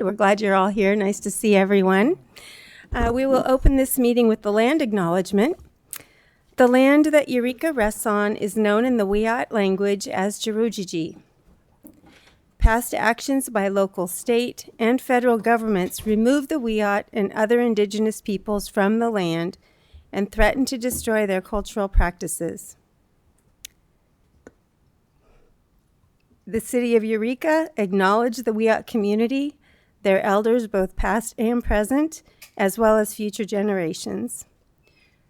We're glad you're all here. Nice to see everyone. We will open this meeting with the land acknowledgement. The land that Eureka rests on is known in the Wiyot language as Jerujiji. Past actions by local, state, and federal governments remove the Wiyot and other indigenous peoples from the land and threaten to destroy their cultural practices. The city of Eureka acknowledged the Wiyot community, their elders both past and present, as well as future generations.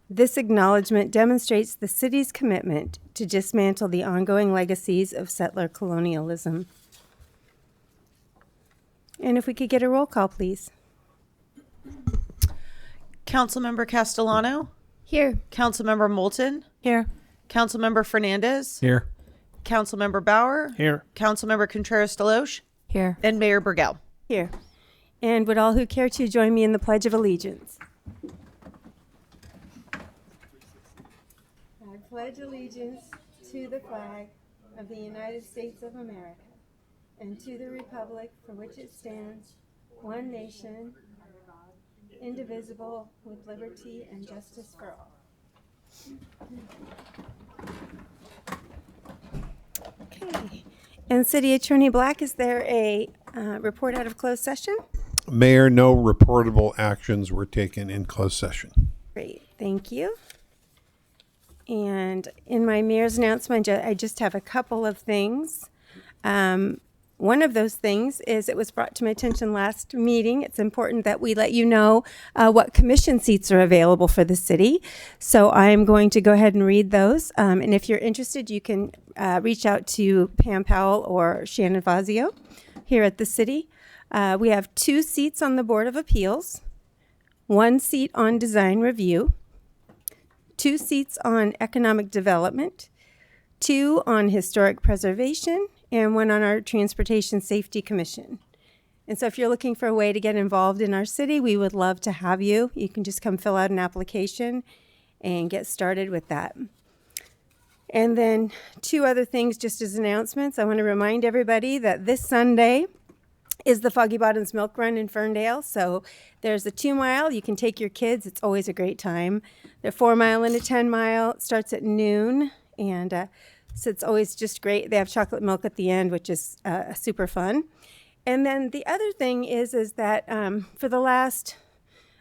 This acknowledgement demonstrates the city's commitment to dismantle the ongoing legacies of settler colonialism. And if we could get a roll call, please. Councilmember Castellano? Here. Councilmember Moulton? Here. Councilmember Fernandez? Here. Councilmember Bauer? Here. Councilmember Contreras-Deloche? Here. And Mayor Burgell. Here. And would all who care to join me in the Pledge of Allegiance? I pledge allegiance to the flag of the United States of America and to the republic for which it stands, one nation, indivisible, with liberty and justice for all. Okay. And City Attorney Black, is there a report out of closed session? Mayor, no reportable actions were taken in closed session. Great, thank you. And in my mayor's announcement, I just have a couple of things. One of those things is it was brought to my attention last meeting. It's important that we let you know what commission seats are available for the city. So I'm going to go ahead and read those. And if you're interested, you can reach out to Pam Powell or Shannon Fazio here at the city. We have 2 seats on the Board of Appeals, 1 seat on Design Review, 2 seats on Economic Development, 2 on Historic Preservation, and 1 on our Transportation Safety Commission. And so if you're looking for a way to get involved in our city, we would love to have you. You can just come fill out an application and get started with that. And then 2 other things just as announcements. I want to remind everybody that this Sunday is the Foggy Bottoms Milk Run in Ferndale. So there's a 2-mile. You can take your kids. It's always a great time. The 4-mile and a 10-mile. It starts at noon. And so it's always just great. They have chocolate milk at the end, which is super fun. And then the other thing is that for the last,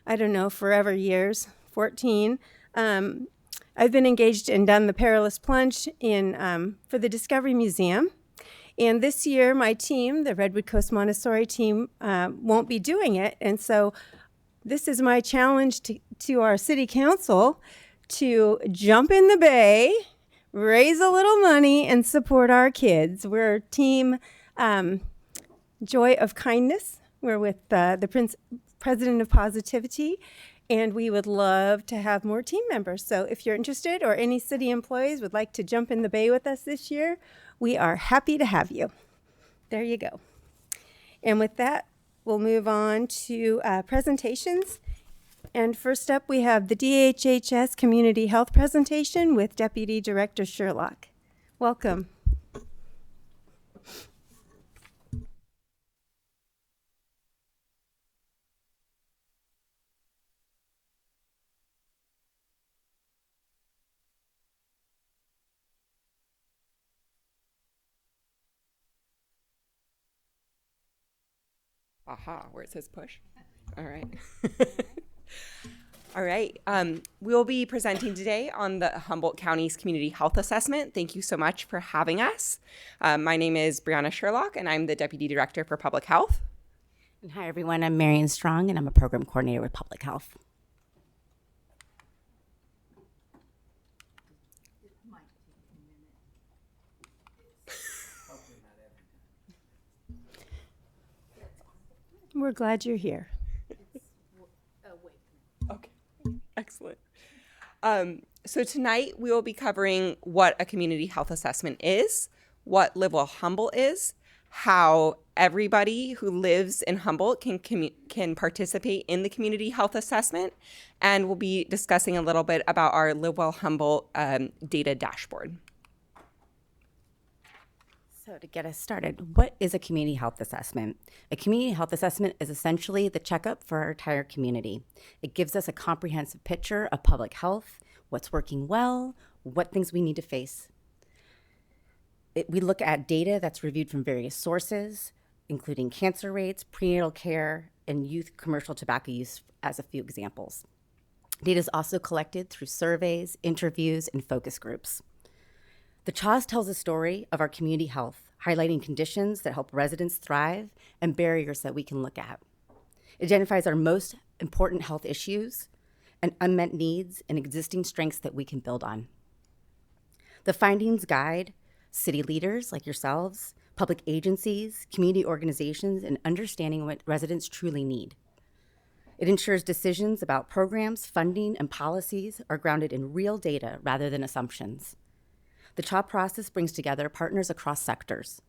I don't know, forever years, 14, I've been engaged and done the perilous plunge for the Discovery Museum. And this year, my team, the Redwood Coast Montessori team, won't be doing it. And so this is my challenge to our city council to jump in the bay, raise a little money, and support our kids. We're Team Joy of Kindness. We're with the President of Positivity, and we would love to have more team members. So if you're interested or any city employees would like to jump in the bay with us this year, we are happy to have you. There you go. And with that, we'll move on to presentations. And first up, we have the DHHS Community Health presentation with Deputy Director Sherlock. Welcome. Aha, where it says push. All right. All right. We'll be presenting today on the Humboldt County's Community Health Assessment. Thank you so much for having us. My name is Brianna Sherlock, and I'm the Deputy Director for Public Health. And hi, everyone. I'm Marion Strong, and I'm a Program Coordinator with Public Health. We're glad you're here. Okay, excellent. So tonight we will be covering what a community health assessment is, what Live Well Humboldt is, how everybody who lives in Humboldt can participate in the community health assessment, and we'll be discussing a little bit about our Live Well Humboldt data dashboard. So to get us started, what is a community health assessment? A community health assessment is essentially the checkup for our entire community. It gives us a comprehensive picture of public health, what's working well, what things we need to face. We look at data that's reviewed from various sources, including cancer rates, prenatal care, and youth commercial tobacco use as a few examples. Data is also collected through surveys, interviews, and focus groups. The CHAWS tells a story of our community health, highlighting conditions that help residents thrive and barriers that we can look at. It identifies our most important health issues and unmet needs and existing strengths that we can build on. The findings guide city leaders like yourselves, public agencies, community organizations, in understanding what residents truly need. It ensures decisions about programs, funding, and policies are grounded in real data rather than assumptions. The CHOP process brings together partners across sectors: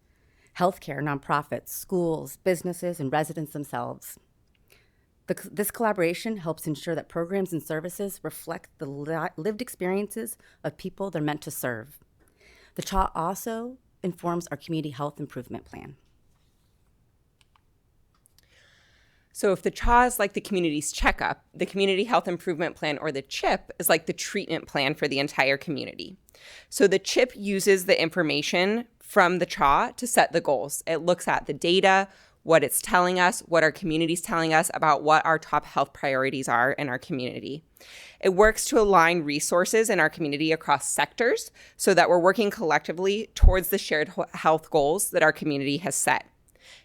healthcare, nonprofits, schools, businesses, and residents themselves. This collaboration helps ensure that programs and services reflect the lived experiences of people they're meant to serve. The CHOP also informs our community health improvement plan. So if the CHA is like the community's checkup, the Community Health Improvement Plan, or the CHIP, is like the treatment plan for the entire community. So the CHIP uses the information from the CHA to set the goals. It looks at the data, what it's telling us, what our community's telling us about what our top health priorities are in our community. It works to align resources in our community across sectors so that we're working collectively towards the shared health goals that our community has set.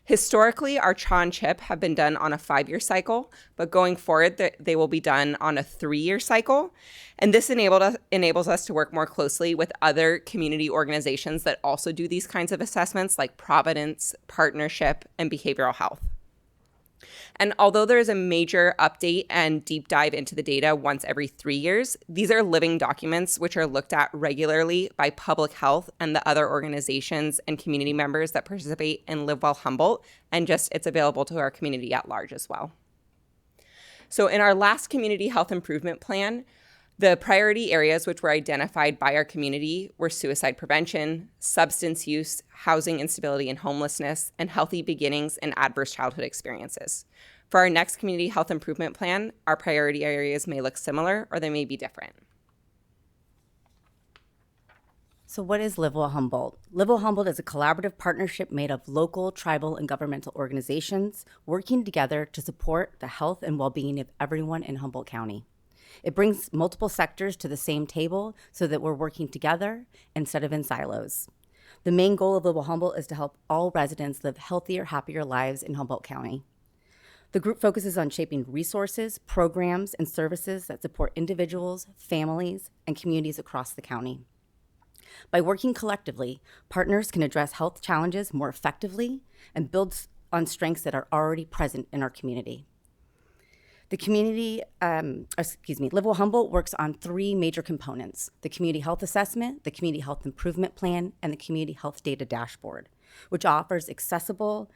Historically, our CHA and CHIP have been done on a 5-year cycle, but going forward, they will be done on a 3-year cycle. And this enables us to work more closely with other community organizations that also do these kinds of assessments, like Providence, Partnership, and Behavioral Health. And although there is a major update and deep dive into the data once every 3 years, these are living documents which are looked at regularly by public health and the other organizations and community members that participate in Live Well Humboldt, and it's available to our community at large as well. So in our last community health improvement plan, the priority areas which were identified by our community were suicide prevention, substance use, housing instability and homelessness, and healthy beginnings and adverse childhood experiences. For our next community health improvement plan, our priority areas may look similar or they may be different. So what is Live Well Humboldt? Live Well Humboldt is a collaborative partnership made of local, tribal, and governmental organizations working together to support the health and well-being of everyone in Humboldt County. It brings multiple sectors to the same table so that we're working together instead of in silos. The main goal of Live Well Humboldt is to help all residents live healthier, happier lives in Humboldt County. The group focuses on shaping resources, programs, and services that support individuals, families, and communities across the county. By working collectively, partners can address health challenges more effectively and build on strengths that are already present in our community. Live Well Humboldt works on 3 major components: the community health assessment, the community health improvement plan, and the community health data dashboard, which offers accessible,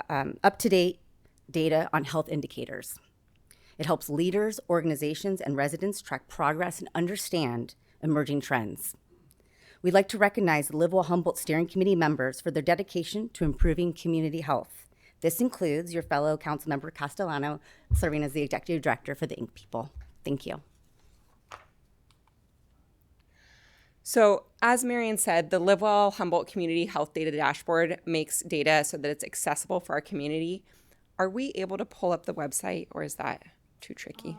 up-to-date data on health indicators. It helps leaders, organizations, and residents track progress and understand emerging trends. We'd like to recognize the Live Well Humboldt Steering Committee members for their dedication to improving community health. This includes your fellow Councilmember Castellano serving as the Executive Director for the Inc. People. Thank you. So as Marian said, the Live Well Humboldt Community Health Data Dashboard makes data so that it's accessible for our community. Are we able to pull up the website, or is that too tricky?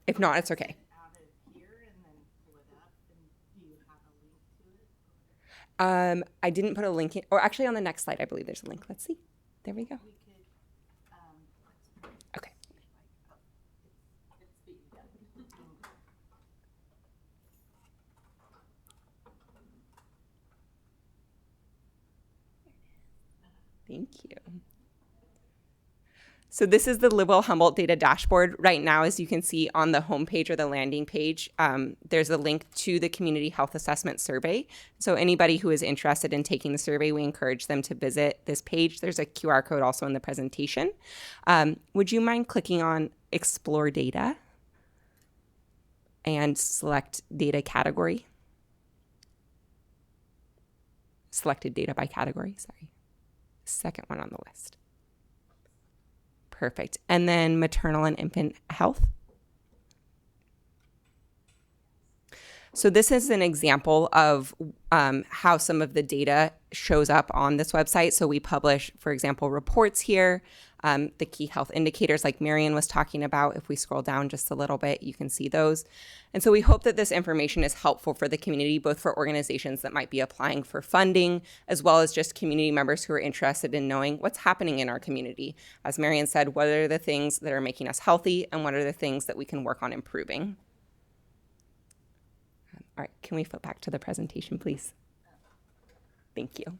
If not, it's okay. I didn't put a link in, or actually on the next slide, I believe there's a link. Let's see. There we go. Okay. Thank you. So this is the Live Well Humboldt data dashboard. Right now, as you can see on the homepage or the landing page, there's a link to the community health assessment survey. So anybody who is interested in taking the survey, we encourage them to visit this page. There's a QR code also in the presentation. Would you mind clicking on Explore Data and select Data Category? selected data by category, sorry. Second one on the list. Perfect. And then maternal and infant health. So this is an example of how some of the data shows up on this website. So we publish, for example, reports here, the key health indicators like Marian was talking about. If we scroll down just a little bit, you can see those. And so we hope that this information is helpful for the community, both for organizations that might be applying for funding, as well as just community members who are interested in knowing what's happening in our community. As Marian said, what are the things that are making us healthy and what are the things that we can work on improving? All right, can we flip back to the presentation, please? Thank you.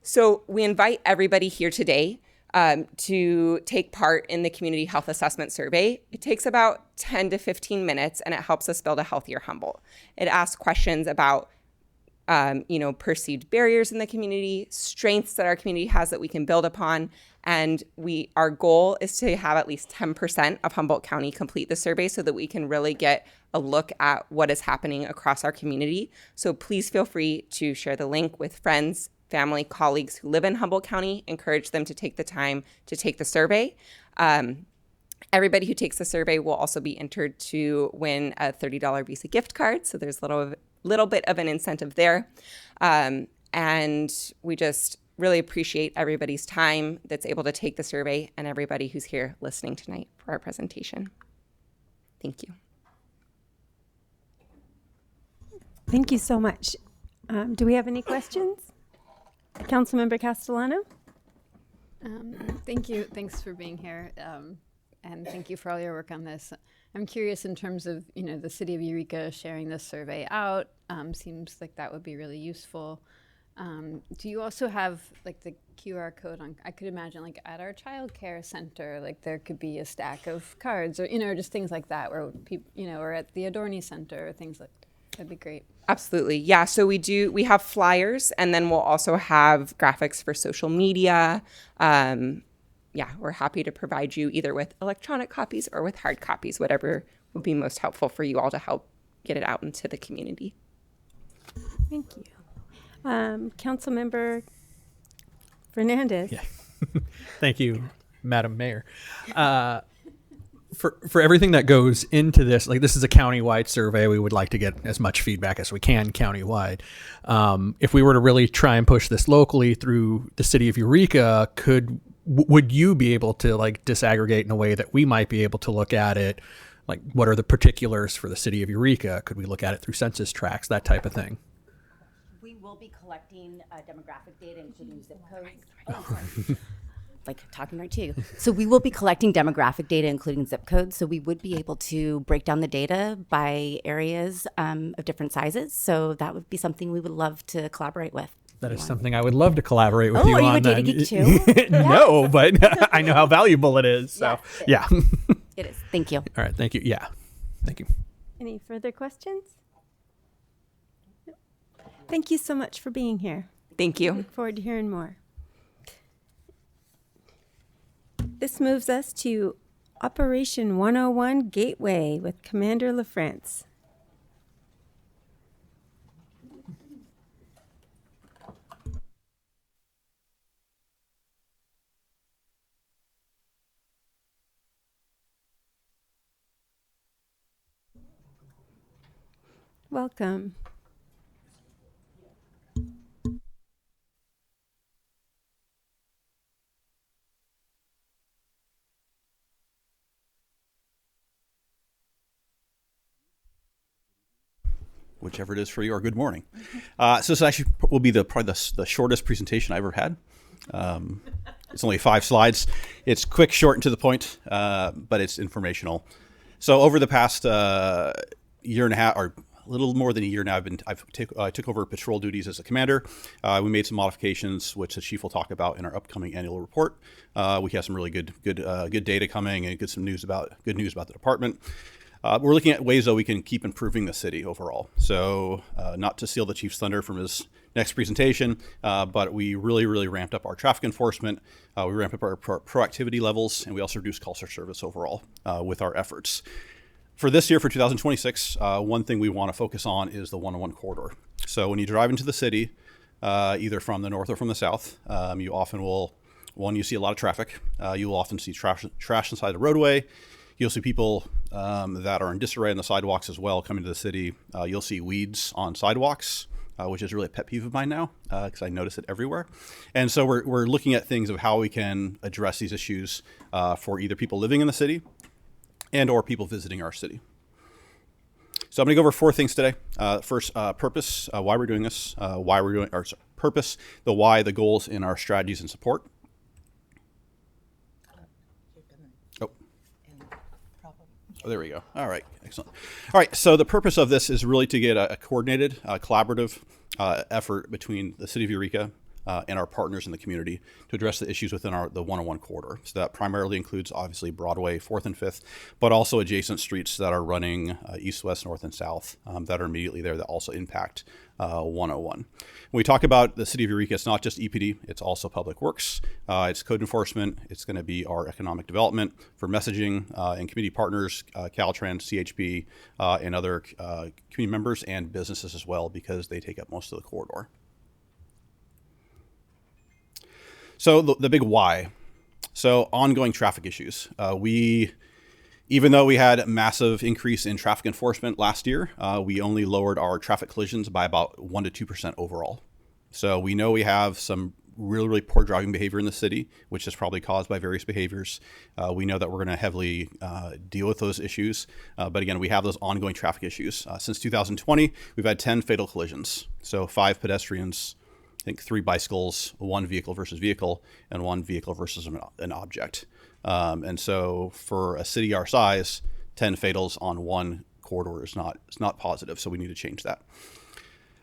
So we invite everybody here today to take part in the Community Health Assessment Survey. It takes about 10 to 15 minutes, and it helps us build a healthier Humboldt. It asks questions about perceived barriers in the community, strengths that our community has that we can build upon, and our goal is to have at least 10% of Humboldt County complete the survey so that we can really get a look at what is happening across our community. So please feel free to share the link with friends, family, colleagues who live in Humboldt County. Encourage them to take the time to take the survey. Everybody who takes the survey will also be entered to win a $30 Visa gift card. So there's a little bit of an incentive there. And we just really appreciate everybody's time that's able to take the survey and everybody who's here listening tonight for our presentation. Thank you. Thank you so much. Do we have any questions? Councilmember Castellano? Thank you. Thanks for being here. And thank you for all your work on this. I'm curious in terms of, the city of Eureka sharing this survey out. Seems like that would be really useful. Do you also have like the QR code on, I could imagine like at our child care center, like there could be a stack of cards or, just things like that where people, or at the Adorni Center or things like that. That'd be great. Absolutely. Yeah. So we have flyers, and then we'll also have graphics for social media. We're happy to provide you either with electronic copies or with hard copies, whatever would be most helpful for you all to help get it out into the community. Thank you. Councilmember Fernandez. Yeah. Thank you, Madam Mayor. For everything that goes into this, like this is a countywide survey, we would like to get as much feedback as we can countywide. If we were to really try and push this locally through the city of Eureka, would you be able to like disaggregate in a way that we might be able to look at it? Like what are the particulars for the city of Eureka? Could we look at it through census tracts, that type of thing? We will be collecting demographic data, including zip codes. Oh, sorry. Like talking right to you. So we will be collecting demographic data, including zip codes. So we would be able to break down the data by areas of different sizes. So that would be something we would love to collaborate with. That is something I would love to collaborate with you on. Are you a data geek too? No, but I know how valuable it is. So yeah. It is. Thank you. All right. Thank you. Yeah. Thank you. Any further questions? Thank you so much for being here. Thank you. Look forward to hearing more. This moves us to Operation 101 Gateway with Commander LaFrance. Welcome. Whichever it is for you, or good morning. So this actually will be probably the shortest presentation I ever had. It's only 5 slides. It's quick, short, and to the point, but it's informational. So over the past year and a half, or a little more than a year now, I took over patrol duties as a commander. We made some modifications, which the chief will talk about in our upcoming annual report. We have some really good data coming and good news about the department. We're looking at ways that we can keep improving the city overall. So not to steal the chief's thunder from his next presentation, but we really ramped up our traffic enforcement. We ramped up our proactivity levels, and we also reduced call for service overall with our efforts. For this year, for 2026, one thing we want to focus on is the 101 corridor. So when you drive into the city, either from the north or from the south. You often will, you see a lot of traffic. You will often see trash inside the roadway. You'll see people that are in disarray on the sidewalks as well coming to the city. You'll see weeds on sidewalks, which is really a pet peeve of mine now because I notice it everywhere. And so we're looking at things of how we can address these issues for either people living in the city and or people visiting our city. So I'm going to go over 4 things today. First, purpose, why we're doing this, purpose, the why, the goals, and our strategies and support. Oh, there we go. All right, excellent. All right, so the purpose of this is really to get a coordinated, collaborative effort between the city of Eureka and our partners in the community to address the issues within the 101 corridor. So that primarily includes obviously Broadway, 4th and 5th, but also adjacent streets that are running east, west, north, and south that are immediately there that also impact 101. When we talk about the city of Eureka, it's not just EPD, it's also Public Works, it's code enforcement, it's going to be our economic development for messaging and community partners, Caltrans, CHP, and other community members and businesses as well because they take up most of the corridor. So the big why. So ongoing traffic issues. Even though we had a massive increase in traffic enforcement last year, we only lowered our traffic collisions by about 1% to 2% overall. So we know we have some really, really poor driving behavior in the city, which is probably caused by various behaviors. We know that we're going to heavily deal with those issues. But again, we have those ongoing traffic issues. Since 2020, we've had 10 fatal collisions. So 5 pedestrians, I think 3 bicycles, 1 vehicle versus vehicle, and 1 vehicle versus an object. And so for a city our size, 10 fatals on 1 corridor is not positive. So we need to change that.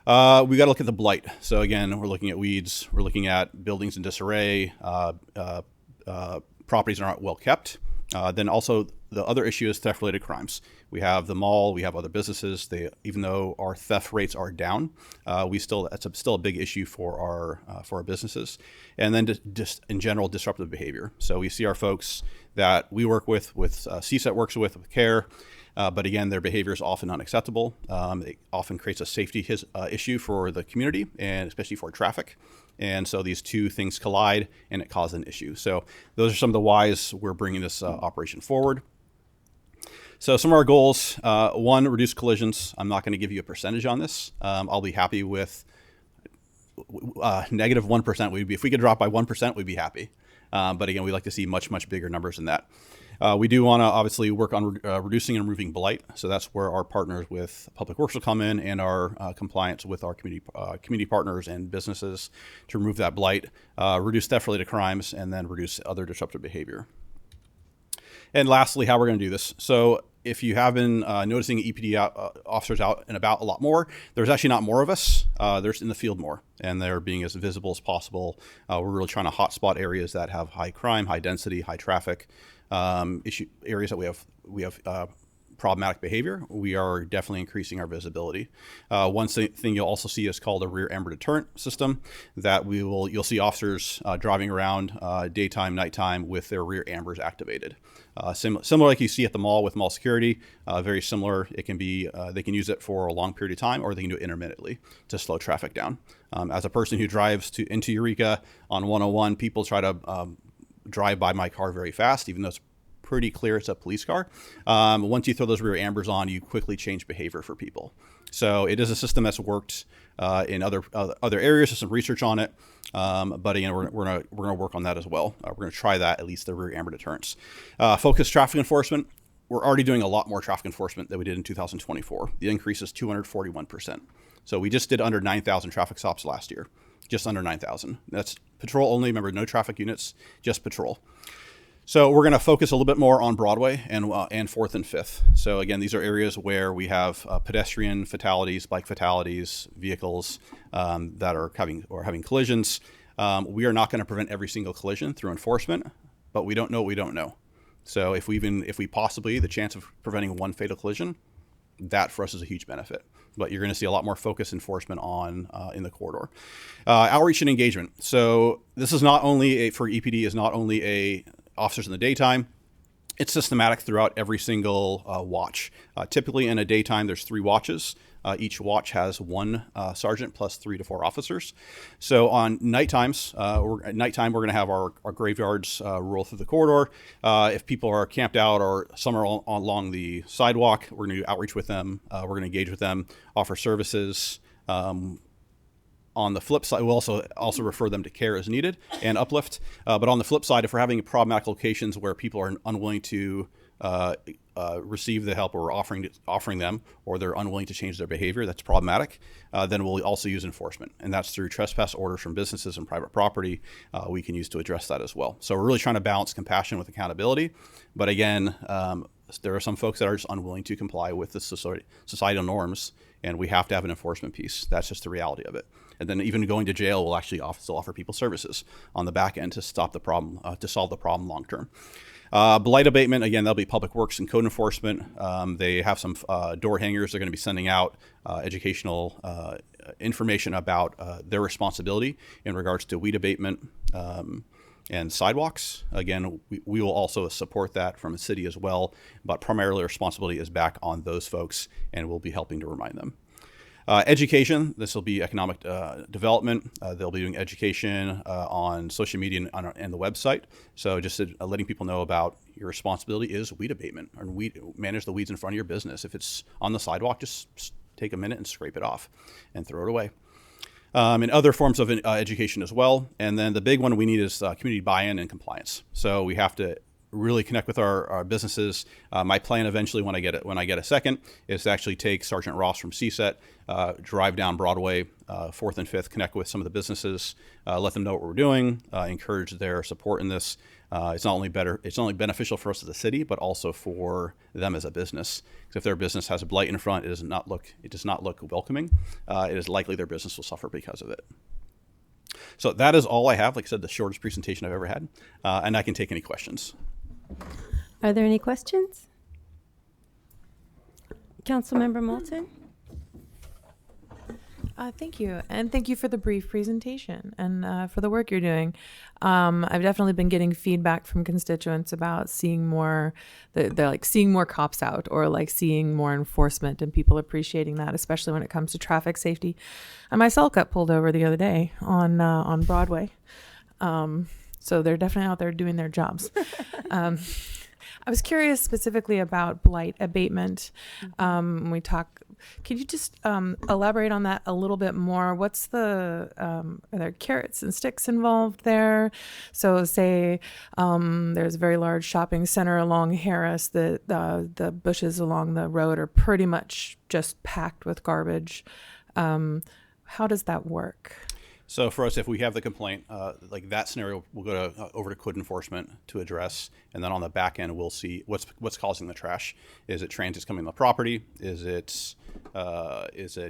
We got to look at the blight. So again, we're looking at weeds. We're looking at buildings in disarray, properties that aren't well kept. Then also the other issue is theft-related crimes. We have the mall, we have other businesses. Even though our theft rates are down, that's still a big issue for our businesses. And then just in general, disruptive behavior. So we see our folks that we work with CSET works with CARE, but again, their behavior is often unacceptable. It often creates a safety issue for the community and especially for traffic. And so these two things collide and it causes an issue. So those are some of the whys we're bringing this operation forward. So some of our goals, 1, reduce collisions. I'm not going to give you a percentage on this. I'll be happy with negative 1%. If we could drop by 1%, we'd be happy. But again, we'd like to see much, much bigger numbers than that. We do want to obviously work on reducing and removing blight. So that's where our partners with Public Works will come in and our compliance with our community partners and businesses to remove that blight, reduce theft-related crimes, and then reduce other disruptive behavior. And lastly, how we're going to do this. So if you have been noticing EPD officers out and about a lot more, there's actually not more of us. There's in the field more, and they're being as visible as possible. We're really trying to hotspot areas that have high crime, high density, high traffic, areas that we have problematic behavior. We are definitely increasing our visibility. One thing you'll also see is called a rear amber deterrent system that you'll see officers driving around daytime, nighttime with their rear ambers activated. Similar like you see at the mall with mall security, very similar. It can be, they can use it for a long period of time or they can do it intermittently to slow traffic down. As a person who drives into Eureka on 101, people try to drive by my car very fast, even though it's pretty clear it's a police car. Once you throw those rear ambers on, you quickly change behavior for people. So it is a system that's worked in other areas. There's some research on it, but again, we're gonna work on that as well. We're gonna try that, at least the rear amber deterrence. Focused traffic enforcement. We're already doing a lot more traffic enforcement than we did in 2024. The increase is 241%. So we just did under 9,000 traffic stops last year, just under 9,000. That's patrol only. Remember, no traffic units, just patrol. So we're going to focus a little bit more on Broadway and 4th and 5th. So again, these are areas where we have pedestrian fatalities, bike fatalities, vehicles that are having collisions. We are not going to prevent every single collision through enforcement, but we don't know what we don't know. So if we possibly, the chance of preventing 1 fatal collision, that for us is a huge benefit. But you're going to see a lot more focused enforcement on in the corridor. Outreach and engagement. So this is not only for EPD is not only a officers in the daytime. It's systematic throughout every single watch. Typically in a daytime, there's 3 watches. Each watch has one sergeant plus 3 to 4 officers. So on nighttime, we're going to have our graveyards roll through the corridor. If people are camped out or somewhere along the sidewalk, we're going to do outreach with them. We're going to engage with them, offer services. On the flip side, we'll also refer them to care as needed and uplift. But on the flip side, if we're having problematic locations where people are unwilling to receive the help we're offering them, or they're unwilling to change their behavior, that's problematic, then we'll also use enforcement. And that's through trespass orders from businesses and private property we can use to address that as well. So we're really trying to balance compassion with accountability. But again, there are some folks that are just unwilling to comply with the societal norms, and we have to have an enforcement piece. That's just the reality of it. And then even going to jail will actually still offer people services on the back end to stop the problem, to solve the problem long term. Blight abatement, again, that'll be public works and code enforcement. They have some door hangers they're going to be sending out, educational information about their responsibility in regards to weed abatement and sidewalks. Again, we will also support that from the city as well, but primarily responsibility is back on those folks, and we'll be helping to remind them. Education, this will be economic development. They'll be doing education on social media and the website. So just letting people know about your responsibility is weed abatement, or manage the weeds in front of your business. If it's on the sidewalk, just take a minute and scrape it off and throw it away. And other forms of education as well. And then the big one we need is community buy-in and compliance. So we have to really connect with our businesses. My plan eventually, when I get a second, is to actually take Sergeant Ross from CSET, drive down Broadway, 4th and 5th, connect with some of the businesses, let them know what we're doing, encourage their support in this. It's not only beneficial for us as a city, but also for them as a business. Because if their business has a blight in front, it does not look welcoming. It is likely their business will suffer because of it. So that is all I have. Like I said, the shortest presentation I've ever had, and I can take any questions. Are there any questions? Councilmember Moulton? Thank you. And thank you for the brief presentation and for the work you're doing. I've definitely been getting feedback from constituents about seeing more, they're like seeing more cops out, or like seeing more enforcement, and people appreciating that, especially when it comes to traffic safety. And my cell got pulled over the other day on Broadway. So they're definitely out there doing their jobs. I was curious specifically about blight abatement. Could you just elaborate on that a little bit more? What's are there carrots and sticks involved there? So say there's a very large shopping center along Harris. The bushes along the road are pretty much just packed with garbage. How does that work? So for us, if we have the complaint, like that scenario, we'll go over to code enforcement to address, and then on the back end, we'll see what's causing the trash. Is it transits coming on the property? Is it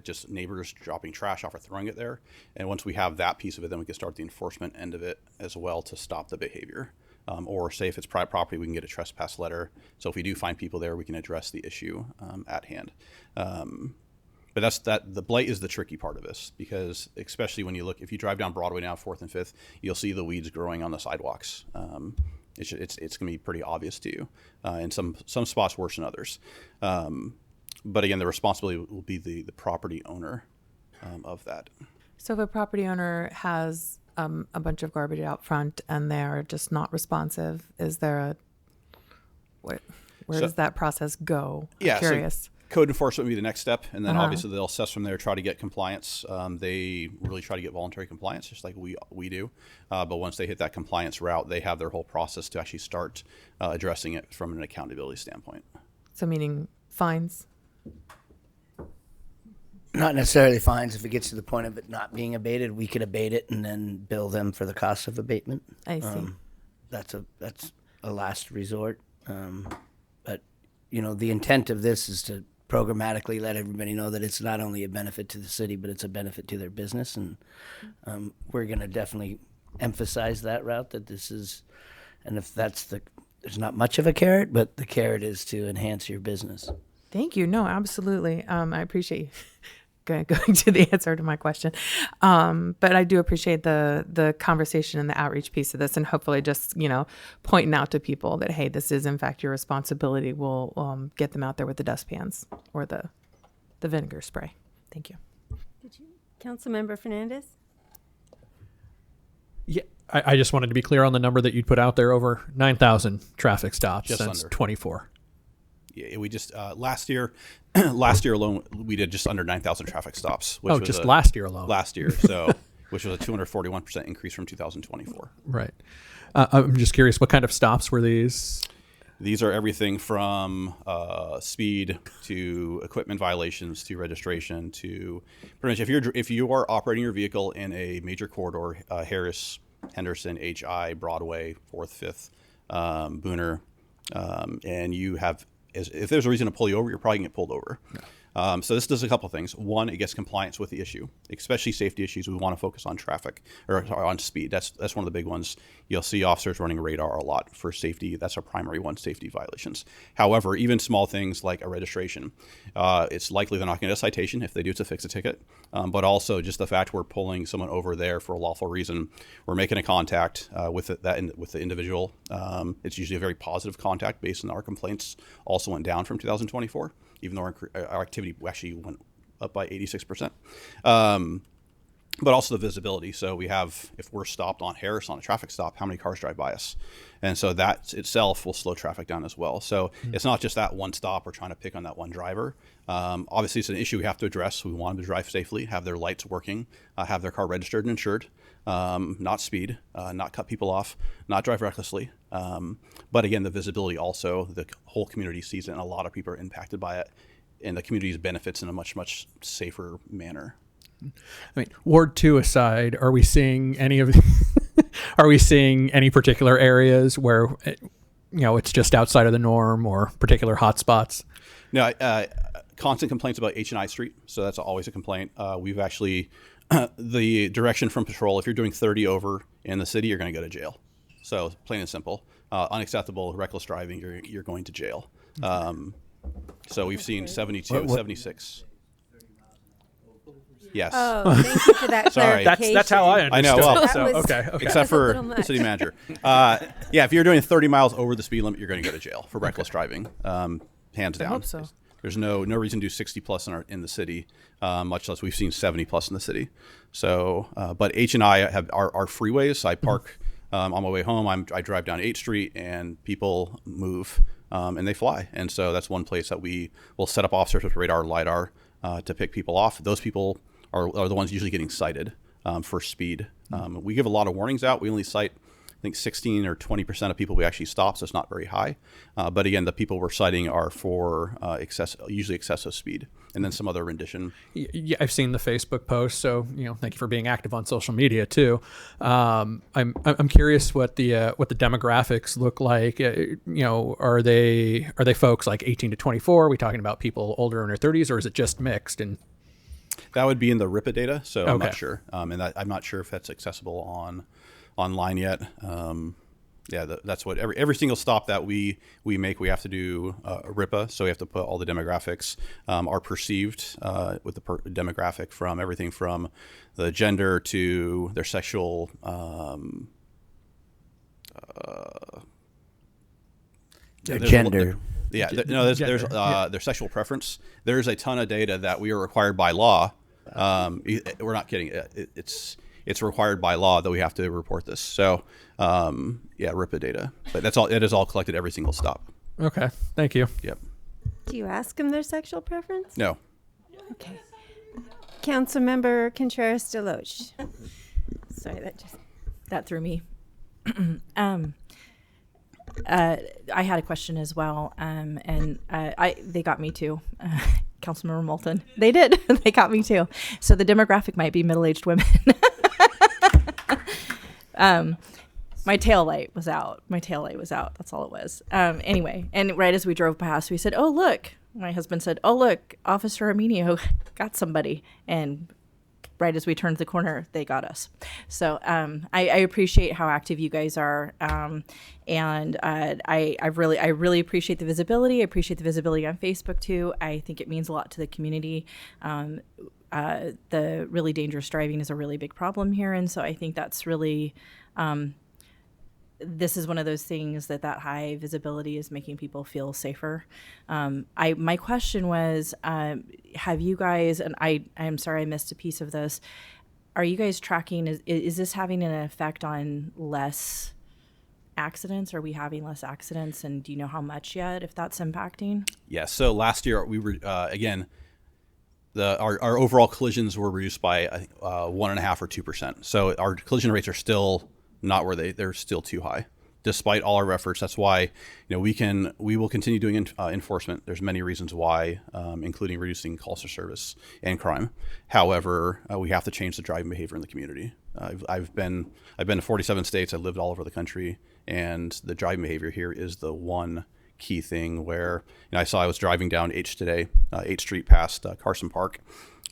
just neighbors dropping trash off or throwing it there? And once we have that piece of it, then we can start the enforcement end of it as well to stop the behavior. Or say if it's private property, we can get a trespass letter. So if we do find people there, we can address the issue at hand. But the blight is the tricky part of this, because especially when if you drive down Broadway now, 4th and 5th, you'll see the weeds growing on the sidewalks. It's going to be pretty obvious to you, in some spots worse than others. But again, the responsibility will be the property owner of that. So if a property owner has a bunch of garbage out front and they're just not responsive, is there where does that process go? I'm curious. So code enforcement would be the next step, and then obviously they'll assess from there, try to get compliance. They really try to get voluntary compliance, just like we do. But once they hit that compliance route, they have their whole process to actually start addressing it from an accountability standpoint. So meaning fines? Not necessarily fines. If it gets to the point of it not being abated, we could abate it and then bill them for the cost of abatement. I see. That's a last resort. But the intent of this is to programmatically let everybody know that it's not only a benefit to the city, but it's a benefit to their business. And we're going to definitely emphasize that route, that this is, and if there's not much of a carrot, but the carrot is to enhance your business. Thank you. No, absolutely. I appreciate you going to the answer to my question. But I do appreciate the conversation and the outreach piece of this, and hopefully just, pointing out to people that, hey, this is in fact your responsibility. We'll get them out there with the dustpans or the vinegar spray. Thank you. Councilmember Fernandez? Yeah, I just wanted to be clear on the number that you'd put out there, over 9,000 traffic stops Just since under. 24. Yeah, we just last year alone we did just under 9,000 traffic stops. Which Oh, was just last year alone. Last year, so which was a 241% increase from 2024. Right. I'm just curious, what kind of stops were these? These are everything from speed to equipment violations to registration to pretty much if you are operating your vehicle in a major corridor, Harris, Henderson, HI, Broadway, 4th, 5th, Booner, and you have if there's a reason to pull you over, you're probably going to get pulled over. So this does a couple things. One, it gets compliance with the issue, especially safety issues. We want to focus on traffic or on speed. That's one of the big ones. You'll see officers running radar a lot for safety. That's our primary one, safety violations. However, even small things like a registration, it's likely they're not going to get a citation. If they do, it's a fix a ticket. But also just the fact we're pulling someone over there for a lawful reason, we're making a contact with the individual. It's usually a very positive contact based on our complaints also went down from 2024. Even though our activity actually went up by 86%. But also the visibility. So we have, if we're stopped on Harris on a traffic stop, how many cars drive by us? And so that itself will slow traffic down as well. So it's not just that one stop we're trying to pick on that one driver. Obviously, it's an issue we have to address. We want them to drive safely, have their lights working, have their car registered and insured, not speed, not cut people off, not drive recklessly. But again, the visibility also, the whole community sees it, and a lot of people are impacted by it, and the community benefits in a much, much safer manner. I mean, Ward 2 aside, are we seeing any of are we seeing any particular areas where it's just outside of the norm or particular hotspots? No, constant complaints about H&I Street, so that's always a complaint. We've actually the direction from patrol, if you're doing 30 over in the city, you're going to go to jail. So plain and simple. Unacceptable, reckless driving, you're going to jail. So we've seen 72, 76. Yes. Oh, thank you for that Sorry. clarification. That's how I understood I know, well, it. So, That was- okay. Except That's a for little much. city manager. Yeah, if you're doing 30 miles over the speed limit, you're going to go to jail for reckless driving. Hands down. hope so. There's no reason to do 60 plus in the city, much less we've seen 70 plus in the city. So, but H&I have our freeways. I park on my way home. I drive down 8th Street, and people move and they fly. And so that's one place that we will set up officers with radar, LiDAR to pick people off. Those people are the ones usually getting cited for speed. We give a lot of warnings out. We only cite, I think, 16 or 20% of people we actually stop, so it's not very high. But again, the people we're citing are for usually excessive speed, and then some other rendition. Yeah, I've seen the Facebook post, so thank you for being active on social media too. I'm curious what the demographics look like. Are they folks like 18 to 24? Are we talking about people older in their 30s, or is it just mixed? And that would be in the RIPA data, so I'm Okay. not sure, and I'm not sure if that's accessible online yet. That's what every single stop that we make, we have to do a RIPA, so we have to put all the demographics are perceived with the demographic from everything from the gender to their sexual Their there's- gender. Yeah, there's Gender, yeah. their sexual preference. There's a ton of data that we are required by law. We're not kidding. It's required by law that we have to report this. So, RIPA data. But that's all. It is all collected every single stop. okay, thank you. Yep. Do you ask them their sexual preference? No. Okay. Councilmember Contreras Deloche. Sorry, That threw me. I had a question as well, and they got me too. Councilmember Moulton, they did. They got me too. So the demographic might be middle-aged women. My tail light was out. That's all it was. Anyway, and right as we drove past, we said, "Oh look!" My husband said, "Oh look, Officer Arminio got somebody," and right as we turned the corner, they got us. So I appreciate how active you guys are, and I really appreciate the visibility. I appreciate the visibility on Facebook too. I think it means a lot to the community. The really dangerous driving is a really big problem here, and so I think that's really this is one of those things that high visibility is making people feel safer. My question was, have you guys, and I'm sorry I missed a piece of this, are you guys tracking, is this having an effect on less accidents? Are we having less accidents, and do you know how much yet, if that's impacting? Yeah, so last year we were, again, our overall collisions were reduced by 1.5 or 2%. So our collision rates are still not where they're still too high, despite all our efforts. That's why we will continue doing enforcement. There's many reasons why, including reducing calls for service and crime. However, we have to change the driving behavior in the community. I've been to 47 states. I've lived all over the country, and the driving behavior here is the one key thing where I was driving down H today, 8th Street past Carson Park,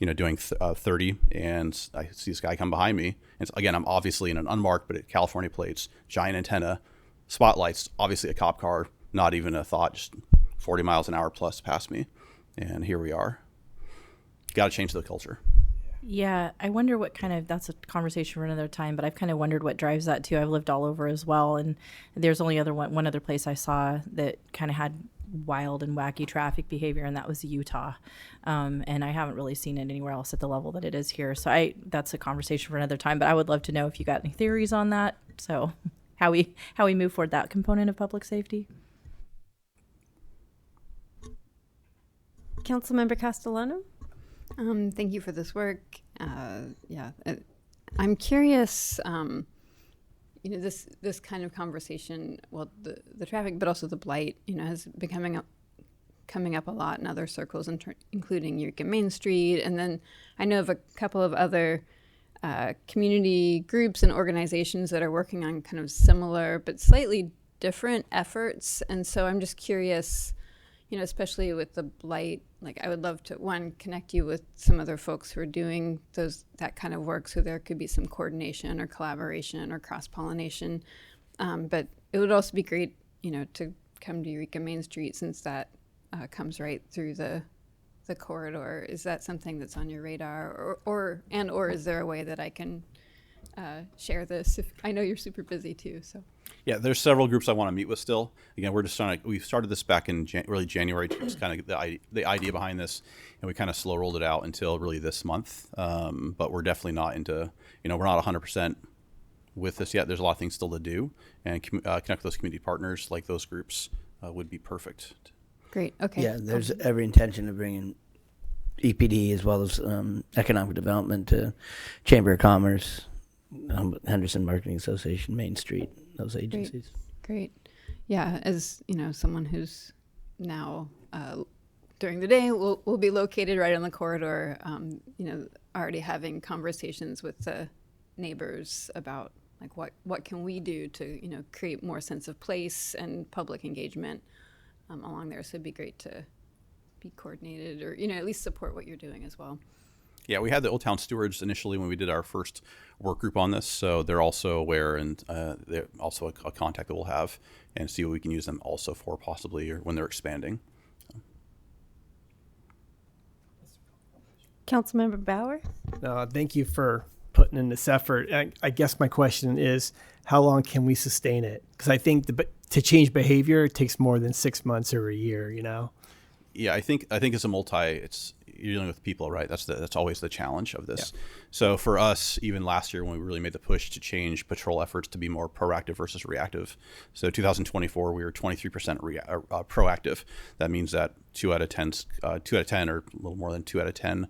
doing 30, and I see this guy come behind me. And again, I'm obviously in an unmarked, but California plates, giant antenna, spotlights, obviously a cop car, not even a thought, just 40 miles an hour plus past me. And here we are. Got to change the culture. Yeah, I wonder what that's a conversation for another time, but I've kind of wondered what drives that too. I've lived all over as well, and there's only one other place I saw that kind of had wild and wacky traffic behavior, and that was Utah. And I haven't really seen it anywhere else at the level that it is here. So that's a conversation for another time, but I would love to know if you got any theories on that. So how we move forward that component of public safety. Councilmember Castellano? Thank you for this work. I'm curious, this kind of conversation, well, the traffic, but also the blight, has been coming up a lot in other circles, including Eureka Main Street. And then I know of a couple of other community groups and organizations that are working on kind of similar but slightly different efforts. And so I'm just curious, especially with the blight, I would love to, one, connect you with some other folks who are doing that kind of work, so there could be some coordination or collaboration or cross-pollination. But it would also be great, to come to Eureka Main Street, since that comes right through the corridor. Is that something that's on your radar, or is there a way that I can share this? I know you're super busy too, so. Yeah, there's several groups I want to meet with still. Again, we're just we started this back in early January. It's kind of the idea behind this, and we kind of slow rolled it out until really this month. But we're definitely not into, we're not 100% with this yet. There's a lot of things still to do, and connect with those community partners, like those groups, would be perfect. Great. Okay. Yeah, there's every intention of bringing EPD as well as economic development to Chamber of Commerce, Henderson Marketing Association, Main Street, those agencies. Great. Yeah, as someone who's now during the day will be located right on the corridor, already having conversations with the neighbors about what can we do to create more sense of place and public engagement along there. So it'd be great to be coordinated, or at least support what you're doing as well. Yeah, we had the Old Town Stewards initially when we did our first work group on this, so they're also aware, and they're also a contact that we'll have, and see what we can use them also for, possibly, or when they're expanding. Councilmember Bauer? Thank you for putting in this effort. I guess my question is, how long can we sustain it? Because I think to change behavior, it takes more than 6 months or a year, Yeah, I think it's you're dealing with people, right? That's always the challenge of this. Yeah. So for us, even last year when we really made the push to change patrol efforts to be more proactive versus reactive. So 2024, we were 23% proactive. That means that 2 out of 10, or a little more than 2 out of 10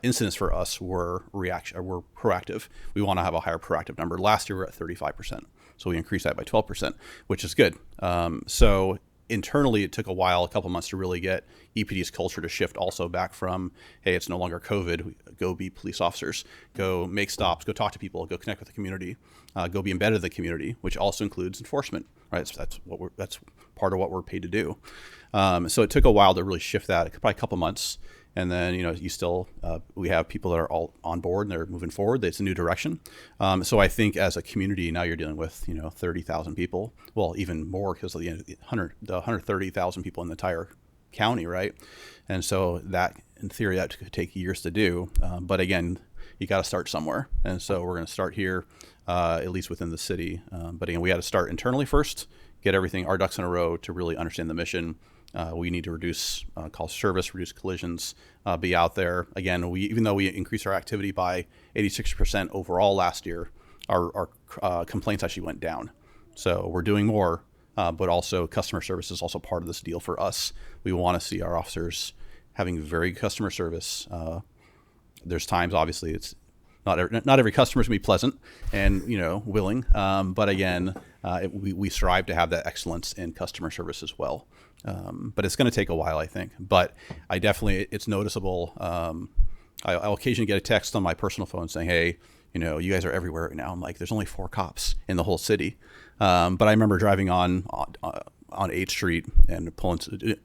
incidents for us were proactive. We want to have a higher proactive number. Last year we were at 35%, so we increased that by 12%, which is good. So internally, it took a couple months to really get EPD's culture to shift also back from, hey, it's no longer COVID, go be police officers, go make stops, go talk to people, go connect with the community, go be embedded in the community, which also includes enforcement, right? So that's part of what we're paid to do. So it took a while to really shift that, probably a couple months. And then, we have people that are all on board and they're moving forward. It's a new direction. So I think as a community, now you're dealing with, 30,000 people. Well, even more because of the 130,000 people in the entire county, right? And so that, in theory, that could take years to do. But again, you got to start somewhere. And so we're going to start here. at least within the city. But again, we had to start internally first, get everything, our ducks in a row to really understand the mission. We need to reduce call service, reduce collisions, be out there. Again, even though we increased our activity by 86% overall last year, our complaints actually went down. So we're doing more, but also customer service is also part of this deal for us. We want to see our officers having very good customer service. There's times, obviously, it's not every customer is going to be pleasant and willing, but again, we strive to have that excellence in customer service as well. But it's going to take a while, I think. But it's noticeable. I'll occasionally get a text on my personal phone saying, "Hey, you guys are everywhere right now." I'm like, "There's only 4 cops in the whole city." But I remember driving on 8th Street and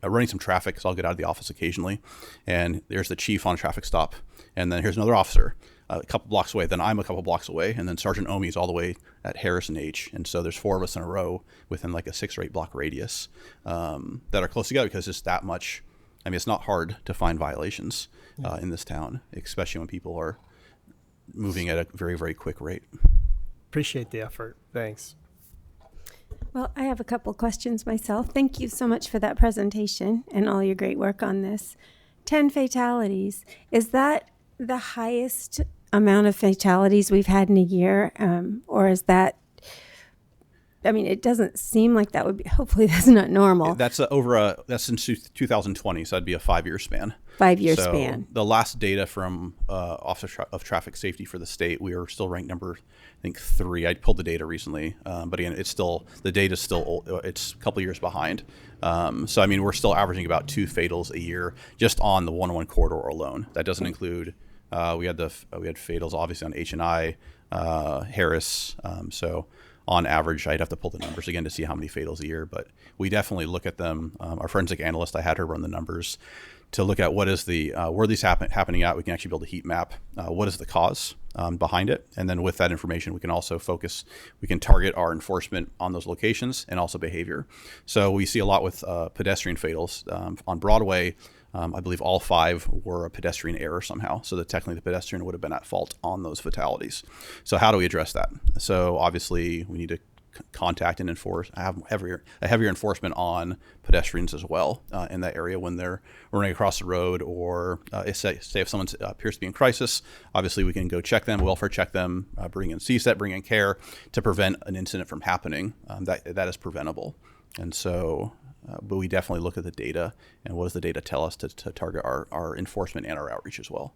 running some traffic, because I'll get out of the office occasionally, and there's the chief on a traffic stop, and then here's another officer a couple blocks away, then I'm a couple blocks away, and then Sergeant Omi's all the way at Harrison H. And so there's 4 of us in a row within like a 6 or 8 block radius that are close together, because it's that much. I mean, it's not hard to find violations in this town, especially when people are moving at a very, very quick rate. Appreciate the effort. Thanks. Well, I have a couple questions myself. Thank you so much for that presentation and all your great work on this. 10 fatalities. Is that the highest amount of fatalities we've had in a year? Or is that, it doesn't seem like that would be, hopefully that's not normal. That's since 2020, so that'd be a 5-year span. 5-year span. The last data from Office of Traffic Safety for the state, we are still ranked number, I think, 3. I pulled the data recently, but again, the data's still old. It's a couple years behind. So we're still averaging about 2 fatals a year just on the 101 corridor alone. That doesn't include we had fatals obviously on H&I, Harris. So on average, I'd have to pull the numbers again to see how many fatals a year, but we definitely look at them. Our forensic analyst, I had her run the numbers to look at what is where these happening at. We can actually build a heat map. What is the cause behind it? And then with that information, we can also we can target our enforcement on those locations and also behavior. So we see a lot with pedestrian fatals. On Broadway, I believe all 5 were a pedestrian error somehow. So that technically the pedestrian would have been at fault on those fatalities. So how do we address that? So obviously we need to contact and have a heavier enforcement on pedestrians as well in that area when they're running across the road, or say if someone appears to be in crisis, obviously we can go check them, welfare check them, bring in CSET, bring in care to prevent an incident from happening. That is preventable. And so but we definitely look at the data and what does the data tell us to target our enforcement and our outreach as well.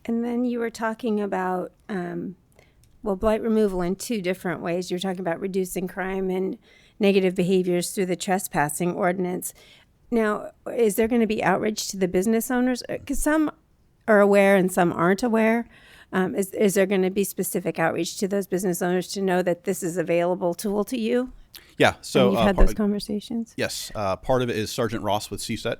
And then you were talking about blight removal in 2 different ways. You're talking about reducing crime and negative behaviors through the trespassing ordinance. Now, is there going to be outreach to the business owners? Because some are aware and some aren't aware. Is there going to be specific outreach to those business owners to know that this is available tool to you? Yeah, so and you've had those conversations? Yes, part of it is Sergeant Ross with CSET.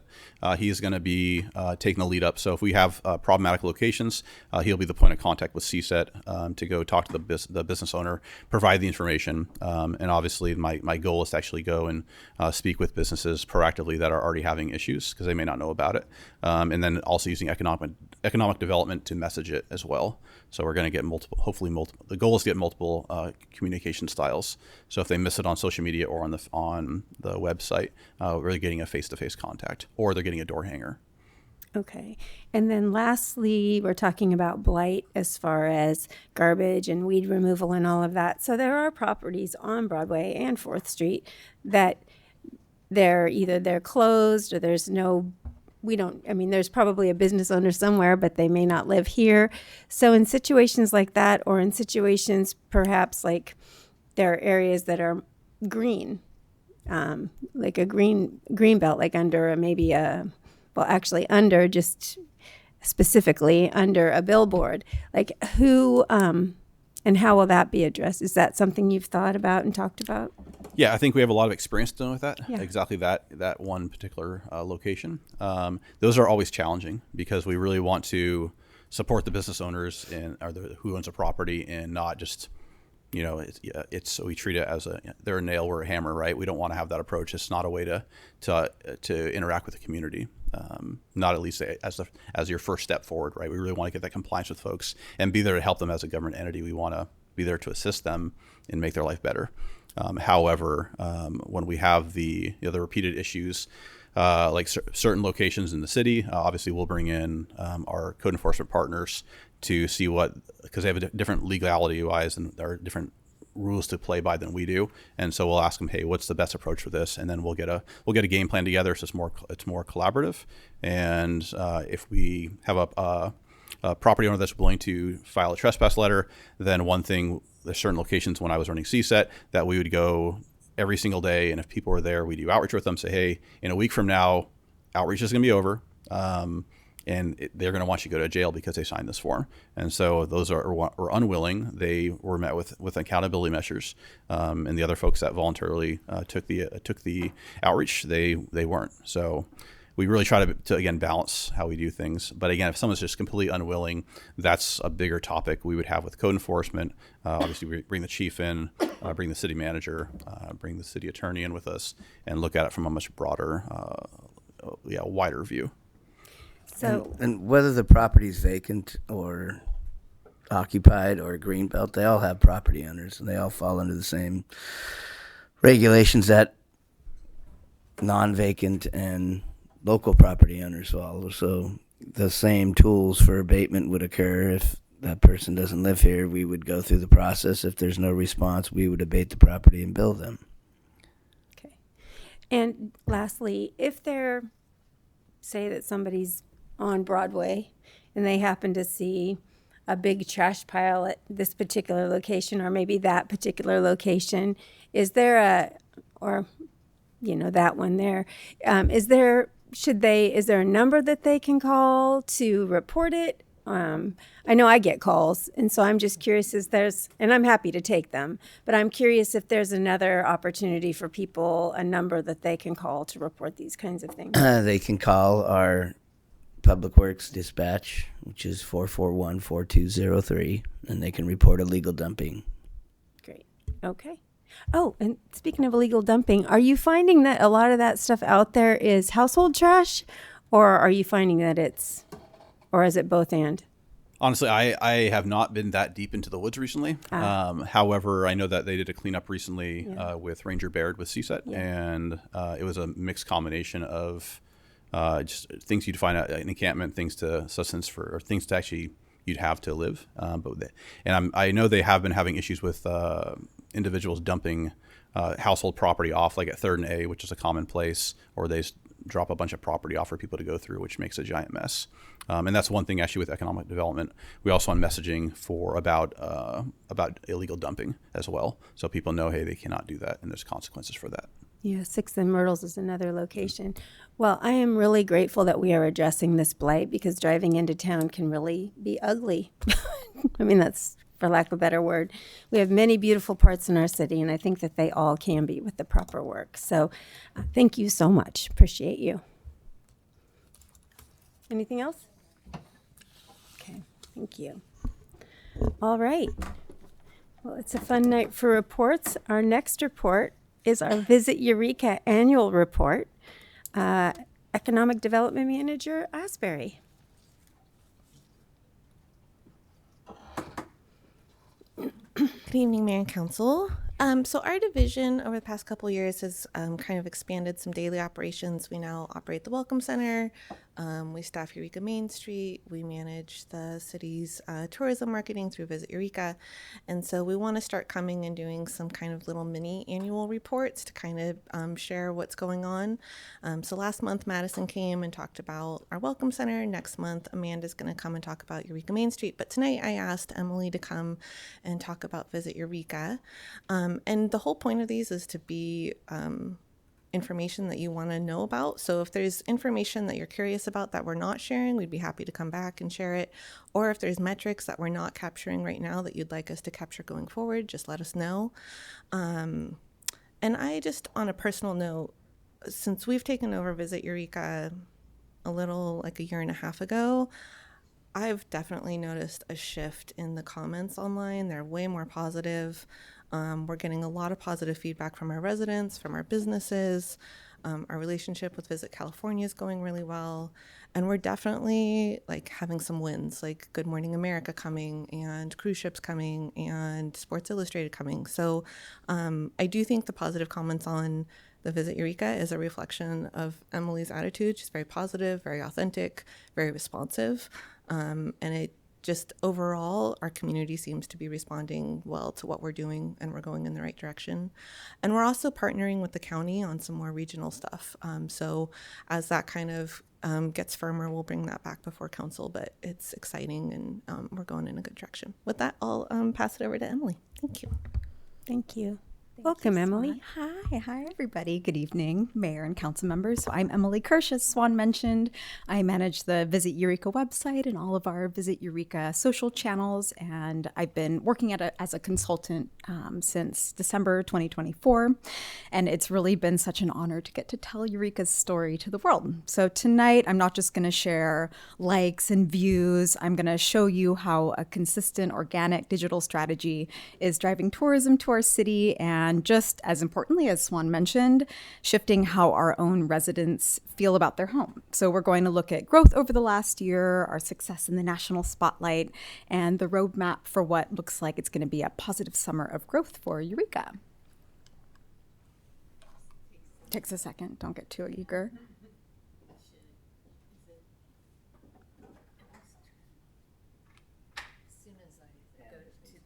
He's going to be taking the lead up. So if we have problematic locations, he'll be the point of contact with CSET to go talk to the business owner, provide the information. And obviously my goal is to actually go and speak with businesses proactively that are already having issues because they may not know about it. And then also using economic development to message it as well. So we're going to get hopefully multiple. The goal is to get multiple communication styles. So if they miss it on social media or on the website, we're getting a face-to-face contact, or they're getting a door hanger. Okay. And then lastly, we're talking about blight as far as garbage and weed removal and all of that. So there are properties on Broadway and 4th Street that they're closed or there's there's probably a business owner somewhere, but they may not live here. So in situations like that, or in situations perhaps like there are areas that are green, like a green belt, like under under just specifically under a billboard, like who and how will that be addressed? Is that something you've thought about and talked about? Yeah, I think we have a lot of experience dealing with that. Yeah. Exactly that one particular location. Those are always challenging because we really want to support the business owners who owns a property and not just, so we treat it as they're a nail, we're a hammer, right? We don't want to have that approach. It's not a way to interact with the community. Not at least as your first step forward, right? We really want to get that compliance with folks and be there to help them as a government entity. We want to be there to assist them and make their life better. However, when we have the repeated issues, like certain locations in the city, obviously we'll bring in our code enforcement partners to see because they have a different legality wise and there are different rules to play by than we do, and so we'll ask them, hey, what's the best approach for this, and then we'll get a game plan together, so it's more collaborative. And if we have a property owner that's willing to file a trespass letter, then one thing, there's certain locations when I was running CSET that we would go every single day, and if people were there, we do outreach with them, say, hey, in a week from now, outreach is going to be over, and they're going to want you to go to jail because they signed this form. And so those were unwilling. They were met with accountability measures, and the other folks that voluntarily took the outreach, they weren't. So we really try to again balance how we do things. But again, if someone's just completely unwilling, that's a bigger topic we would have with code enforcement. Obviously, we bring the chief in, bring the city manager, bring the city attorney in with us, and look at it from a much broader, wider view. So, and whether the property is vacant or occupied or greenbelt, they all have property owners, and they all fall under the same regulations that non-vacant and local property owners follow. So the same tools for abatement would occur if that person doesn't live here. We would go through the process. If there's no response, we would abate the property and bill them. okay. And lastly, if they're, say that somebody's on Broadway and they happen to see a big trash pile at this particular location or maybe that particular location, is there that one there, is there a number that they can call to report it? I know I get calls, and so I'm just curious and I'm happy to take them, but I'm curious if there's another opportunity for people, a number that they can call to report these kinds of things. They can call our Public Works dispatch, which is 441-4203, and they can report illegal dumping. Great. Okay. Oh, and speaking of illegal dumping, are you finding that a lot of that stuff out there is household trash, or are you finding that or is it both and? Honestly, I have not been that deep into the woods recently. However, I know that they did a cleanup recently with Ranger Baird with CSET, and it was a mixed combination of just things you'd find at an encampment, things to sustenance or things to actually you'd have to live. I know they have been having issues with individuals dumping household property off, like at 3rd and A, which is a common place, or they drop a bunch of property off for people to go through, which makes a giant mess. And that's one thing actually with economic development. We also on messaging about illegal dumping as well, so people know, hey, they cannot do that, and there's consequences for that. Yeah, 6th and Myrtles is another location. Well, I am really grateful that we are addressing this blight, because driving into town can really be ugly. I mean, that's for lack of a better word. We have many beautiful parts in our city, and I think that they all can be with the proper work. So thank you so much. Appreciate you. Anything else? Okay, thank you. All right. Well, it's a fun night for reports. Our next report is our Visit Eureka annual report. Economic Development Manager Asbury. Good evening, Mayor and Council. So our division over the past couple of years has kind of expanded some daily operations. We now operate the Welcome Center. We staff Eureka Main Street. We manage the city's tourism marketing through Visit Eureka. And so we want to start coming and doing some kind of little mini annual reports to kind of share what's going on. So last month, Madison came and talked about our Welcome Center. Next month, Amanda's going to come and talk about Eureka Main Street. But tonight I asked Emily to come and talk about Visit Eureka. And the whole point of these is to be information that you want to know about. So if there's information that you're curious about that we're not sharing, we'd be happy to come back and share it. Or if there's metrics that we're not capturing right now that you'd like us to capture going forward, just let us know. And I just, on a personal note, since we've taken over Visit Eureka a little like a year and a half ago, I've definitely noticed a shift in the comments online. They're way more positive. We're getting a lot of positive feedback from our residents, from our businesses. Our relationship with Visit California is going really well. And we're definitely like having some wins, like Good Morning America coming and cruise ships coming and Sports Illustrated coming. So I do think the positive comments on the Visit Eureka is a reflection of Emily's attitude. She's very positive, very authentic, very responsive. And it just overall, our community seems to be responding well to what we're doing, and we're going in the right direction. And we're also partnering with the county on some more regional stuff. So as that kind of gets firmer, we'll bring that back before council, but it's exciting, and we're going in a good direction. With that, I'll pass it over to Emily. Thank you. Thank you. Welcome, Emily. Hi, everybody. Good evening, Mayor and council members. So I'm Emily Kirsch, as Swan mentioned. I manage the Visit Eureka website and all of our Visit Eureka social channels, and I've been working as a consultant since December 2024, and it's really been such an honor to get to tell Eureka's story to the world. So tonight, I'm not just going to share likes and views. I'm going to show you how a consistent organic digital strategy is driving tourism to our city, and just as importantly, as Swan mentioned, shifting how our own residents feel about their home. So we're going to look at growth over the last year, our success in the national spotlight, and the roadmap for what looks like it's going to be a positive summer of growth for Eureka. Takes a second, don't get too eager.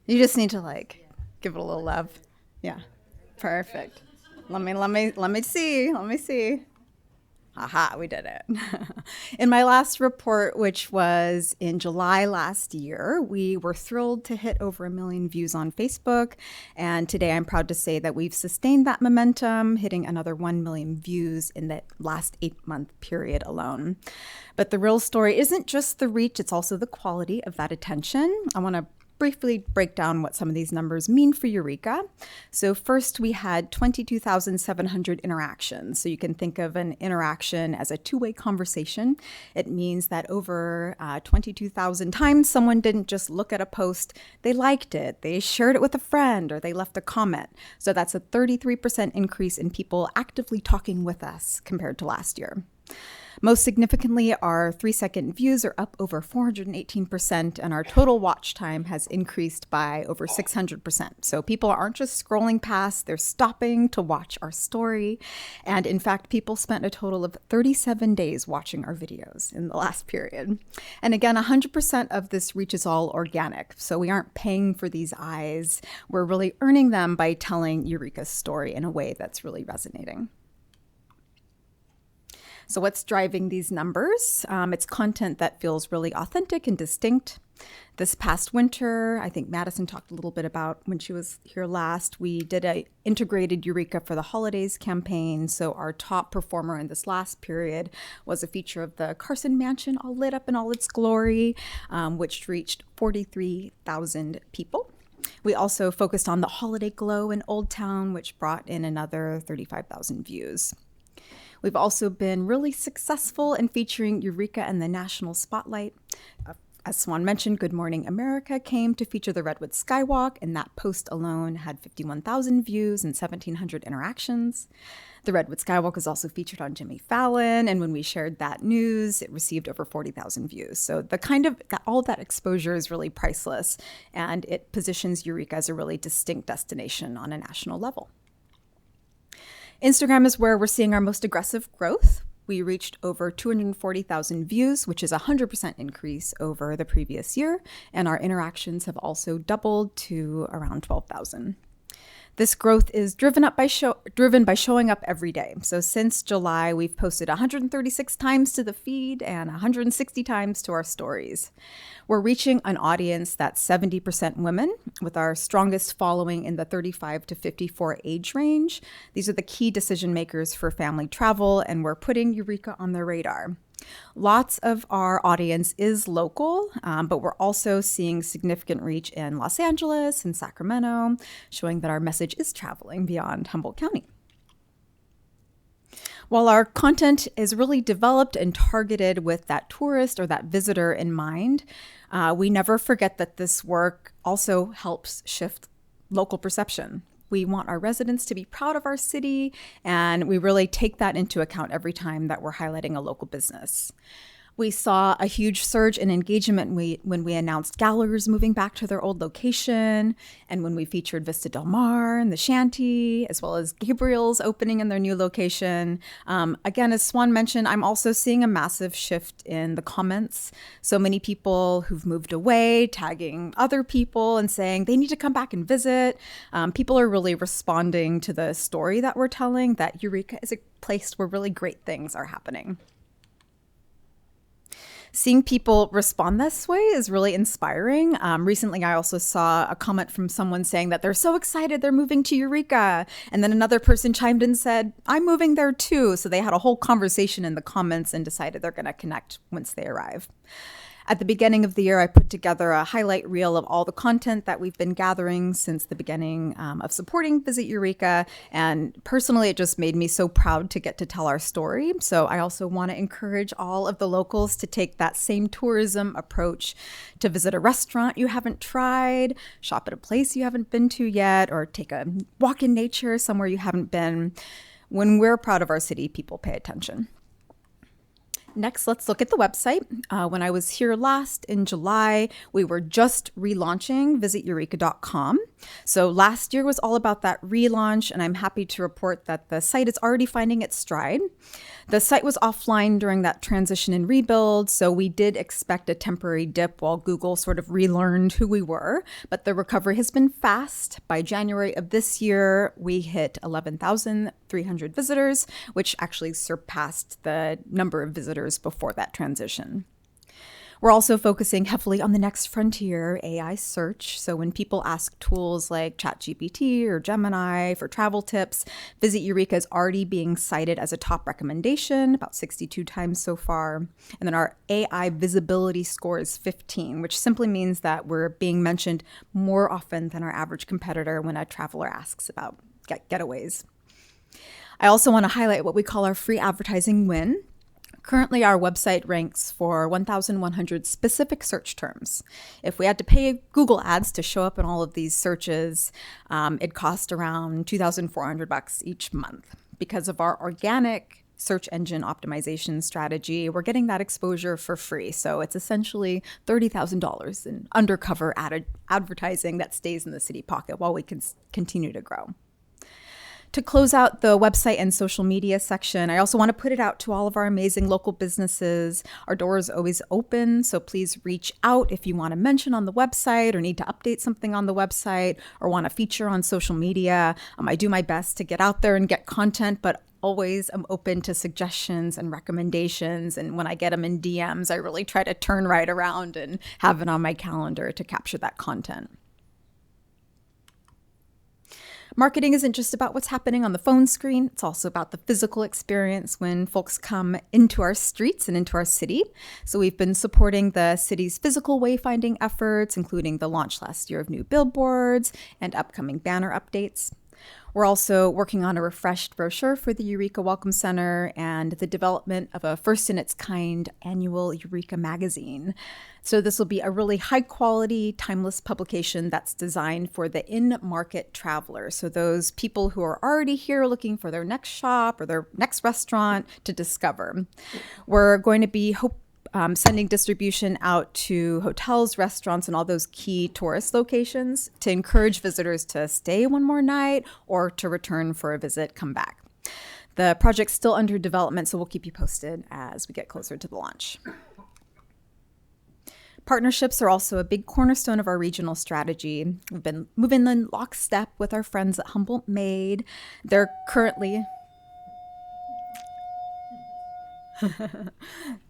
You just need to give it a little love. Yeah, perfect. Let me see. Aha, we did it. In my last report, which was in July last year, we were thrilled to hit over 1 million views on Facebook. And today I'm proud to say that we've sustained that momentum, hitting another 1 million views in the last 8-month period alone. But the real story isn't just the reach, it's also the quality of that attention. I want to briefly break down what some of these numbers mean for Eureka. So first, we had 22,700 interactions. So you can think of an interaction as a two-way conversation. It means that over 22,000 times, someone didn't just look at a post, they liked it, they shared it with a friend, or they left a comment. So that's a 33% increase in people actively talking with us compared to last year. Most significantly, our 3-second views are up over 418%, and our total watch time has increased by over 600%. So people aren't just scrolling past, they're stopping to watch our story. And in fact, people spent a total of 37 days watching our videos in the last period. And again, 100% of this reach is all organic. So we aren't paying for these eyes. We're really earning them by telling Eureka's story in a way that's really resonating. So what's driving these numbers? It's content that feels really authentic and distinct. This past winter, I think Madison talked a little bit about when she was here last, we did a integrated Eureka for the Holidays campaign. So our top performer in this last period was a feature of the Carson Mansion all lit up in all its glory, which reached 43,000 people. We also focused on the holiday glow in Old Town, which brought in another 35,000 views. We've also been really successful in featuring Eureka in the national spotlight. As Swan mentioned, Good Morning America came to feature the Redwood Skywalk, and that post alone had 51,000 views and 1,700 interactions. The Redwood Skywalk was also featured on Jimmy Fallon, and when we shared that news, it received over 40,000 views. So all of that exposure is really priceless, and it positions Eureka as a really distinct destination on a national level. Instagram is where we're seeing our most aggressive growth. We reached over 240,000 views, which is a 100% increase over the previous year, and our interactions have also doubled to around 12,000. This growth is driven by showing up every day. So since July, we've posted 136 times to the feed and 160 times to our stories. We're reaching an audience that's 70% women, with our strongest following in the 35 to 54 age range. These are the key decision makers for family travel, and we're putting Eureka on their radar. Lots of our audience is local, but we're also seeing significant reach in Los Angeles and Sacramento, showing that our message is traveling beyond Humboldt County. While our content is really developed and targeted with that tourist or that visitor in mind, we never forget that this work also helps shift local perception. We want our residents to be proud of our city, and we really take that into account every time that we're highlighting a local business. We saw a huge surge in engagement when we announced Gallagher's moving back to their old location, and when we featured Vista Del Mar and the Shanty, as well as Gabriel's opening in their new location. Again, as Swan mentioned, I'm also seeing a massive shift in the comments. So many people who've moved away, tagging other people and saying they need to come back and visit. People are really responding to the story that we're telling, that Eureka is a place where really great things are happening. Seeing people respond this way is really inspiring. Recently, I also saw a comment from someone saying that they're so excited they're moving to Eureka. And then another person chimed in and said, I'm moving there too. So they had a whole conversation in the comments and decided they're going to connect once they arrive. At the beginning of the year, I put together a highlight reel of all the content that we've been gathering since the beginning of supporting Visit Eureka. And personally, it just made me so proud to get to tell our story. So I also want to encourage all of the locals to take that same tourism approach, to visit a restaurant you haven't tried, shop at a place you haven't been to yet, or take a walk in nature somewhere you haven't been. When we're proud of our city, people pay attention. Next, let's look at the website. When I was here last in July, we were just relaunching visiteureka.com. So last year was all about that relaunch, and I'm happy to report that the site is already finding its stride. The site was offline during that transition and rebuild, so we did expect a temporary dip while Google sort of relearned who we were, but the recovery has been fast. By January of this year, we hit 11,300 visitors, which actually surpassed the number of visitors before that transition. We're also focusing heavily on the next frontier, AI search. So when people ask tools like ChatGPT or Gemini for travel tips, Visit Eureka is already being cited as a top recommendation, about 62 times so far. And then our AI visibility score is 15, which simply means that we're being mentioned more often than our average competitor when a traveler asks about getaways. I also want to highlight what we call our free advertising win. Currently, our website ranks for 1,100 specific search terms. If we had to pay Google ads to show up in all of these searches, it'd cost around $2,400 each month. Because of our organic search engine optimization strategy, we're getting that exposure for free. So it's essentially $30,000 in undercover advertising that stays in the city pocket while we can continue to grow. To close out the website and social media section, I also want to put it out to all of our amazing local businesses. Our door is always open, so please reach out if you want to mention on the website or need to update something on the website or want to feature on social media. I do my best to get out there and get content, but always I'm open to suggestions and recommendations. And when I get them in DMs, I really try to turn right around and have it on my calendar to capture that content. Marketing isn't just about what's happening on the phone screen. It's also about the physical experience when folks come into our streets and into our city. So we've been supporting the city's physical wayfinding efforts, including the launch last year of new billboards and upcoming banner updates. We're also working on a refreshed brochure for the Eureka Welcome Center and the development of a first-in-its-kind annual Eureka magazine. So this will be a really high-quality, timeless publication that's designed for the in-market traveler. So those people who are already here looking for their next shop or their next restaurant to discover. We're going to be sending distribution out to hotels, restaurants, and all those key tourist locations to encourage visitors to stay one more night or to return for a visit, come back. The project's still under development, so we'll keep you posted as we get closer to the launch. Partnerships are also a big cornerstone of our regional strategy. We've been moving in lockstep with our friends at Humboldt Made. They're currently...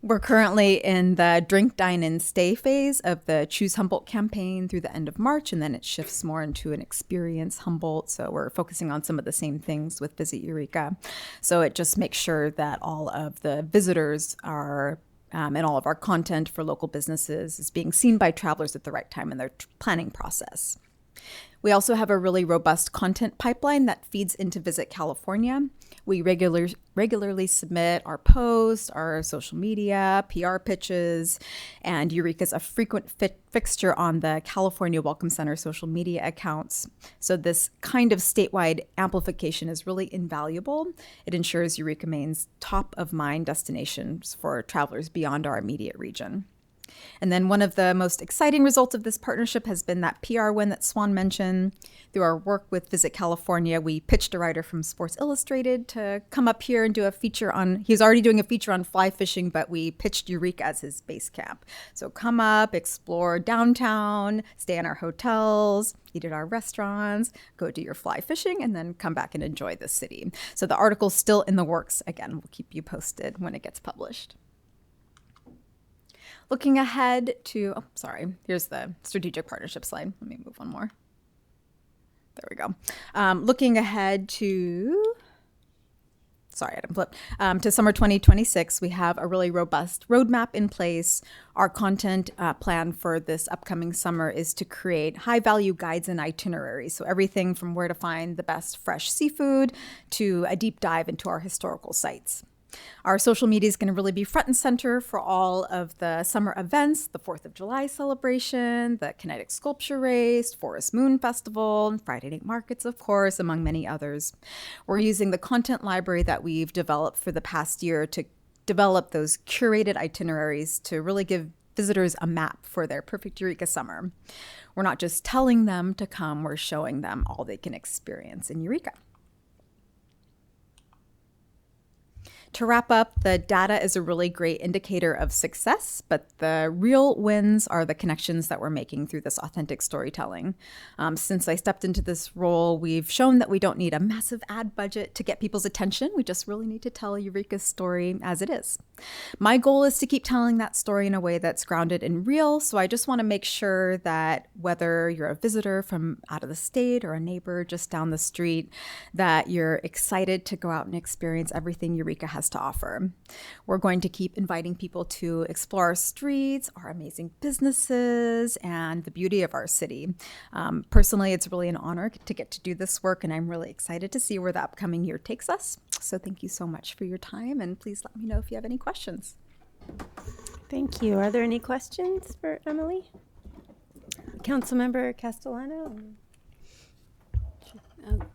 We're currently in the drink, dine, and stay phase of the Choose Humboldt campaign through the end of March, and then it shifts more into an experience Humboldt. So we're focusing on some of the same things with Visit Eureka. So it just makes sure that all of the visitors are and all of our content for local businesses is being seen by travelers at the right time in their planning process. We also have a really robust content pipeline that feeds into Visit California. We regularly submit our posts, our social media, PR pitches, and Eureka's a frequent fixture on the California Welcome Center social media accounts. So this kind of statewide amplification is really invaluable. It ensures Eureka remains top of mind destinations for travelers beyond our immediate region. And then one of the most exciting results of this partnership has been that PR win that Swan mentioned. Through our work with Visit California, we pitched a writer from Sports Illustrated to come up here and do a feature on, he's already doing a feature on fly fishing, but we pitched Eureka as his base camp. So come up, explore downtown, stay in our hotels, eat at our restaurants, go do your fly fishing, and then come back and enjoy the city. So the article's still in the works. Again, we'll keep you posted when it gets published. Looking ahead to, here's the strategic partnership slide. Let me move one more. There we go. Looking ahead to, to summer 2026, we have a really robust roadmap in place. Our content plan for this upcoming summer is to create high-value guides and itineraries. So everything from where to find the best fresh seafood to a deep dive into our historical sites. Our social media is going to really be front and center for all of the summer events, the 4th of July celebration, the Kinetic Sculpture Race, Forest Moon Festival, Friday Night Markets, of course, among many others. We're using the content library that we've developed for the past year to develop those curated itineraries to really give visitors a map for their perfect Eureka summer. We're not just telling them to come, we're showing them all they can experience in Eureka. To wrap up, the data is a really great indicator of success, but the real wins are the connections that we're making through this authentic storytelling. Since I stepped into this role, we've shown that we don't need a massive ad budget to get people's attention. We just really need to tell Eureka's story as it is. My goal is to keep telling that story in a way that's grounded and real, so I just want to make sure that whether you're a visitor from out of the state or a neighbor just down the street, that you're excited to go out and experience everything Eureka has to offer. We're going to keep inviting people to explore our streets, our amazing businesses, and the beauty of our city. Personally, it's really an honor to get to do this work, and I'm really excited to see where the upcoming year takes us. So thank you so much for your time, and please let me know if you have any questions. Thank you. Are there any questions for Emily? Councilmember Castellano?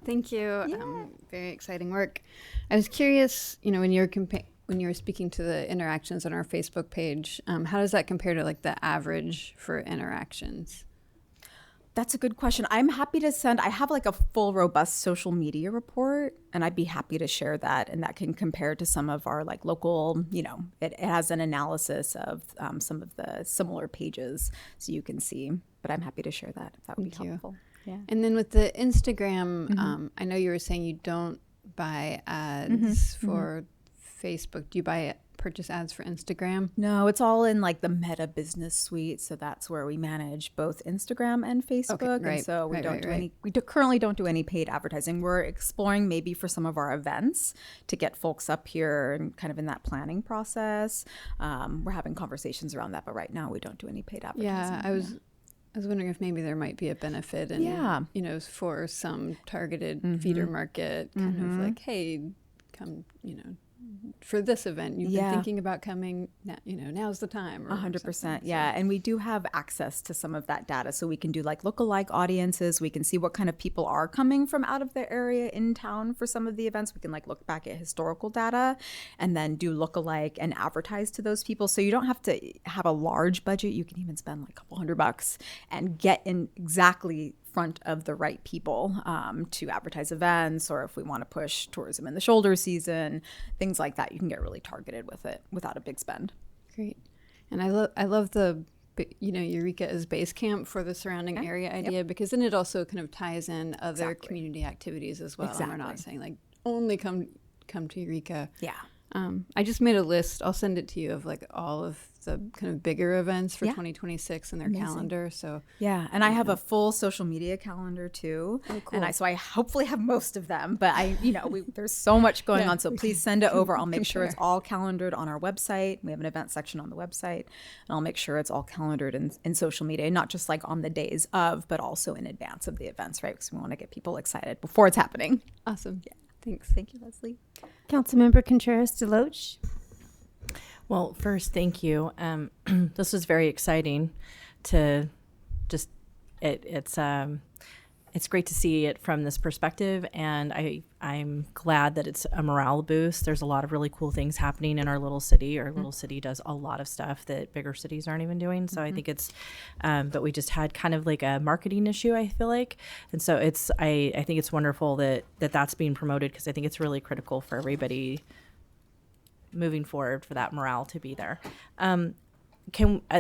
Thank you. Very exciting work. I was curious, when you were speaking to the interactions on our Facebook page, how does that compare to like the average for interactions? That's a good question. I'm happy to send, I have like a full robust social media report, and I'd be happy to share that. And that can compare to some of our like local, it has an analysis of some of the similar pages so you can see, but I'm happy to share that if that would be helpful. Yeah. And then with the Instagram, I know you were saying you don't buy ads for Facebook. Do you purchase ads for Instagram? No, it's all in like the Meta Business Suite. So that's where we manage both Instagram and Facebook. Okay, right, and so we right, don't right, do currently don't do any paid advertising. We're exploring maybe for some of our events to get folks up here and kind of in that planning process. We're having conversations around that, but right now we don't do any paid advertising. Yeah, I was wondering if maybe there might be a benefit in, for some targeted feeder market, kind of like, hey, come, for this event, you've been thinking about coming, now's the time. 100%. Yeah. And we do have access to some of that data. So we can do like lookalike audiences. We can see what kind of people are coming from out of the area in town for some of the events. We can like look back at historical data and then do lookalike and advertise to those people. So you don't have to have a large budget. You can even spend like a couple $100 and get in exactly front of the right people to advertise events, or if we want to push tourism in the shoulder season, things like that. You can get really targeted with it without a big spend. Great. And I love the, Eureka as base camp for the surrounding area idea, because then it also kind of ties in other community activities as well. Exactly. And we're not saying like only come to Eureka. Yeah. I just made a list. I'll send it to you of like all of the kind of bigger events for 2026 in their calendar. So yeah, and I have a full social media calendar too. Oh, cool. And I hopefully have most of them, but there's so much going on. So please send it over. I'll make sure it's all calendared on our website. We have an event section on the website, and I'll make sure it's all calendared in social media, not just like on the days of, but also in advance of the events, right? Because we want to get people excited before it's happening. Awesome. Yeah. Thanks. Thank you, Leslie. Councilmember Contreras-Deloche. Well, first, thank you. This was very exciting to just it's great to see it from this perspective, and I'm glad that it's a morale boost. There's a lot of really cool things happening in our little city. Our little city does a lot of stuff that bigger cities aren't even doing. So I think it's, but we just had kind of like a marketing issue, I feel like, and so I think it's wonderful that's being promoted, because I think it's really critical for everybody moving forward for that morale to be there.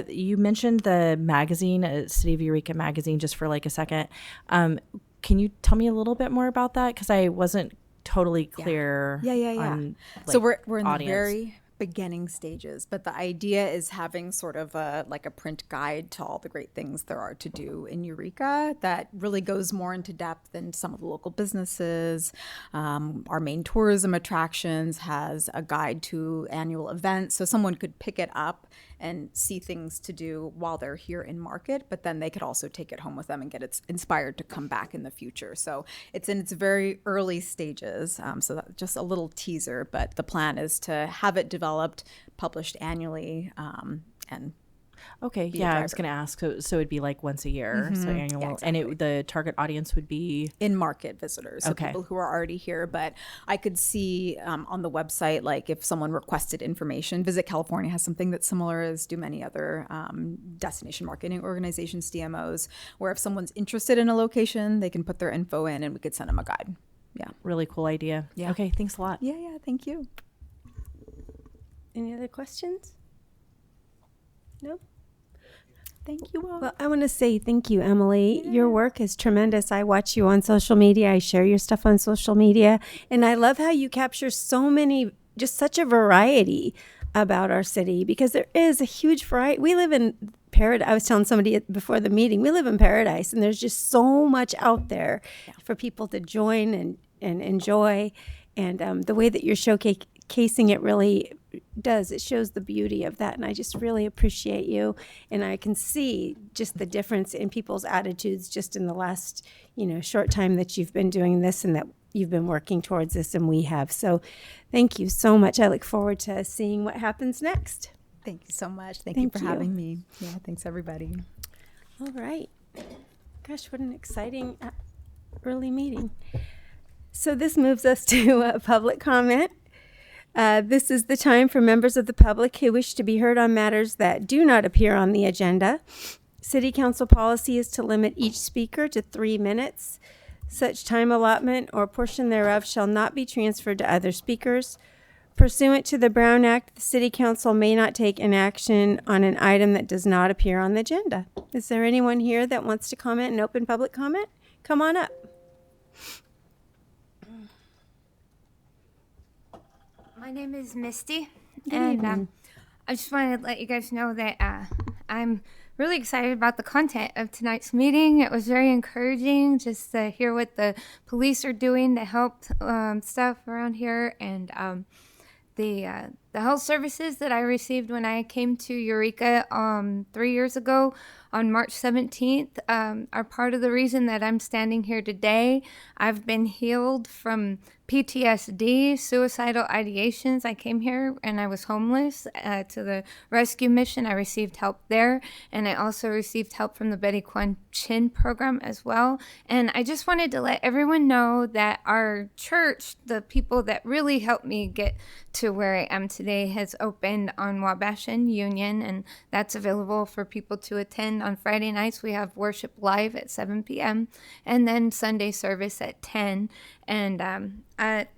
You mentioned the magazine, City of Eureka magazine, just for like a second. Can you tell me a little bit more about that? Because I wasn't totally clear. On, so we're in audience. the very beginning stages, but the idea is having sort of a print guide to all the great things there are to do in Eureka that really goes more into depth than some of the local businesses. Our main tourism attractions has a guide to annual events, so someone could pick it up and see things to do while they're here in market, but then they could also take it home with them and get it inspired to come back in the future. So it's in its very early stages. So that's just a little teaser, but the plan is to have it developed, published annually, and okay, yeah, I was going to ask. So it'd be like once a year, so annual, yeah, exactly. and the target audience would be in-market visitors, so okay. people who are already here. But I could see on the website, like if someone requested information, Visit California has something that's similar, as do many other destination marketing organizations, DMOs, where if someone's interested in a location, they can put their info in, and we could send them a guide. Yeah, really cool idea. Yeah. Okay, thanks a lot. Yeah, thank you. Any other questions? No? Thank you all. Well, I want to say thank you, Emily. Yeah. Your work is tremendous. I watch you on social media. I share your stuff on social media. And I love how you capture so many, just such a variety about our city, because there is a huge variety. We live in paradise. I was telling somebody before the meeting, we live in paradise, and there's just so much out there for people to join and enjoy. And the way that you're showcasing it really does. It shows the beauty of that, and I just really appreciate you. And I can see just the difference in people's attitudes just in the last, short time that you've been doing this, and that you've been working towards this, and we have. So thank you so much. I look forward to seeing what happens next. Thank you so much. Thank you for having me. Yeah, thanks everybody. All right. Gosh, what an exciting early meeting. So this moves us to public comment. This is the time for members of the public who wish to be heard on matters that do not appear on the agenda. City Council policy is to limit each speaker to 3 minutes. Such time allotment or portion thereof shall not be transferred to other speakers. Pursuant to the Brown Act, the City Council may not take an action on an item that does not appear on the agenda. Is there anyone here that wants to comment in open public comment? Come on up. My name is Misty, and I just wanted to let you guys know that I'm really excited about the content of tonight's meeting. It was very encouraging just to hear what the police are doing to help stuff around here, and the health services that I received when I came to Eureka 3 years ago on March 17th are part of the reason that I'm standing here today. I've been healed from PTSD, suicidal ideations. I came here and I was homeless to the rescue mission. I received help there, and I also received help from the Betty Kwan Chin program as well. And I just wanted to let everyone know that our church, the people that really helped me get to where I am today, has opened on Wabash and Union, and that's available for people to attend. On Friday nights, we have worship live at 7 p.m. and then Sunday service at 10. And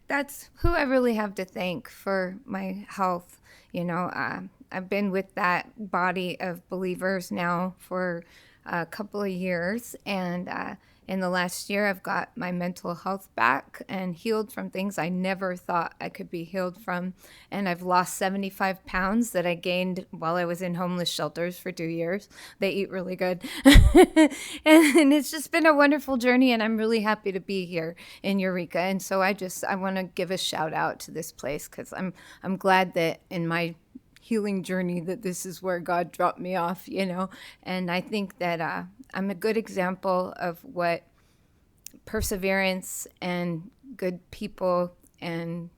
that's who I really have to thank for my health. I've been with that body of believers now for a couple of years, and in the last year, I've got my mental health back and healed from things I never thought I could be healed from. And I've lost 75 pounds that I gained while I was in homeless shelters for 2 years. They eat really good. And it's just been a wonderful journey, and I'm really happy to be here in Eureka. And so I want to give a shout out to this place, because I'm glad that in my healing journey that this is where God dropped me off, and I think that I'm a good example of what perseverance and good people and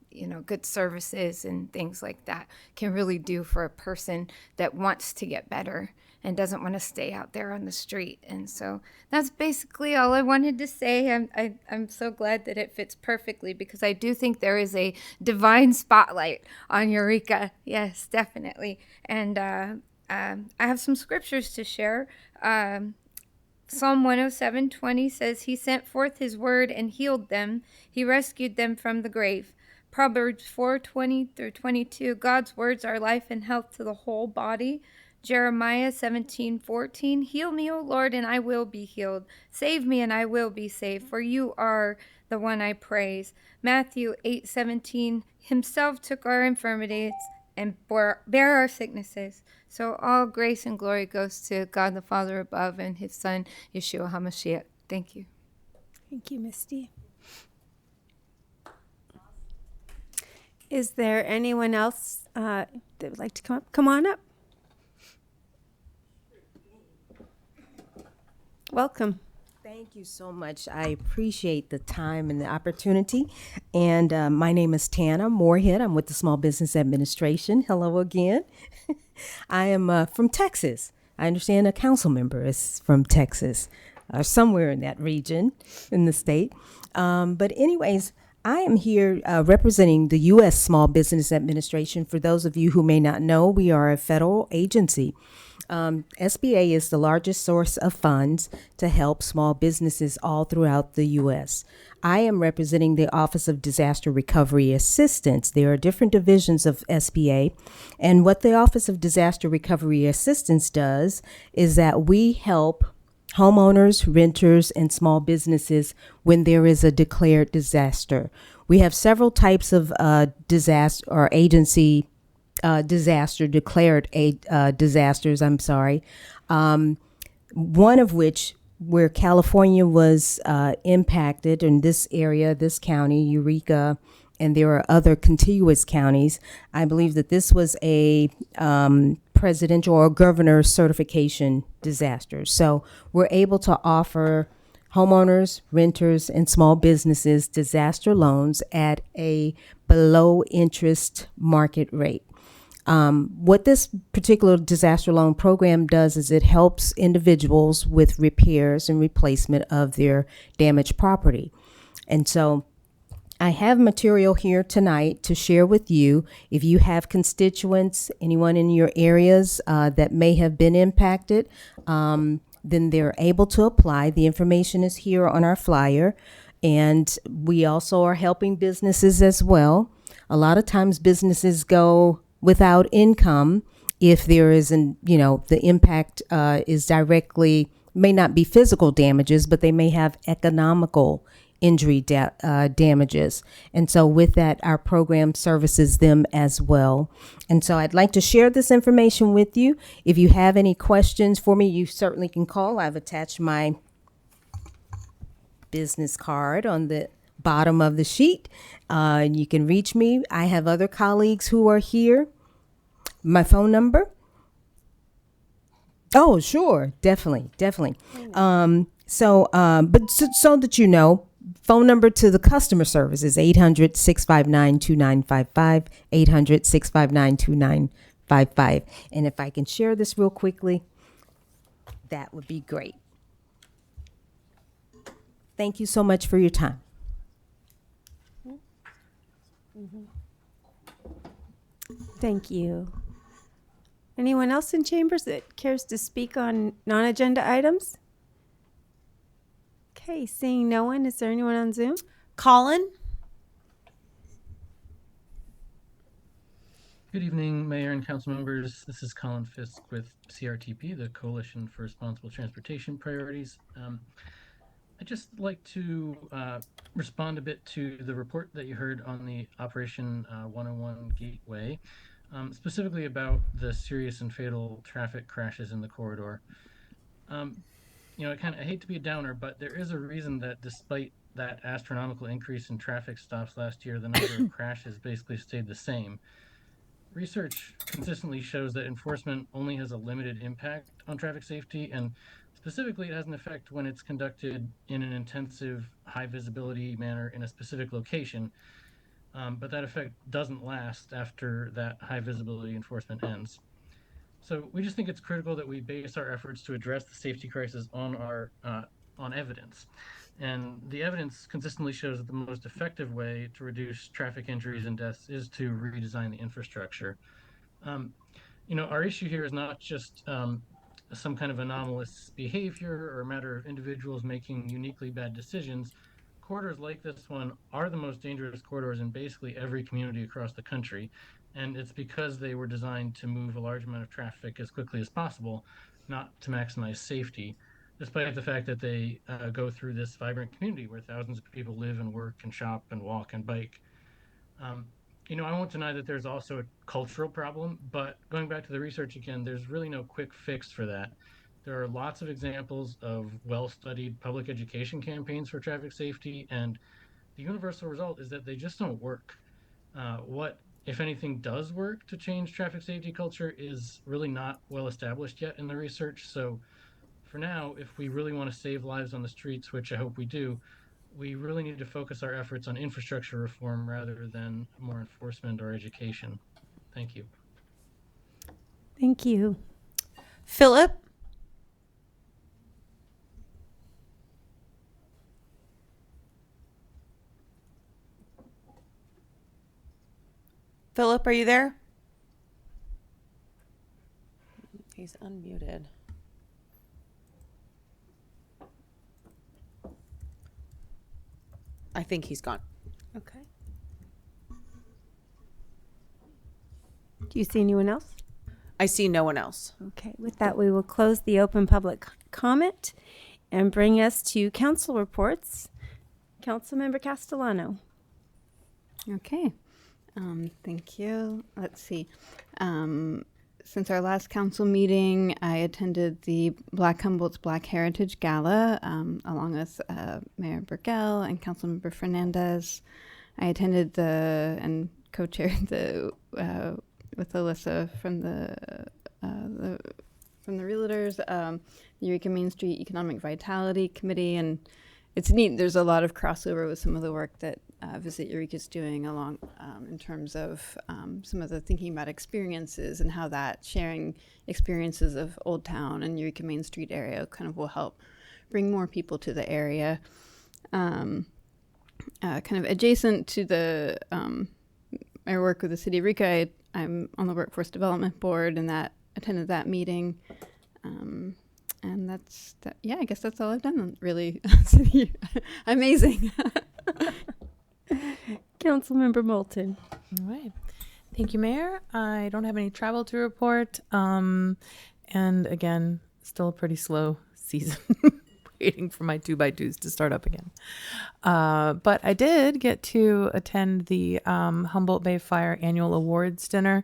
good services and things like that can really do for a person that wants to get better and doesn't want to stay out there on the street. And so that's basically all I wanted to say. I'm so glad that it fits perfectly, because I do think there is a divine spotlight on Eureka. Yes, definitely. And I have some scriptures to share. Psalm 107:20 says, "He sent forth his word and healed them. He rescued them from the grave." Proverbs 4:20 through 22, God's words are life and health to the whole body. Jeremiah 17:14, "Heal me, O Lord, and I will be healed. Save me, and I will be saved, for you are the one I praise." Matthew 8:17, "Himself took our infirmities and bear our sicknesses." So all grace and glory goes to God the Father above and his Son, Yeshua HaMashiach. Thank you. Thank you, Misty. Is there anyone else that would like to come up? Come on up. Welcome. Thank you so much. I appreciate the time and the opportunity. And my name is Tana Moorhead. I'm with the Small Business Administration. Hello again. I am from Texas. I understand a council member is from Texas, or somewhere in that region in the state. But anyways, I am here representing the U.S. Small Business Administration. For those of you who may not know, we are a federal agency. SBA is the largest source of funds to help small businesses all throughout the U.S. I am representing the Office of Disaster Recovery Assistance. There are different divisions of SBA, and what the Office of Disaster Recovery Assistance does is that we help homeowners, renters, and small businesses when there is a declared disaster. We have several types of disaster or agency declared disasters, one of which, where California was impacted in this area, this county, Eureka, and there are other contiguous counties. I believe that this was a presidential or governor certification disaster. So we're able to offer homeowners, renters, and small businesses disaster loans at a below interest market rate. What this particular disaster loan program does is it helps individuals with repairs and replacement of their damaged property. And so I have material here tonight to share with you. If you have constituents, anyone in your areas that may have been impacted, then they're able to apply. The information is here on our flyer. And we also are helping businesses as well. A lot of times businesses go without income if there isn't, the impact is directly, may not be physical damages, but they may have economical injury damages. And so with that, our program services them as well. And so I'd like to share this information with you. If you have any questions for me, you certainly can call. I've attached my business card on the bottom of the sheet. You can reach me. I have other colleagues who are here. My phone number? Oh, sure. Definitely. But so that you know, phone number to the customer service is 800-659-2955, 800-659-2955. And if I can share this real quickly, that would be great. Thank you so much for your time. Thank you. Anyone else in chambers that cares to speak on non-agenda items? Okay, seeing no one, is there anyone on Zoom? Colin? Good evening, Mayor and Council members. This is Colin Fisk with CRTP, the Coalition for Responsible Transportation Priorities. I'd just like to respond a bit to the report that you heard on the Operation 101 Gateway, specifically about the serious and fatal traffic crashes in the corridor. I hate to be a downer, but there is a reason that despite that astronomical increase in traffic stops last year, the number of crashes basically stayed the same. Research consistently shows that enforcement only has a limited impact on traffic safety, and specifically it has an effect when it's conducted in an intensive, high visibility manner in a specific location. But that effect doesn't last after that high visibility enforcement ends. So we just think it's critical that we base our efforts to address the safety crisis on evidence. And the evidence consistently shows that the most effective way to reduce traffic injuries and deaths is to redesign the infrastructure. Our issue here is not just some kind of anomalous behavior or a matter of individuals making uniquely bad decisions. Corridors like this one are the most dangerous corridors in basically every community across the country. And it's because they were designed to move a large amount of traffic as quickly as possible, not to maximize safety, despite the fact that they go through this vibrant community where thousands of people live and work and shop and walk and bike. I won't deny that there's also a cultural problem, but going back to the research again, there's really no quick fix for that. There are lots of examples of well-studied public education campaigns for traffic safety, and the universal result is that they just don't work. What, if anything, does work to change traffic safety culture is really not well established yet in the research. So for now, if we really want to save lives on the streets, which I hope we do, we really need to focus our efforts on infrastructure reform rather than more enforcement or education. Thank you. Thank you. Philip? Philip, are you there? He's unmuted. I think he's gone. Okay. Do you see anyone else? I see no one else. Okay, with that, we will close the open public comment and bring us to council reports. Councilmember Castellano. Okay. Thank you. Let's see. Since our last council meeting, I attended the Humboldt's Black Heritage Gala along with Mayor Burgell and Councilmember Fernandez. I attended and co-chaired with Alyssa from the Realtors, Eureka Main Street Economic Vitality Committee, and it's neat. There's a lot of crossover with some of the work that Visit Eureka is doing along in terms of some of the thinking about experiences and how that sharing experiences of Old Town and Eureka Main Street area kind of will help bring more people to the area. Kind of adjacent to the my work with the City of Eureka, I'm on the Workforce Development Board and attended that meeting. And that's that. Yeah, I guess that's all I've done. Really, amazing. Councilmember Moulton. All right. Thank you, Mayor. I don't have any travel to report. And again, still a pretty slow season. Waiting for my 2x2s to start up again. But I did get to attend the Humboldt Bay Fire Annual Awards Dinner.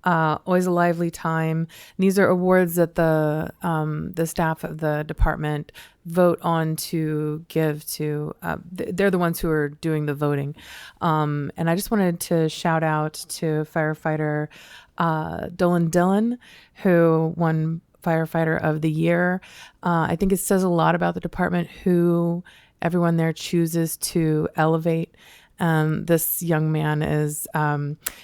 Always a lively time. And these are awards that the staff of the department vote on to give to. They're the ones who are doing the voting. And I just wanted to shout out to firefighter Dolan Dillon, who won Firefighter of the Year. I think it says a lot about the department who everyone there chooses to elevate. This young man is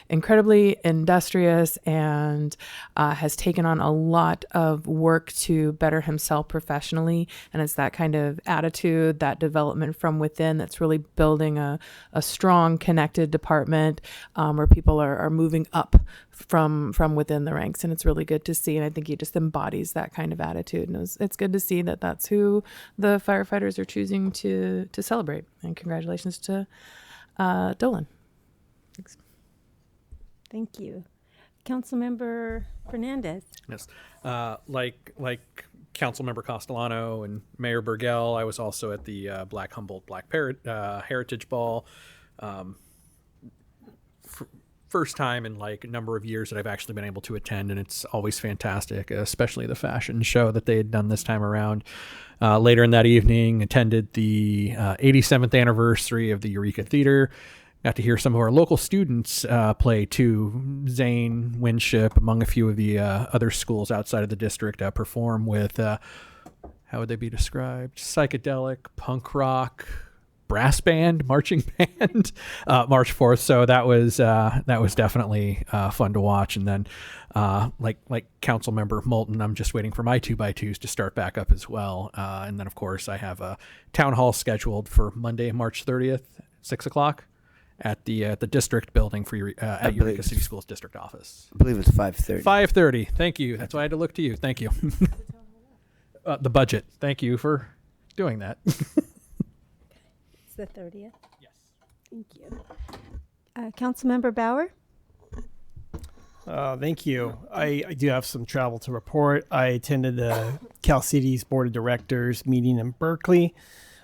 incredibly industrious and has taken on a lot of work to better himself professionally. And it's that kind of attitude, that development from within that's really building a strong, connected department where people are moving up from within the ranks. And it's really good to see. And I think he just embodies that kind of attitude. And it's good to see that that's who the firefighters are choosing to celebrate. And congratulations to Dolan. Thanks. Thank you. Councilmember Fernandez. Yes. Like Councilmember Castellano and Mayor Burgell. I was also at the Black Humboldt Black Heritage Ball. First time in like a number of years that I've actually been able to attend, and it's always fantastic, especially the fashion show that they had done this time around. Later in that evening, attended the 87th anniversary of the Eureka Theater. Got to hear some of our local students play too. Zane, Winship, among a few of the other schools outside of the district, perform with, how would they be described? Psychedelic, punk rock, brass band, marching band, March 4th. So that was definitely fun to watch. And then like Councilmember Moulton, I'm just waiting for my 2x2s to start back up as well. And then of course I have a town hall scheduled for Monday, March 30th, 6:00 at the district building for at Eureka City Schools district office. I believe it's 5:30. 5:30. Thank you. That's why I had to look to you. Thank you. The budget. Thank you for doing that. It's the 30th? Yes. Thank you. Councilmember Bauer? Thank you. I do have some travel to report. I attended the Cal City's Board of Directors meeting in Berkeley.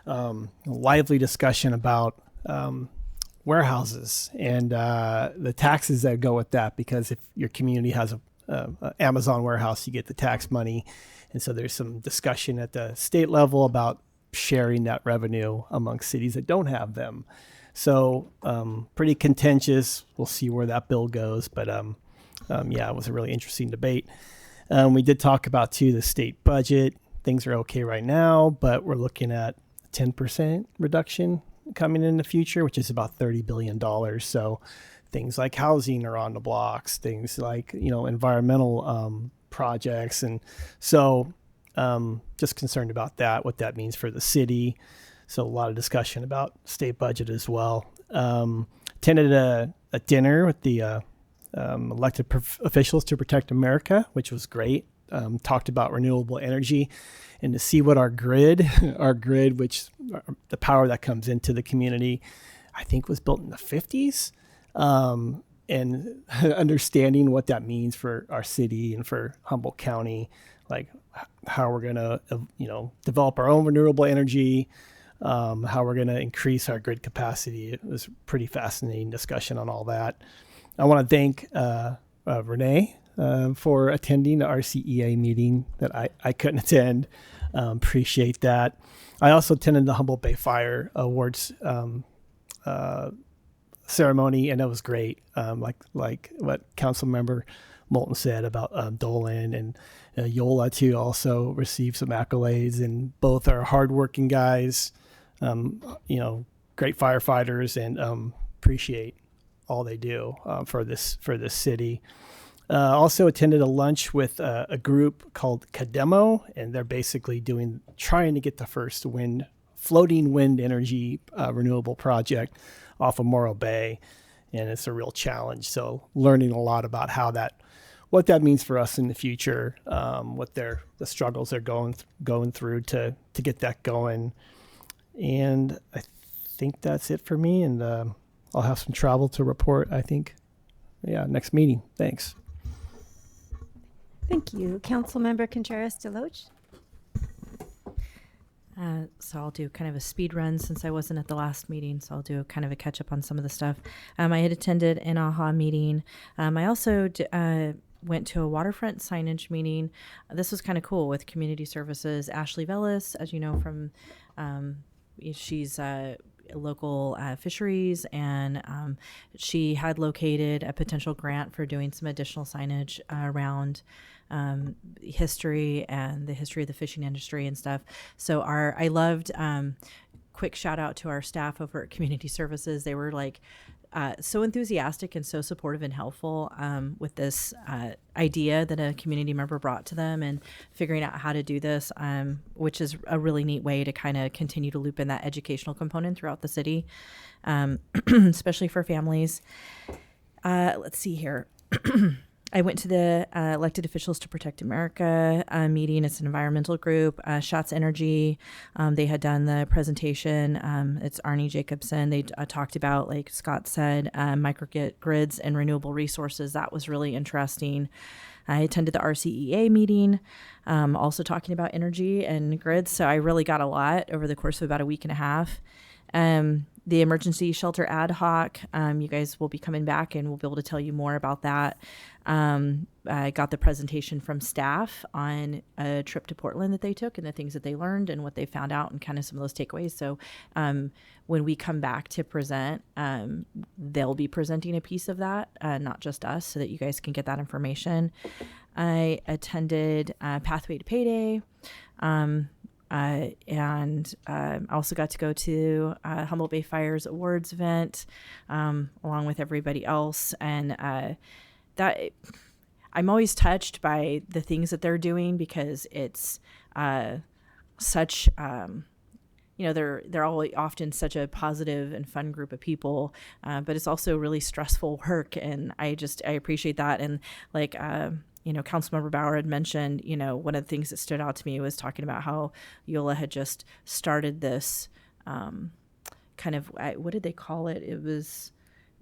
Lively discussion about warehouses and the taxes that go with that, because if your community has a Amazon warehouse, you get the tax money. And so there's some discussion at the state level about sharing that revenue amongst cities that don't have them. So pretty contentious. We'll see where that bill goes. But yeah, it was a really interesting debate. We did talk about, too, the state budget. Things are okay right now, but we're looking at 10% reduction coming in the future, which is about $30 billion. So things like housing are on the blocks, things like, environmental projects. And so just concerned about that, what that means for the city. So a lot of discussion about state budget as well. Attended a dinner with the elected officials to protect America, which was great. Talked about renewable energy and to see what our grid, which the power that comes into the community, I think was built in the 50s. And understanding what that means for our city and for Humboldt County, like how we're going to, develop our own renewable energy, how we're going to increase our grid capacity. It was a pretty fascinating discussion on all that. I want to thank Renee for attending the RCEA meeting that I couldn't attend. Appreciate that. I also attended the Humboldt Bay Fire Awards ceremony, and it was great. Like what Councilmember Moulton said about Dolan and Yola too, also received some accolades, and both are hardworking guys, great firefighters, and appreciate all they do for this city. Also attended a lunch with a group called Cademo, and they're basically trying to get the first floating wind energy renewable project off of Morro Bay, and it's a real challenge. So learning a lot about what that means for us in the future, what the struggles they're going through to get that going. And I think that's it for me, and I'll have some travel to report, I think. Yeah, next meeting. Thanks. Thank you. Councilmember Contreras-Deloche? So I'll do kind of a speed run since I wasn't at the last meeting. So I'll do kind of a catch up on some of the stuff. I had attended an AHA meeting. I also went to a waterfront signage meeting. This was kind of cool with community services. Ashley Vellis, as you know from, she's local fisheries, and she had located a potential grant for doing some additional signage around history and the history of the fishing industry and stuff. So I loved, quick shout out to our staff over at Community Services. They were like so enthusiastic and so supportive and helpful with this idea that a community member brought to them, and figuring out how to do this, which is a really neat way to kind of continue to loop in that educational component throughout the city, especially for families. Let's see here. I went to the Elected Officials to Protect America meeting. It's an environmental group. Shots Energy, they had done the presentation. It's Arnie Jacobson. They talked about, like Scott said, microgrids and renewable resources. That was really interesting. I attended the RCEA meeting, also talking about energy and grids. So I really got a lot over the course of about a week and a half. The emergency shelter ad hoc, you guys will be coming back and we'll be able to tell you more about that. I got the presentation from staff on a trip to Portland that they took and the things that they learned and what they found out and kind of some of those takeaways. So when we come back to present, they'll be presenting a piece of that, not just us, so that you guys can get that information. I attended Pathway to Payday. And I also got to go to Humboldt Bay Fire's awards event along with everybody else. And that I'm always touched by the things that they're doing because it's such, they're all often such a positive and fun group of people, but it's also really stressful work. And I appreciate that. And like, Councilmember Bauer had mentioned, one of the things that stood out to me was talking about how Yola had just started this kind of, what did they call it? It was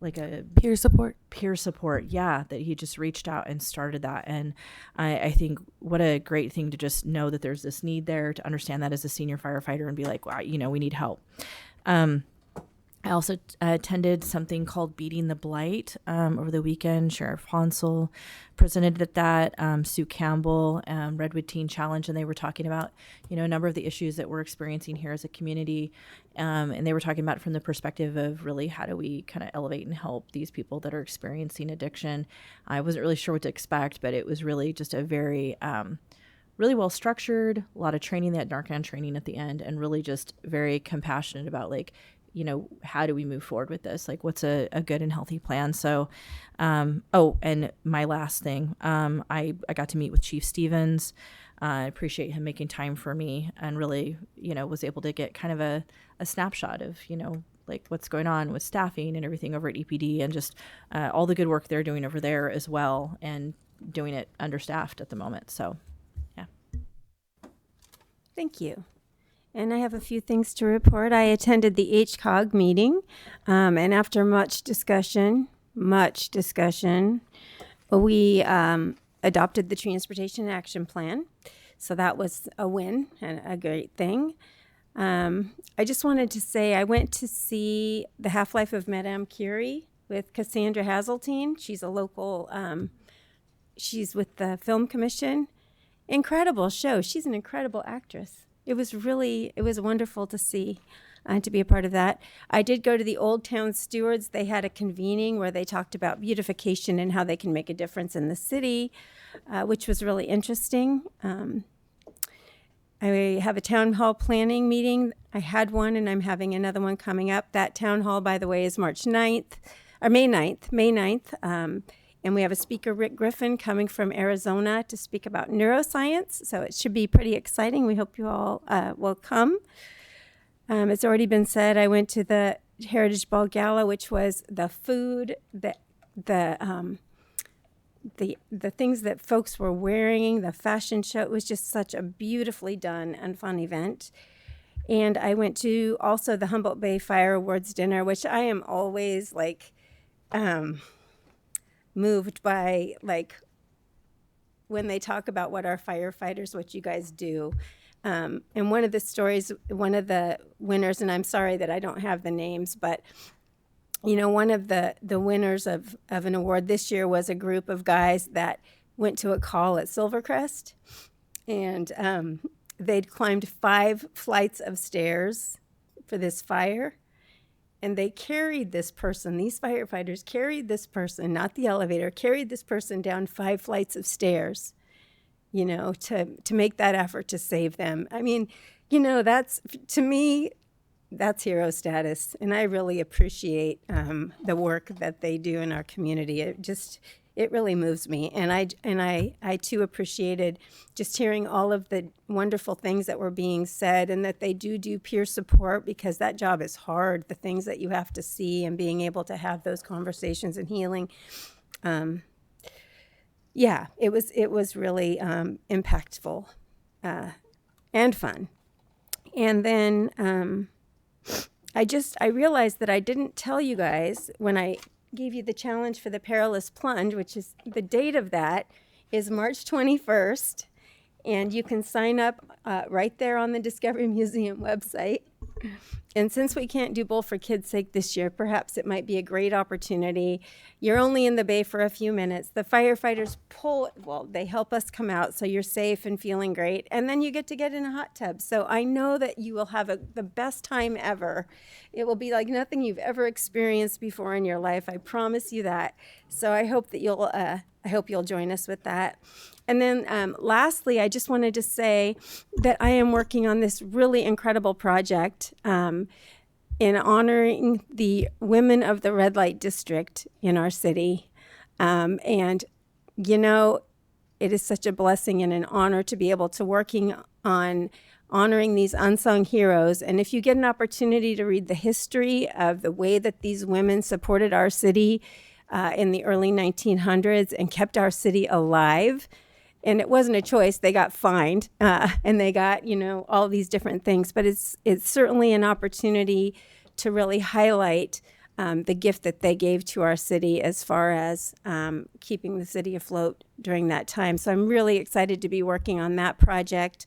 like a peer support. Yeah, that he just reached out and started that. And I think what a great thing to just know that there's this need there, to understand that as a senior firefighter and be like, wow, we need help. I also attended something called Beating the Blight over the weekend. Sheriff Hansel presented at that, Sue Campbell, Redwood Teen Challenge, and they were talking about, a number of the issues that we're experiencing here as a community. And they were talking about it from the perspective of really how do we kind of elevate and help these people that are experiencing addiction. I wasn't really sure what to expect, but it was really just a very really well structured, a lot of training. They had Narcan training at the end, and really just very compassionate about how do we move forward with this? Like, what's a good and healthy plan? So, and my last thing, I got to meet with Chief Stevens. I appreciate him making time for me and really, was able to get kind of a snapshot of, like what's going on with staffing and everything over at EPD and just all the good work they're doing over there as well and doing it understaffed at the moment. So, yeah. Thank you. And I have a few things to report. I attended the HCOG meeting, and after much discussion, we adopted the Transportation Action Plan. So that was a win and a great thing. I just wanted to say I went to see The Half-Life of Madame Curie with Cassandra Hazeltine. She's a local, she's with the Film Commission. Incredible show. She's an incredible actress. It was wonderful to see, to be a part of that. I did go to the Old Town Stewards. They had a convening where they talked about beautification and how they can make a difference in the city, which was really interesting. I have a town hall planning meeting. I had one and I'm having another one coming up. That town hall, by the way, is May 9th. And we have a speaker, Rick Griffin, coming from Arizona to speak about neuroscience. So it should be pretty exciting. We hope you all will come. It's already been said, I went to the Heritage Ball Gala, which was the food, the things that folks were wearing, the fashion show. It was just such a beautifully done and fun event. And I went to also the Humboldt Bay Fire Awards dinner, which I am always moved by, when they talk about what our firefighters, what you guys do. And one of the stories, one of the winners, and I'm sorry that I don't have the names, but one of the winners of an award this year was a group of guys that went to a call at Silvercrest, and they'd climbed 5 flights of stairs for this fire. And they carried this person, these firefighters carried this person, not the elevator, carried this person down 5 flights of stairs, to make that effort to save them. I mean, that's, to me, that's hero status. And I really appreciate the work that they do in our community. It really moves me. And I too appreciated just hearing all of the wonderful things that were being said, and that they do peer support, because that job is hard, the things that you have to see and being able to have those conversations and healing. yeah, it was really impactful and fun. And then I realized that I didn't tell you guys when I gave you the challenge for the perilous plunge, which is the date of that is March 21st. And you can sign up right there on the Discovery Museum website. And since we can't do Bowl for Kids' Sake this year, perhaps it might be a great opportunity. You're only in the bay for a few minutes. The firefighters they help us come out so you're safe and feeling great. And then you get to get in a hot tub. So I know that you will have the best time ever. It will be like nothing you've ever experienced before in your life. I promise you that. So I hope that you'll join us with that. And then lastly, I just wanted to say that I am working on this really incredible project in honoring the women of the red light district in our city. And, you know, it is such a blessing and an honor to be able to working on honoring these unsung heroes. And if you get an opportunity to read the history of the way that these women supported our city in the early 1900s and kept our city alive, and it wasn't a choice. They got fined and they got, all these different things. But it's certainly an opportunity to really highlight the gift that they gave to our city as far as keeping the city afloat during that time. So I'm really excited to be working on that project.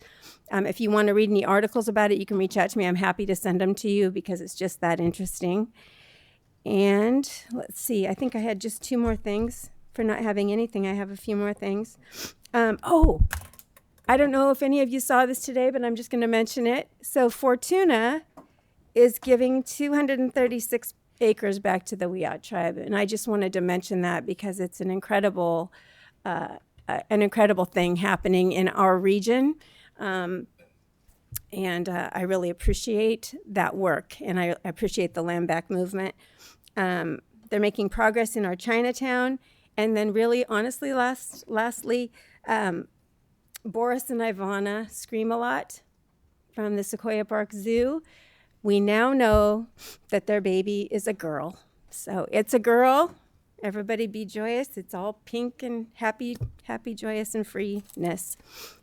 If you want to read any articles about it, you can reach out to me. I'm happy to send them to you because it's just that interesting. And let's see, I think I had just 2 more things. For not having anything, I have a few more things. I don't know if any of you saw this today, but I'm just going to mention it. So Fortuna is giving 236 acres back to the Wiyot tribe, and I just wanted to mention that because it's an incredible thing happening in our region, and I really appreciate that work, and I appreciate the Land Back movement. They're making progress in our Chinatown. And then really, honestly, lastly, Boris and Ivana Scream-A-Lot from the Sequoia Park Zoo. We now know that their baby is a girl. So it's a girl. Everybody be joyous. It's all pink and happy, joyous, and freeness.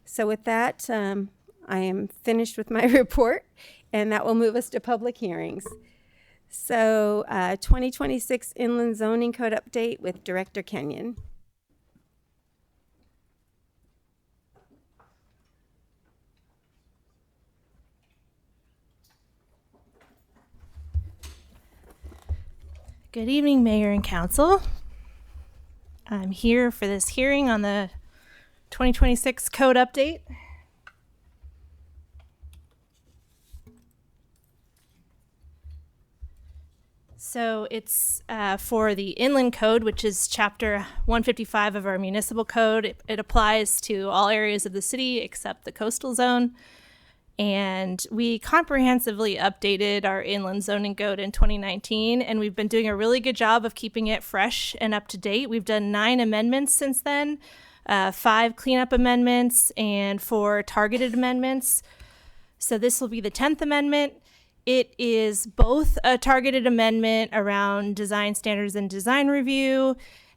So with that, I am finished with my report, and that will move us to public hearings. So 2026 Inland Zoning Code update with Director Kenyon. Good evening, Mayor and Council. I'm here for this hearing on the 2026 Code update. So it's for the Inland Code, which is Chapter 155 of our Municipal Code. It applies to all areas of the city except the coastal zone. And we comprehensively updated our Inland Zoning Code in 2019, and we've been doing a really good job of keeping it fresh and up to date. We've done 9 amendments since then, 5 cleanup amendments, and 4 targeted amendments. So this will be the 10th amendment. It is both a targeted amendment around design standards and design review.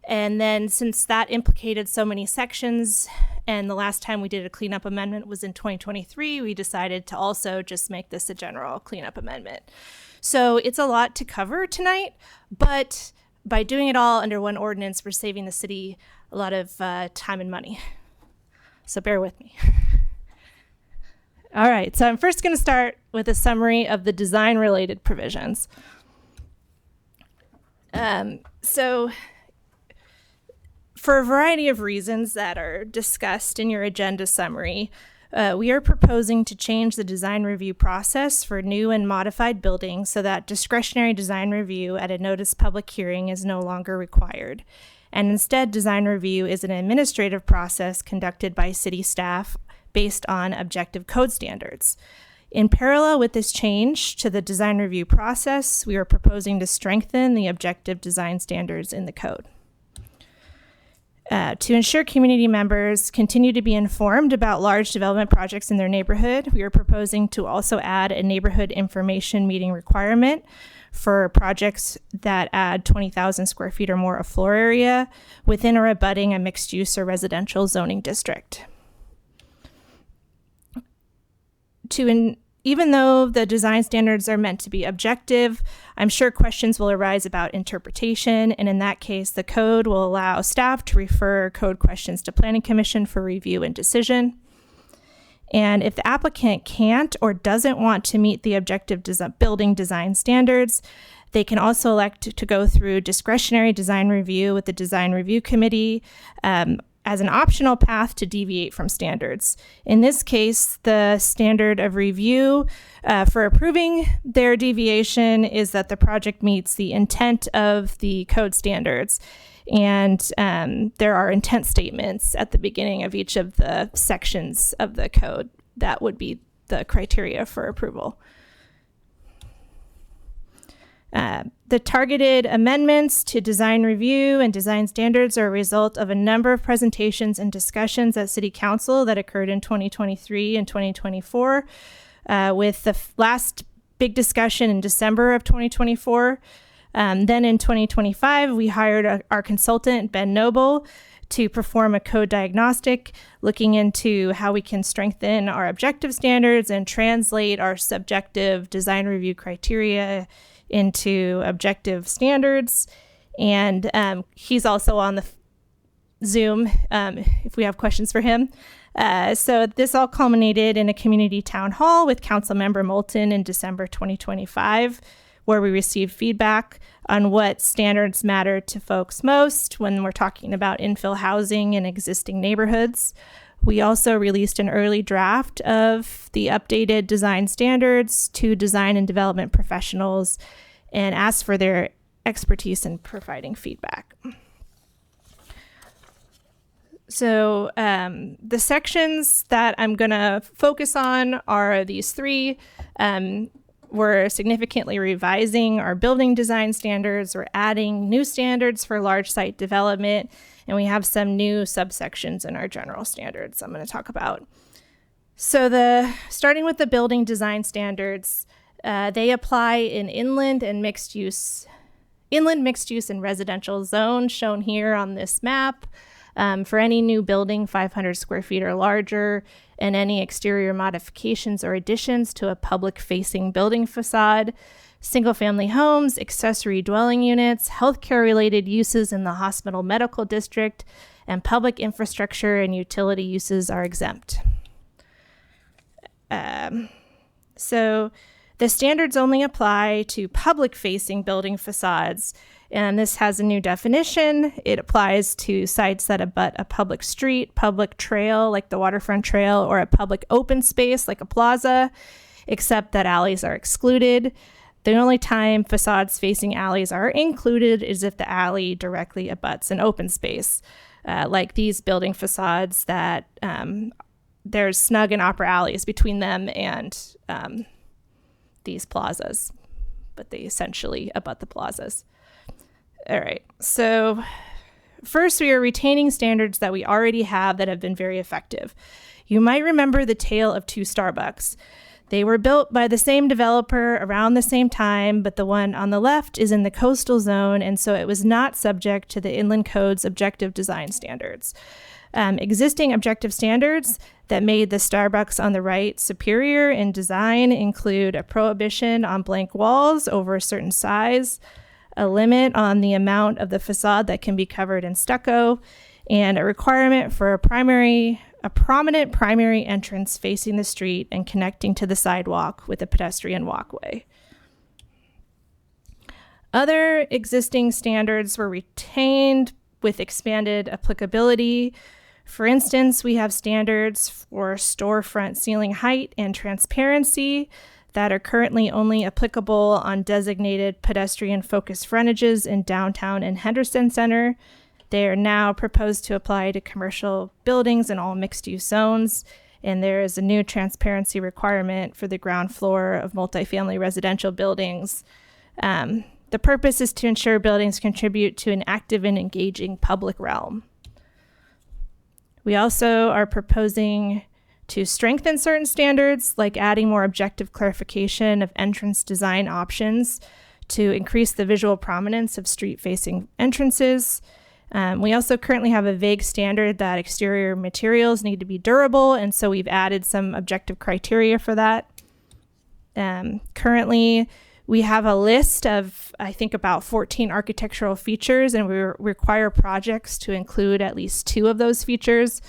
And then since that implicated so many sections, and the last time we did a cleanup amendment was in 2023, we decided to also just make this a general cleanup amendment. So it's a lot to cover tonight, but by doing it all under one ordinance, we're saving the city a lot of time and money. So bear with me. All right, so I'm first going to start with a summary of the design-related provisions. So for a variety of reasons that are discussed in your agenda summary, we are proposing to change the design review process for new and modified buildings so that discretionary design review at a notice public hearing is no longer required. And instead, design review is an administrative process conducted by city staff based on objective code standards. In parallel with this change to the design review process, we are proposing to strengthen the objective design standards in the code. To ensure community members continue to be informed about large development projects in their neighborhood, we are proposing to also add a neighborhood information meeting requirement for projects that add 20,000 square feet or more of floor area within or abutting a mixed use or residential zoning district. Even though the design standards are meant to be objective, I'm sure questions will arise about interpretation, and in that case, the code will allow staff to refer code questions to Planning Commission for review and decision. And if the applicant can't or doesn't want to meet the objective building design standards, they can also elect to go through discretionary design review with the Design Review Committee, as an optional path to deviate from standards. In this case, the standard of review for approving their deviation is that the project meets the intent of the code standards. And there are intent statements at the beginning of each of the sections of the code that would be the criteria for approval. The targeted amendments to design review and design standards are a result of a number of presentations and discussions at City Council that occurred in 2023 and 2024, with the last big discussion in December of 2024. Then in 2025, we hired our consultant, Ben Noble, to perform a code diagnostic, looking into how we can strengthen our objective standards and translate our subjective design review criteria into objective standards. And he's also on the Zoom if we have questions for him. So this all culminated in a community town hall with Councilmember Moulton in December 2025, where we received feedback on what standards matter to folks most when we're talking about infill housing in existing neighborhoods. We also released an early draft of the updated design standards to design and development professionals and asked for their expertise in providing feedback. So the sections that I'm going to focus on are these three. We're significantly revising our building design standards. We're adding new standards for large site development, and we have some new subsections in our general standards I'm going to talk about. So starting with the building design standards, they apply in inland mixed use and residential zones shown here on this map. For any new building 500 square feet or larger, and any exterior modifications or additions to a public-facing building facade, single-family homes, accessory dwelling units, healthcare-related uses in the hospital medical district, and public infrastructure and utility uses are exempt. So the standards only apply to public-facing building facades, and this has a new definition. It applies to sites that abut a public street, public trail like the waterfront trail, or a public open space like a plaza, except that alleys are excluded. The only time facades facing alleys are included is if the alley directly abuts an open space, like these building facades that there's snug and opera alleys between them and these plazas, but they essentially abut the plazas. All right, so first we are retaining standards that we already have that have been very effective. You might remember the tale of two Starbucks. They were built by the same developer around the same time, but the one on the left is in the coastal zone, and so it was not subject to the Inland Code's objective design standards. Existing objective standards that made the Starbucks on the right superior in design include a prohibition on blank walls over a certain size, a limit on the amount of the facade that can be covered in stucco, and a requirement for a prominent primary entrance facing the street and connecting to the sidewalk with a pedestrian walkway. Other existing standards were retained with expanded applicability. For instance, we have standards for storefront ceiling height and transparency that are currently only applicable on designated pedestrian-focused frontages in downtown and Henderson Center. They are now proposed to apply to commercial buildings in all mixed-use zones, and there is a new transparency requirement for the ground floor of multifamily residential buildings. The purpose is to ensure buildings contribute to an active and engaging public realm. We also are proposing to strengthen certain standards, like adding more objective clarification of entrance design options to increase the visual prominence of street-facing entrances. We also currently have a vague standard that exterior materials need to be durable, and so we've added some objective criteria for that. Currently, we have a list of, I think, about 14 architectural features, and we require projects to include at least 2 of those features.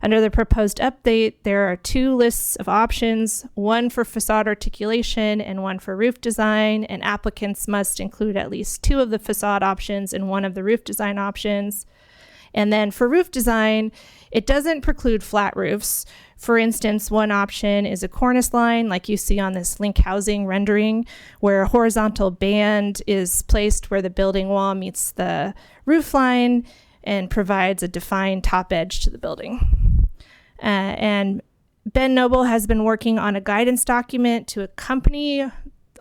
Under the proposed update, there are 2 lists of options, one for facade articulation and one for roof design, and applicants must include at least 2 of the facade options and 1 of the roof design options. And then for roof design, it doesn't preclude flat roofs. For instance, one option is a cornice line, like you see on this link housing rendering, where a horizontal band is placed where the building wall meets the roof line and provides a defined top edge to the building. And Ben Noble has been working on a guidance document to accompany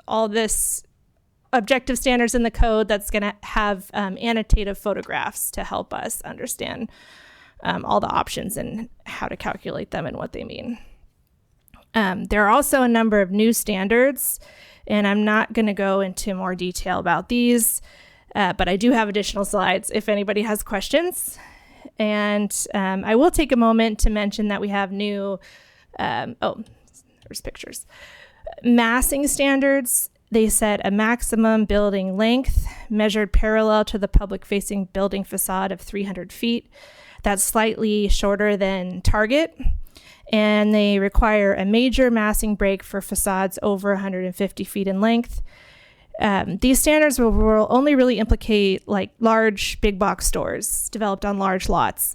all this objective standards in the code that's going to have annotative photographs to help us understand all the options and how to calculate them and what they mean. There are also a number of new standards, and I'm not going to go into more detail about these, but I do have additional slides if anybody has questions. And I will take a moment to mention that we have new, there's pictures, massing standards. They set a maximum building length measured parallel to the public-facing building facade of 300 feet. That's slightly shorter than Target. And they require a major massing break for facades over 150 feet in length. These standards will only really implicate like large big box stores developed on large lots.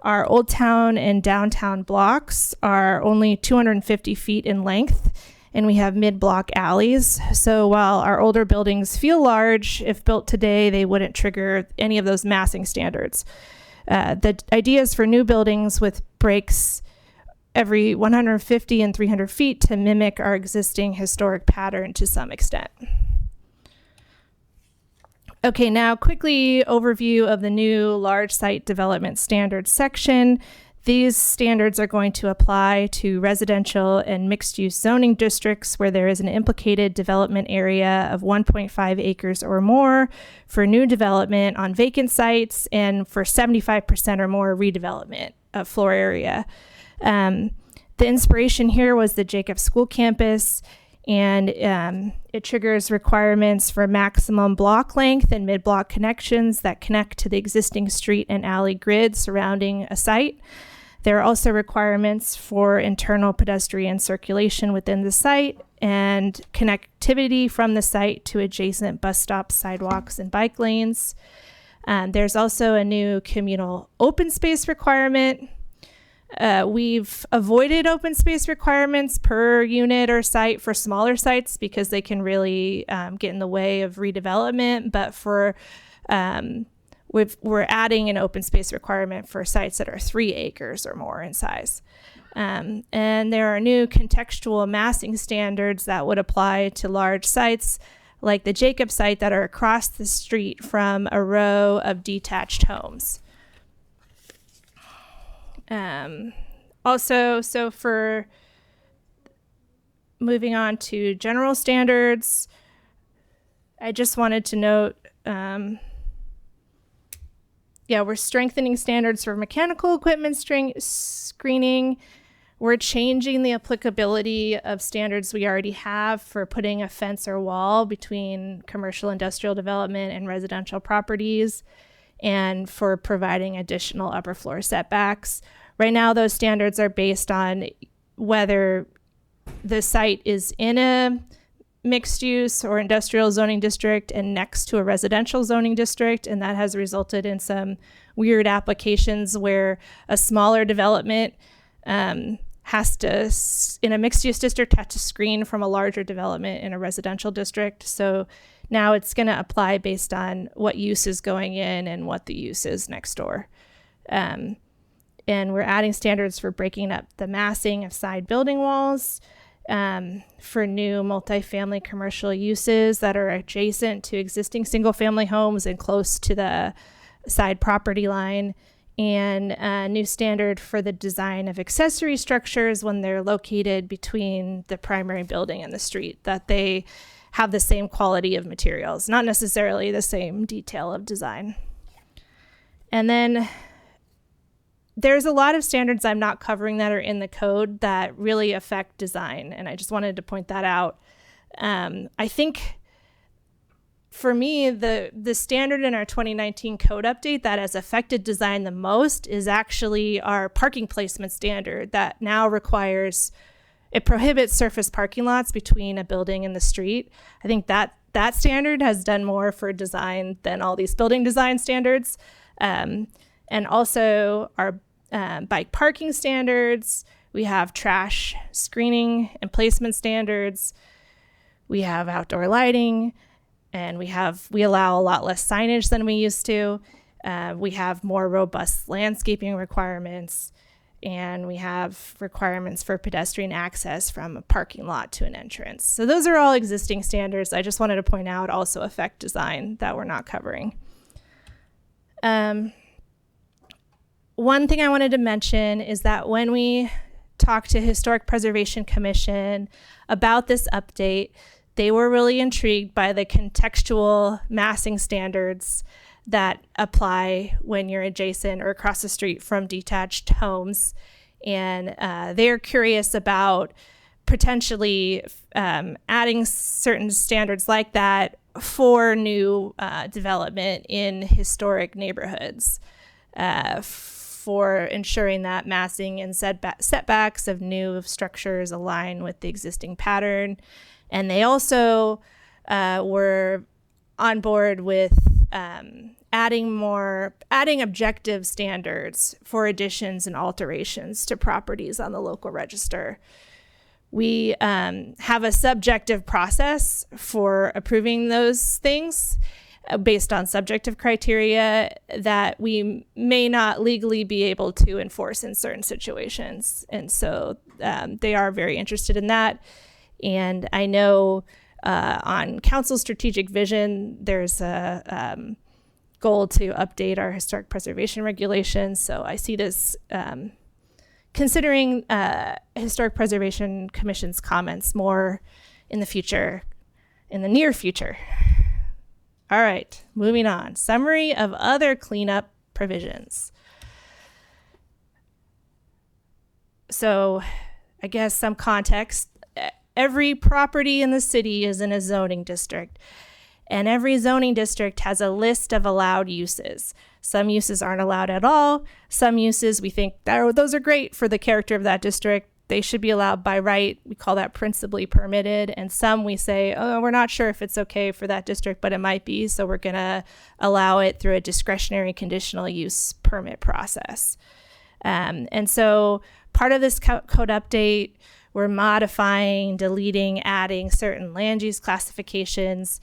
Our Old Town and downtown blocks are only 250 feet in length, and we have mid-block alleys. So while our older buildings feel large, if built today, they wouldn't trigger any of those massing standards. The idea is for new buildings with breaks every 150 and 300 feet to mimic our existing historic pattern to some extent. Okay, now quickly overview of the new large site development standards section. These standards are going to apply to residential and mixed-use zoning districts where there is an implicated development area of 1.5 acres or more for new development on vacant sites and for 75% or more redevelopment of floor area. The inspiration here was the Jacobs School campus, and it triggers requirements for maximum block length and mid-block connections that connect to the existing street and alley grid surrounding a site. There are also requirements for internal pedestrian circulation within the site and connectivity from the site to adjacent bus stops, sidewalks, and bike lanes. There's also a new communal open space requirement. We've avoided open space requirements per unit or site for smaller sites because they can really get in the way of redevelopment. But for we're adding an open space requirement for sites that are 3 acres or more in size. And there are new contextual massing standards that would apply to large sites like the Jacob site that are across the street from a row of detached homes. Also, so for moving on to general standards, I just wanted to note, we're strengthening standards for mechanical equipment screening. We're changing the applicability of standards we already have for putting a fence or wall between commercial industrial development and residential properties, and for providing additional upper floor setbacks. Right now, those standards are based on whether the site is in a mixed use or industrial zoning district and next to a residential zoning district, and that has resulted in some weird applications where a smaller development has to, in a mixed use district, have to screen from a larger development in a residential district. So now it's going to apply based on what use is going in and what the use is next door. And we're adding standards for breaking up the massing of side building walls, for new multifamily commercial uses that are adjacent to existing single family homes and close to the side property line, and a new standard for the design of accessory structures when they're located between the primary building and the street, that they have the same quality of materials, not necessarily the same detail of design. And then there's a lot of standards I'm not covering that are in the code that really affect design, and I just wanted to point that out. I think for me, the standard in our 2019 code update that has affected design the most is actually our parking placement standard that now it prohibits surface parking lots between a building and the street. I think that standard has done more for design than all these building design standards. And also our bike parking standards. We have trash screening and placement standards. We have outdoor lighting. And we allow a lot less signage than we used to. We have more robust landscaping requirements, and we have requirements for pedestrian access from a parking lot to an entrance. So those are all existing standards. I just wanted to point out also affect design that we're not covering. One thing I wanted to mention is that when we talked to Historic Preservation Commission about this update, they were really intrigued by the contextual massing standards that apply when you're adjacent or across the street from detached homes. And they're curious about potentially adding certain standards like that for new development in historic neighborhoods, for ensuring that massing and setbacks of new structures align with the existing pattern. And they also were on board with adding objective standards for additions and alterations to properties on the local register. We have a subjective process for approving those things based on subjective criteria that we may not legally be able to enforce in certain situations. And so they are very interested in that. And I know on council strategic vision, there's a goal to update our historic preservation regulations. So I see this considering Historic Preservation Commission's comments more in the near future. All right, moving on. Summary of other cleanup provisions. So I guess some context. Every property in the city is in a zoning district, and every zoning district has a list of allowed uses. Some uses aren't allowed at all. Some uses we think those are great for the character of that district. They should be allowed by right. We call that principally permitted. And some we say, oh, we're not sure if it's okay for that district, but it might be. So we're going to allow it through a discretionary conditional use permit process. And so part of this code update, we're modifying, deleting, adding certain land use classifications.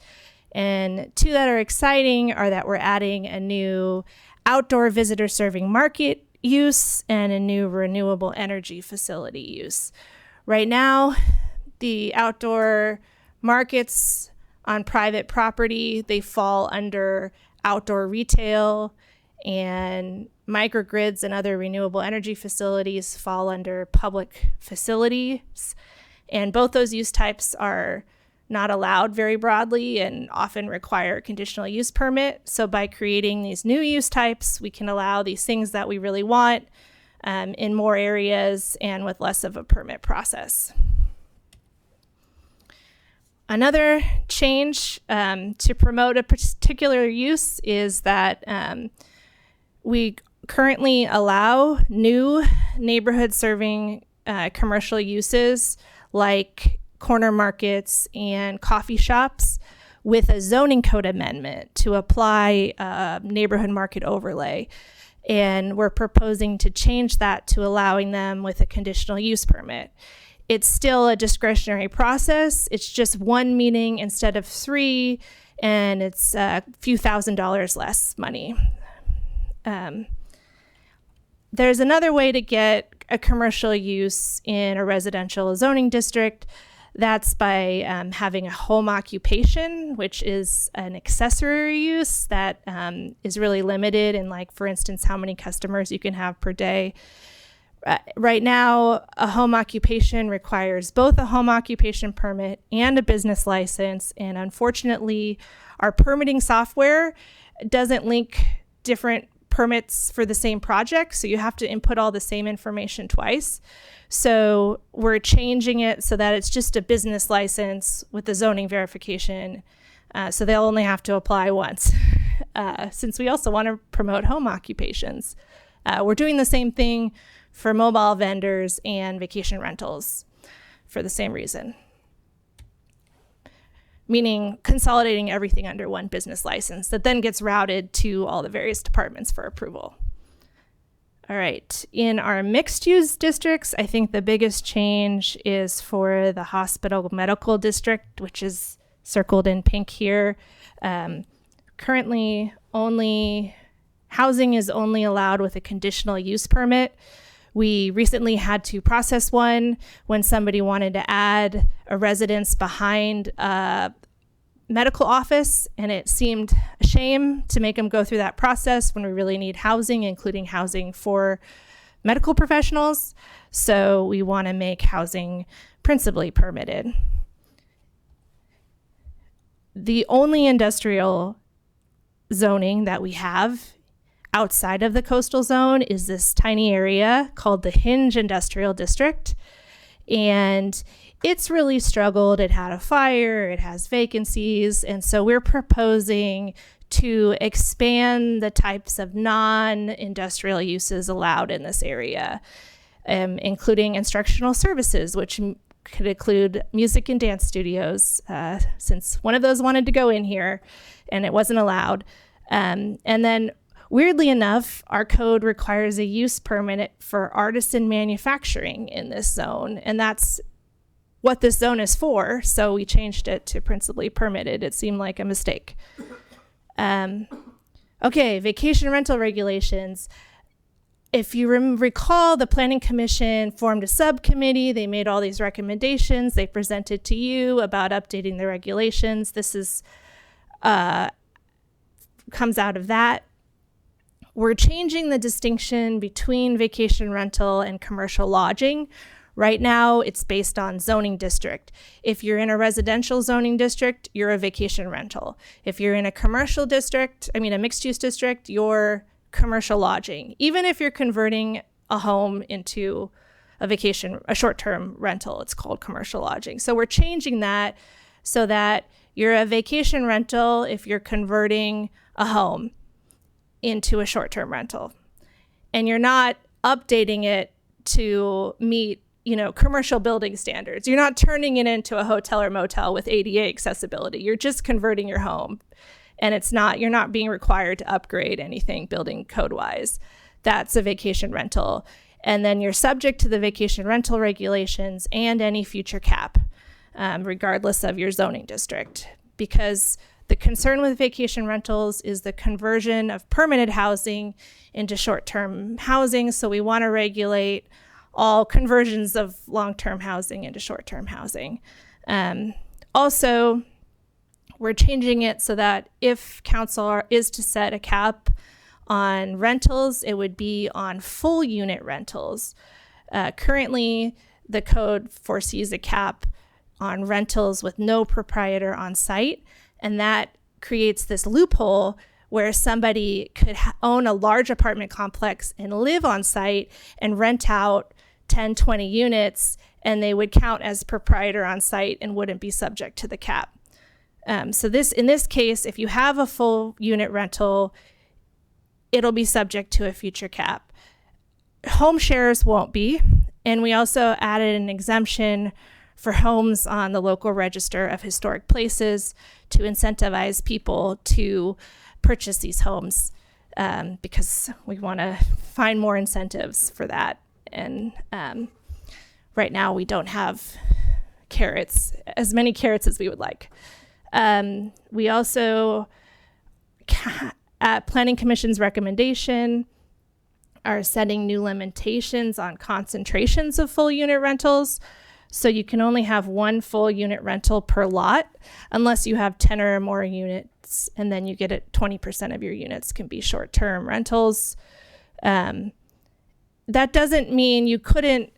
And two that are exciting are that we're adding a new outdoor visitor serving market use and a new renewable energy facility use. Right now, the outdoor markets on private property, they fall under outdoor retail, and microgrids and other renewable energy facilities fall under public facilities. And both those use types are not allowed very broadly and often require a conditional use permit. So by creating these new use types, we can allow these things that we really want in more areas and with less of a permit process. Another change to promote a particular use is that we currently allow new neighborhood serving commercial uses like corner markets and coffee shops with a zoning code amendment to apply a neighborhood market overlay. And we're proposing to change that to allowing them with a conditional use permit. It's still a discretionary process. It's just one meeting instead of 3, and it's a few $1,000s less money. There's another way to get a commercial use in a residential zoning district That's by having a home occupation, which is an accessory use that is really limited in, like, for instance, how many customers you can have per day. Right now, a home occupation requires both a home occupation permit and a business license. And unfortunately, our permitting software doesn't link different permits for the same project. So you have to input all the same information twice. So we're changing it so that it's just a business license with the zoning verification. So they'll only have to apply once, since we also want to promote home occupations. We're doing the same thing for mobile vendors and vacation rentals for the same reason. Meaning consolidating everything under one business license that then gets routed to all the various departments for approval. All right, in our mixed use districts, I think the biggest change is for the hospital medical district, which is circled in pink here. Currently, housing is only allowed with a conditional use permit. We recently had to process one when somebody wanted to add a residence behind a medical office, and it seemed a shame to make them go through that process when we really need housing, including housing for medical professionals. So we want to make housing principally permitted. The only industrial zoning that we have outside of the coastal zone is this tiny area called the Hinge Industrial District. And it's really struggled. It had a fire, it has vacancies. And so we're proposing to expand the types of non-industrial uses allowed in this area, including instructional services, which could include music and dance studios, since one of those wanted to go in here and it wasn't allowed. And then weirdly enough, our code requires a use permit for artisan manufacturing in this zone, and that's what this zone is for, so we changed it to principally permitted. It seemed like a mistake. Okay, vacation rental regulations. If you recall, the Planning Commission formed a subcommittee. They made all these recommendations. They presented to you about updating the regulations. This is comes out of that. We're changing the distinction between vacation rental and commercial lodging. Right now, it's based on zoning district. If you're in a residential zoning district, you're a vacation rental. If you're in a commercial district, a mixed-use district, you're commercial lodging. Even if you're converting a home into a short-term rental, it's called commercial lodging. So we're changing that so that you're a vacation rental if you're converting a home into a short-term rental. And you're not updating it to meet, commercial building standards. You're not turning it into a hotel or motel with ADA accessibility. You're just converting your home. And you're not being required to upgrade anything building code-wise. That's a vacation rental. And then you're subject to the vacation rental regulations and any future cap, regardless of your zoning district. Because the concern with vacation rentals is the conversion of permanent housing into short-term housing. So we want to regulate all conversions of long-term housing into short-term housing. Also, we're changing it so that if council is to set a cap on rentals, it would be on full unit rentals. Currently, the code foresees a cap on rentals with no proprietor on site, and that creates this loophole where somebody could own a large apartment complex and live on site and rent out 10, 20 units, and they would count as proprietor on site and wouldn't be subject to the cap. So in this case, if you have a full unit rental, it'll be subject to a future cap. Home shares won't be. And we also added an exemption for homes on the local register of historic places to incentivize people to purchase these homes, because we want to find more incentives for that. And right now we don't have as many carrots as we would like. We also, at Planning Commission's recommendation, are setting new limitations on concentrations of full unit rentals. So you can only have one full unit rental per lot unless you have 10 or more units, and then you get it 20% of your units can be short-term rentals. That doesn't mean you couldn't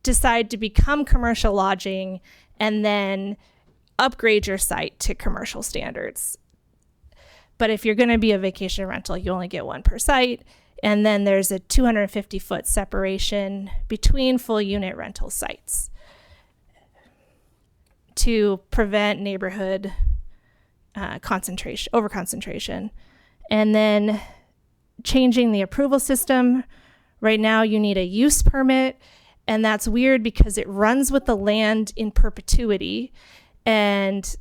decide to become commercial lodging and then upgrade your site to commercial standards. But if you're going to be a vacation rental, you only get one per site. And then there's a 250-foot separation between full unit rental sites to prevent neighborhood overconcentration. And then changing the approval system. Right now you need a use permit, and that's weird because it runs with the land in perpetuity. And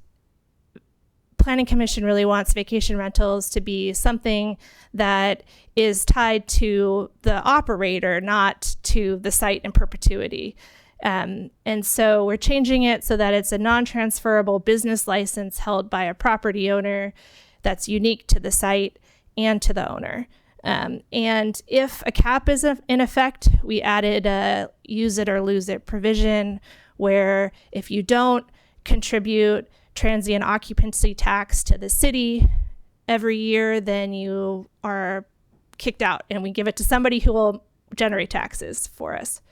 Planning Commission really wants vacation rentals to be something that is tied to the operator, not to the site in perpetuity. And so we're changing it so that it's a non-transferable business license held by a property owner that's unique to the site and to the owner. And if a cap is in effect, we added a use it or lose it provision where if you don't contribute transient occupancy tax to the city every year, then you are kicked out, and we give it to somebody who will generate taxes for us.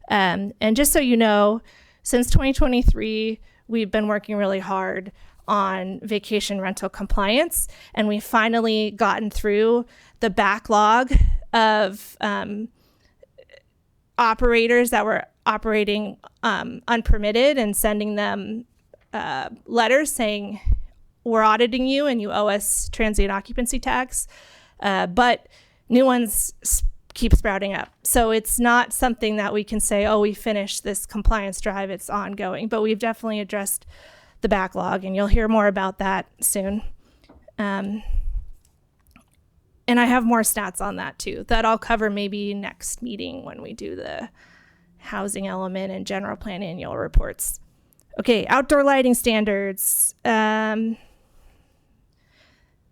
And just so you know, since 2023, we've been working really hard on vacation rental compliance, and we've finally gotten through the backlog of operators that were operating unpermitted and sending them letters saying we're auditing you and you owe us transient occupancy tax, but new ones keep sprouting up. So it's not something that we can say, oh, we finished this compliance drive, it's ongoing, but we've definitely addressed the backlog, and you'll hear more about that soon. And I have more stats on that too, that I'll cover maybe next meeting when we do the housing element and general plan annual reports. Okay, outdoor lighting standards.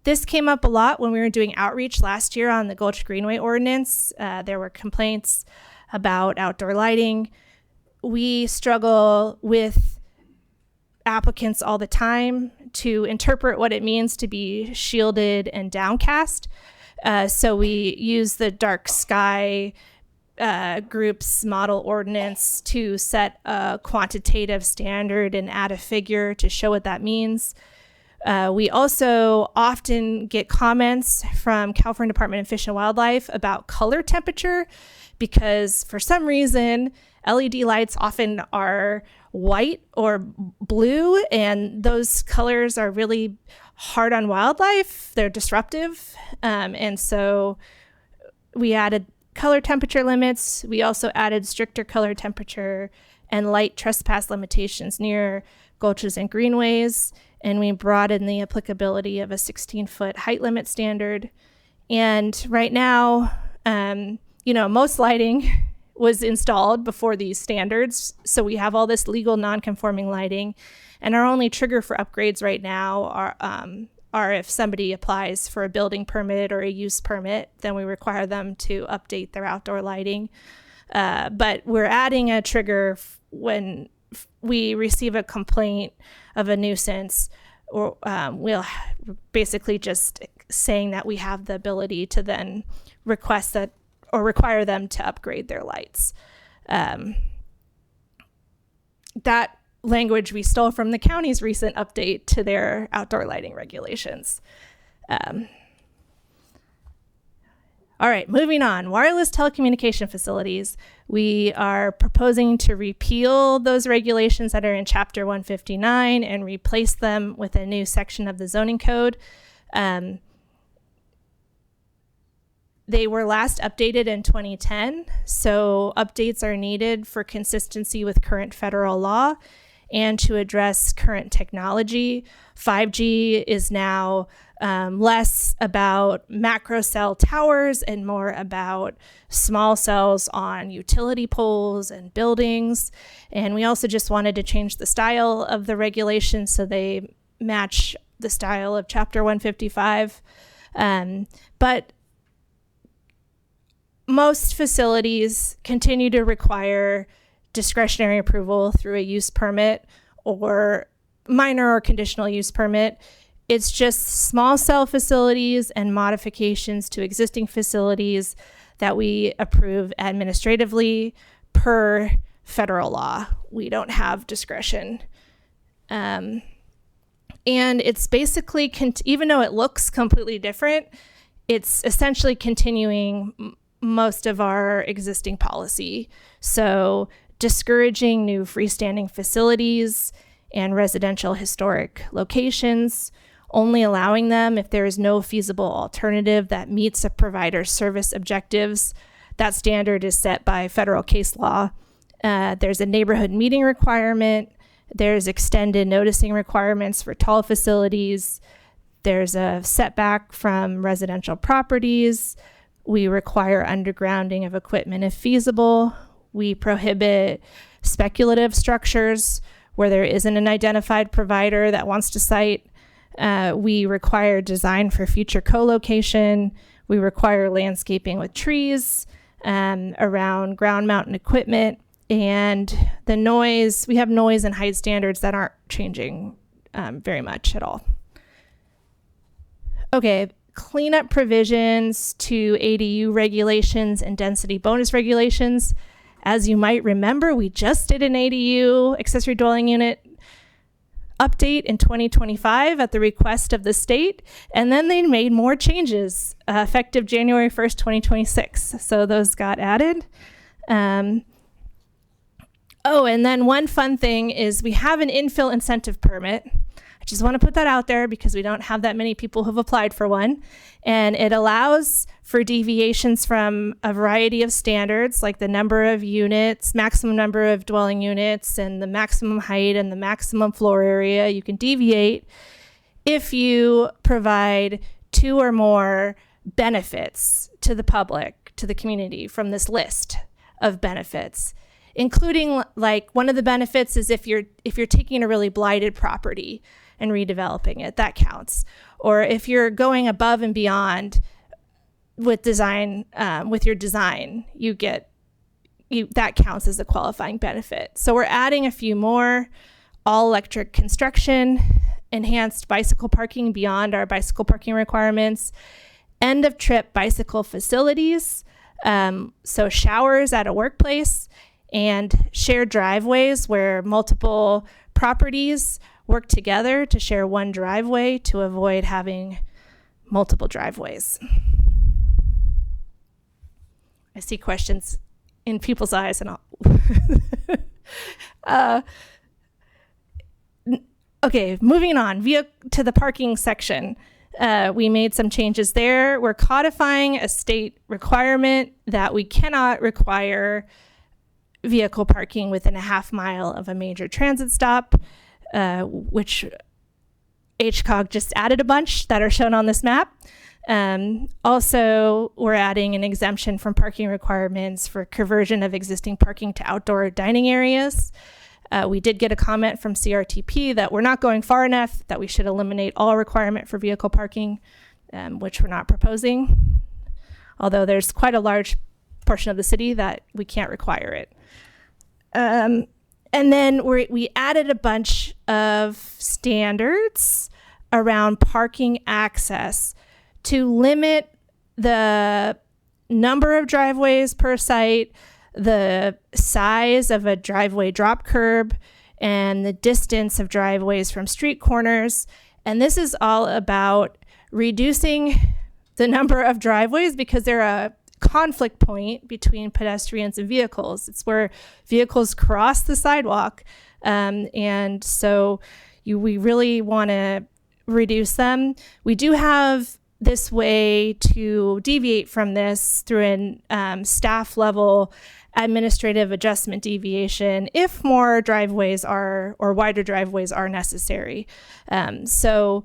This came up a lot when we were doing outreach last year on the Gulch Greenway ordinance. There were complaints about outdoor lighting. We struggle with applicants all the time to interpret what it means to be shielded and downcast. So we use the dark sky group's model ordinance to set a quantitative standard and add a figure to show what that means. We also often get comments from California Department of Fish and Wildlife about color temperature, because for some reason, LED lights often are white or blue, and those colors are really hard on wildlife. They're disruptive. And so we added color temperature limits. We also added stricter color temperature and light trespass limitations near gulches and greenways. And we broadened the applicability of a 16-foot height limit standard. And right now, most lighting was installed before these standards. So we have all this legal non-conforming lighting. And our only trigger for upgrades right now are if somebody applies for a building permit or a use permit, then we require them to update their outdoor lighting. But we're adding a trigger when we receive a complaint of a nuisance, or we'll basically just saying that we have the ability to then request that or require them to upgrade their lights. That language we stole from the county's recent update to their outdoor lighting regulations. All right, moving on. Wireless telecommunication facilities. We are proposing to repeal those regulations that are in Chapter 159 and replace them with a new section of the zoning code. They were last updated in 2010, so updates are needed for consistency with current federal law and to address current technology. 5G is now less about macro cell towers and more about small cells on utility poles and buildings. And we also just wanted to change the style of the regulations so they match the style of Chapter 155. But most facilities continue to require discretionary approval through a use permit or minor or conditional use permit. It's just small cell facilities and modifications to existing facilities that we approve administratively per federal law. We don't have discretion. And it's basically, even though it looks completely different, it's essentially continuing most of our existing policy. So discouraging new freestanding facilities and residential historic locations, only allowing them if there is no feasible alternative that meets a provider's service objectives. That standard is set by federal case law. There's a neighborhood meeting requirement. There's extended noticing requirements for tall facilities. There's a setback from residential properties. We require undergrounding of equipment if feasible. We prohibit speculative structures where there isn't an identified provider that wants to site. We require design for future co-location. We require landscaping with trees around ground mounted equipment. And the noise, we have noise and height standards that aren't changing very much at all. Okay, cleanup provisions to ADU regulations and density bonus regulations. As you might remember, we just did an ADU, accessory dwelling unit, update in 2025 at the request of the state, and then they made more changes effective January 1st, 2026. So those got added. Oh, and then one fun thing is we have an infill incentive permit. I just want to put that out there because we don't have that many people who've applied for one. And it allows for deviations from a variety of standards, like the number of units, maximum number of dwelling units, and the maximum height and the maximum floor area. You can deviate if you provide 2 or more benefits to the public, to the community from this list of benefits, including, like, one of the benefits is if you're taking a really blighted property and redeveloping it, that counts. Or if you're going above and beyond with design, with your design, that counts as a qualifying benefit. So we're adding a few more: all electric construction, enhanced bicycle parking beyond our bicycle parking requirements, end of trip bicycle facilities, so showers at a workplace, and shared driveways where multiple properties work together to share one driveway to avoid having multiple driveways. I see questions in people's eyes and all. Okay, moving on to the parking section. We made some changes there. We're codifying a state requirement that we cannot require vehicle parking within a half mile of a major transit stop, which HCOG just added a bunch that are shown on this map. Also, we're adding an exemption from parking requirements for conversion of existing parking to outdoor dining areas. We did get a comment from CRTP that we're not going far enough, that we should eliminate all requirement for vehicle parking, which we're not proposing, although there's quite a large portion of the city that we can't require it. And then we added a bunch of standards around parking access to limit the number of driveways per site, the size of a driveway drop curb, and the distance of driveways from street corners. And this is all about reducing the number of driveways because they're a conflict point between pedestrians and vehicles. It's where vehicles cross the sidewalk. And so we really want to reduce them. We do have this way to deviate from this through an staff level administrative adjustment deviation if more driveways or wider driveways are necessary. So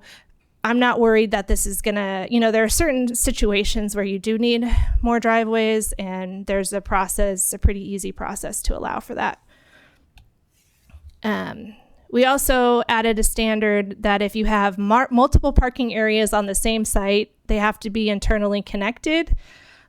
I'm not worried that this is gonna, there are certain situations where you do need more driveways, and there's a pretty easy process to allow for that. We also added a standard that if you have multiple parking areas on the same site, they have to be internally connected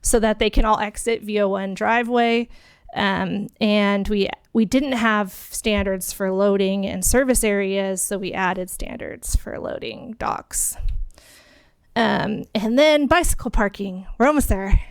so that they can all exit via one driveway. And we didn't have standards for loading and service areas, so we added standards for loading docks. And then bicycle parking. We're almost there.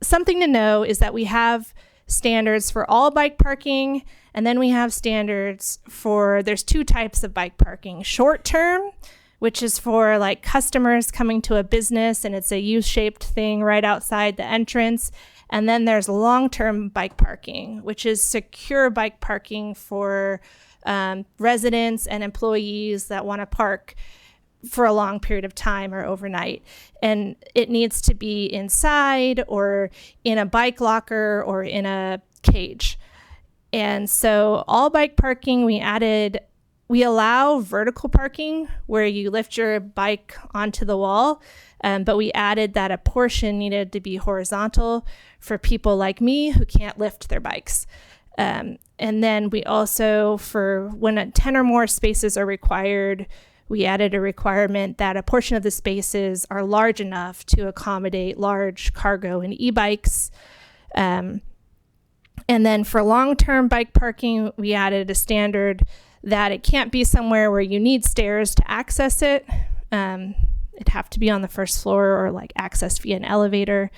Something to know is that we have standards for all bike parking, and then we have standards for, there's two types of bike parking. Short term, which is for like customers coming to a business and it's a U-shaped thing right outside the entrance. And then there's long-term bike parking, which is secure bike parking for residents and employees that want to park for a long period of time or overnight. And it needs to be inside or in a bike locker or in a cage. And so all bike parking, we allow vertical parking where you lift your bike onto the wall, but we added that a portion needed to be horizontal for people like me who can't lift their bikes. And then we also, for when 10 or more spaces are required, we added a requirement that a portion of the spaces are large enough to accommodate large cargo and e-bikes. And then for long-term bike parking, we added a standard that it can't be somewhere where you need stairs to access it. It'd have to be on the first floor or like accessed via an elevator.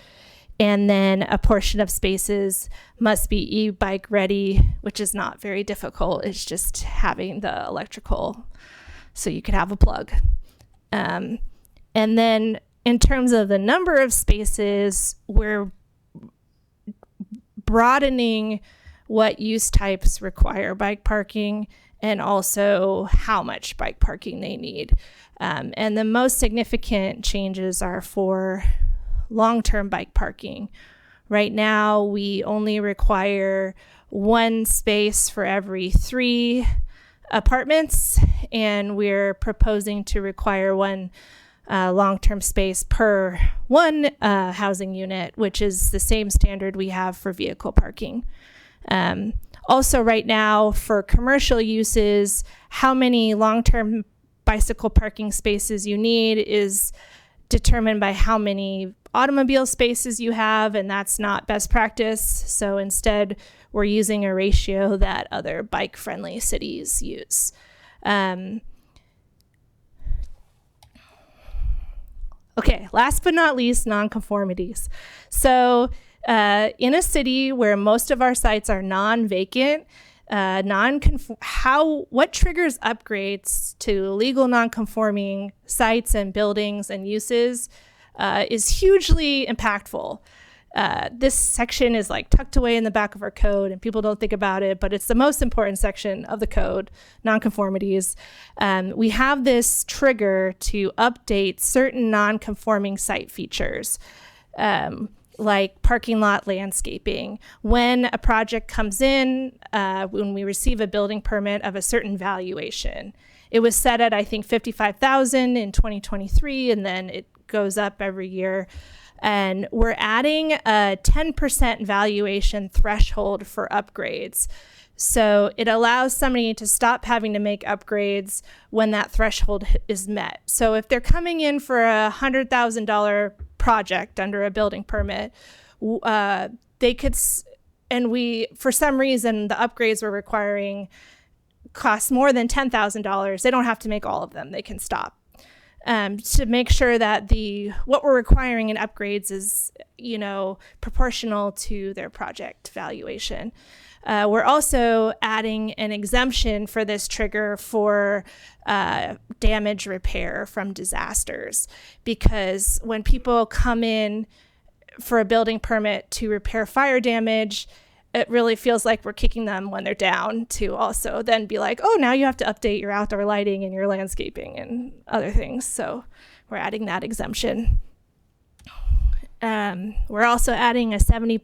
And then a portion of spaces must be e-bike ready, which is not very difficult. It's just having the electrical so you could have a plug. And then in terms of the number of spaces, we're broadening what use types require bike parking and also how much bike parking they need. And the most significant changes are for long-term bike parking. Right now, we only require one space for every 3 apartments, and we're proposing to require one long-term space per 1 housing unit, which is the same standard we have for vehicle parking. Also right now for commercial uses, how many long-term bicycle parking spaces you need is determined by how many automobile spaces you have, and that's not best practice. So instead, we're using a ratio that other bike-friendly cities use. Okay, last but not least, nonconformities. So in a city where most of our sites are non-vacant, what triggers upgrades to legal non-conforming sites and buildings and uses is hugely impactful. This section is like tucked away in the back of our code and people don't think about it, but it's the most important section of the code, nonconformities. We have this trigger to update certain non-conforming site features, like parking lot landscaping. When a project comes in, when we receive a building permit of a certain valuation, it was set at, I think, $55,000 in 2023, and then it goes up every year. And we're adding a 10% valuation threshold for upgrades. So it allows somebody to stop having to make upgrades when that threshold is met. So if they're coming in for a $100,000 project under a building permit, they could, for some reason, the upgrades we're requiring cost more than $10,000. They don't have to make all of them. They can stop. To make sure that what we're requiring in upgrades is, proportional to their project valuation. We're also adding an exemption for this trigger for damage repair from disasters, because when people come in for a building permit to repair fire damage, it really feels like we're kicking them when they're down to also then be like, oh, now you have to update your outdoor lighting and your landscaping and other things. So we're adding that exemption. We're also adding a 75%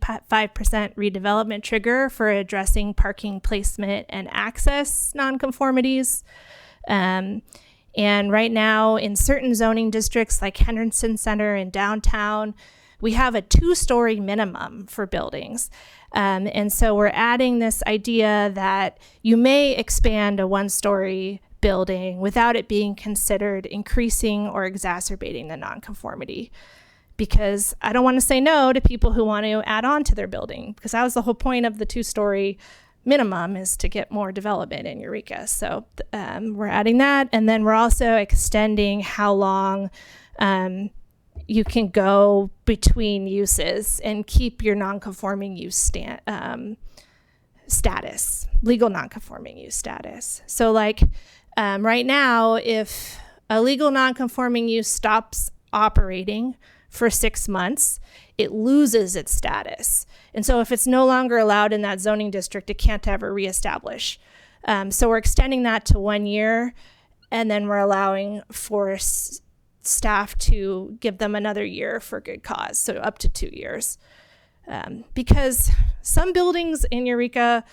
redevelopment trigger for addressing parking placement and access nonconformities. And right now in certain zoning districts like Henderson Center and downtown, we have a 2-story minimum for buildings. And so we're adding this idea that you may expand a 1-story building without it being considered increasing or exacerbating the nonconformity. because I don't want to say no to people who want to add on to their building, because that was the whole point of the 2-story minimum, is to get more development in Eureka. So we're adding that. And then we're also extending how long you can go between uses and keep your non-conforming use status, legal non-conforming use status. So like right now, if a legal non-conforming use stops operating for 6 months, it loses its status. And so if it's no longer allowed in that zoning district, it can't ever reestablish. So we're extending that to 1 year, and then we're allowing for staff to give them another year for good cause, so up to 2 years. Because some buildings in Eureka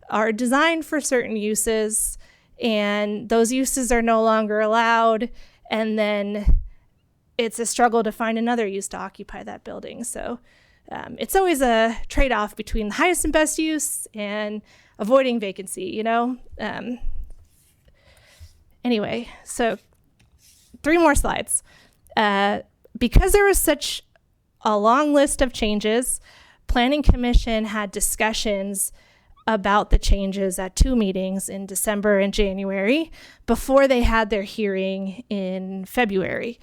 are designed for certain uses, and those uses are no longer allowed, and then it's a struggle to find another use to occupy that building. So it's always a trade-off between the highest and best use and avoiding vacancy, you know? Anyway, so 3 more slides. Because there was such a long list of changes, Planning Commission had discussions about the changes at 2 meetings in December and January before they had their hearing in February.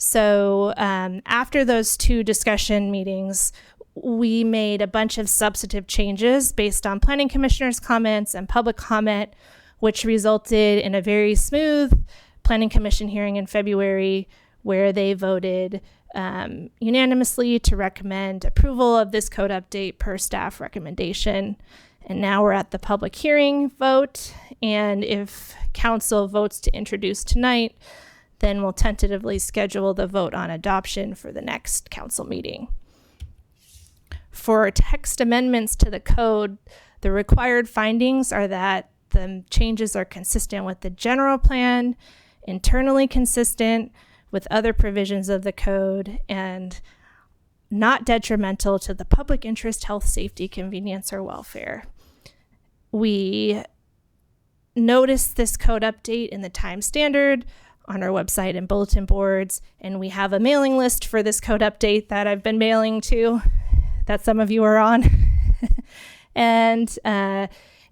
So after those 2 discussion meetings, we made a bunch of substantive changes based on Planning Commissioner's comments and public comment, which resulted in a very smooth Planning Commission hearing in February, where they voted unanimously to recommend approval of this code update per staff recommendation. And now we're at the public hearing vote, and if council votes to introduce tonight, then we'll tentatively schedule the vote on adoption for the next council meeting. For text amendments to the code, the required findings are that the changes are consistent with the general plan, internally consistent with other provisions of the code, and not detrimental to the public interest, health, safety, convenience, or welfare. We noticed this code update in the Time Standard on our website and bulletin boards, and we have a mailing list for this code update that I've been mailing to, that some of you are on. And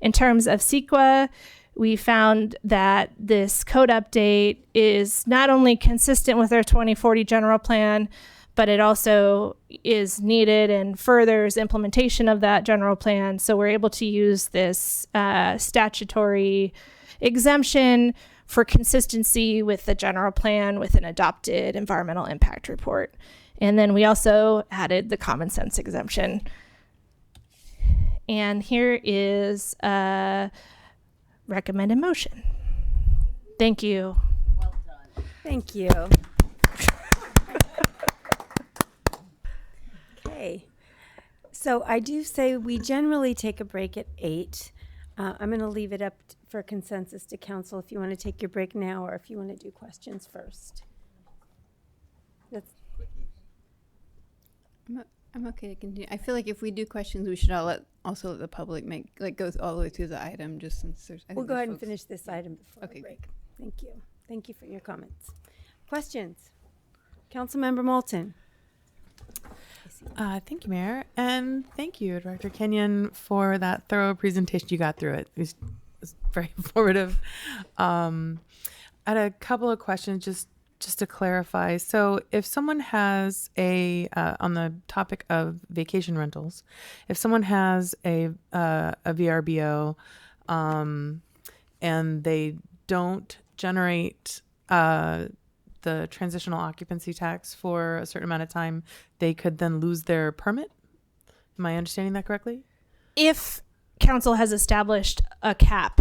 in terms of CEQA, we found that this code update is not only consistent with our 2040 general plan, but it also is needed and furthers implementation of that general plan. So we're able to use this statutory exemption for consistency with the general plan with an adopted environmental impact report. And then we also added the common sense exemption. And here is a recommended motion. Thank you. Well done. Thank you. Okay. So I do say we generally take a break at 8. I'm going to leave it up for consensus to council if you want to take your break now or if you want to do questions first. I'm okay to continue. I feel like if we do questions, we should also let the public go all the way through the item, just since there's. We'll go ahead and finish this item before the break. Thank you. Thank you for your comments. Questions? Councilmember Moulton. Thank you, Mayor. And thank you, Director Kenyon, for that thorough presentation. You got through it. It was very informative. I had a couple of questions just to clarify. So if someone has on the topic of vacation rentals, if someone has a VRBO and they don't generate the transitional occupancy tax for a certain amount of time, they could then lose their permit? Am I understanding that correctly? If council has established a cap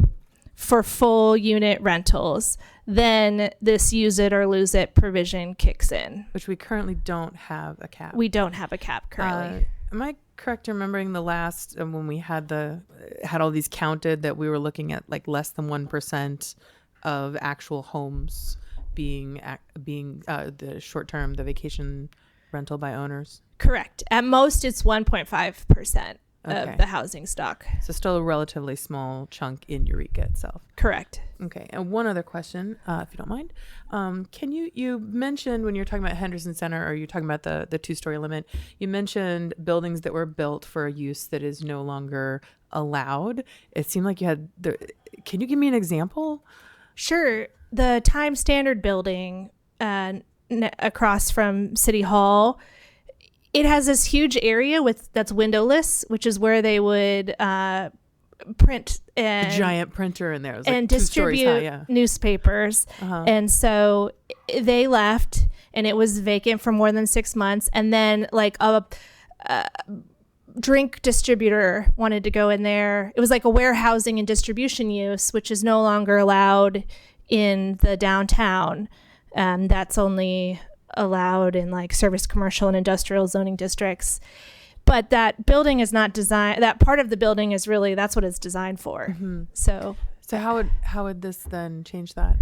for full unit rentals, then this use it or lose it provision kicks in. Which we currently don't have a cap. We don't have a cap currently. Am I correct in remembering the last when we had all these counted, that we were looking at like less than 1% of actual homes being the short term, the vacation rental by owners? Correct. At most, it's 1.5%. Okay. of the housing stock. So still a relatively small chunk in Eureka itself. Correct. Okay. And one other question, if you don't mind. Can you mentioned when you're talking about Henderson Center, or you're talking about the 2-story limit, you mentioned buildings that were built for a use that is no longer allowed. It seemed like you had can you give me an example? Sure. The Time Standard building across from City Hall, it has this huge area that's windowless, which is where they would print and A giant printer in there. It was like and 2 stories distribute high, yeah. newspapers. And so they left, and it was vacant for more than 6 months. And then like a drink distributor wanted to go in there. It was like a warehousing and distribution use, which is no longer allowed in the downtown. That's only allowed in like service, commercial, and industrial zoning districts. But that building is not designed, that part of the building is really, that's what it's designed for. So how would this then change that?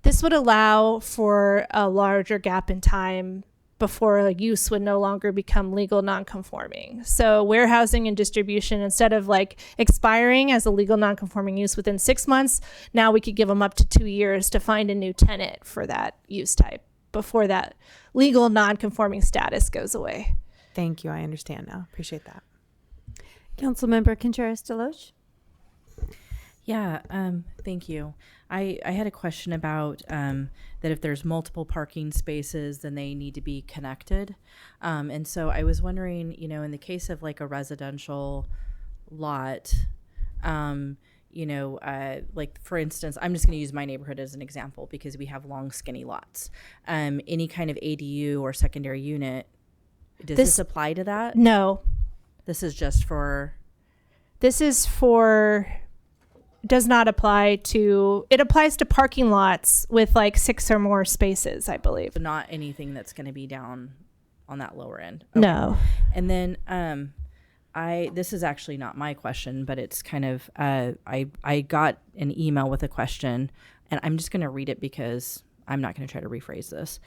this would allow for a larger gap in time before a use would no longer become legal non-conforming. So warehousing and distribution, instead of like expiring as a legal non-conforming use within 6 months, now we could give them up to 2 years to find a new tenant for that use type before that legal non-conforming status goes away. Thank you. I understand now. Appreciate that. Councilmember Contreras-Deloche. Yeah, thank you. I had a question about that if there's multiple parking spaces, then they need to be connected. And so I was wondering, you know, in the case of like a residential lot, like for instance, I'm just going to use my neighborhood as an example because we have long, skinny lots. Any kind of ADU or secondary unit, does this apply to that? No. This is just for... does not apply to, it applies to parking lots with like 6 or more spaces, I believe. But not anything that's going to be down on that lower end. No. And then this is actually not my question, but it's kind of, I got an email with a question, and I'm just going to read it because I'm not going to try to rephrase this.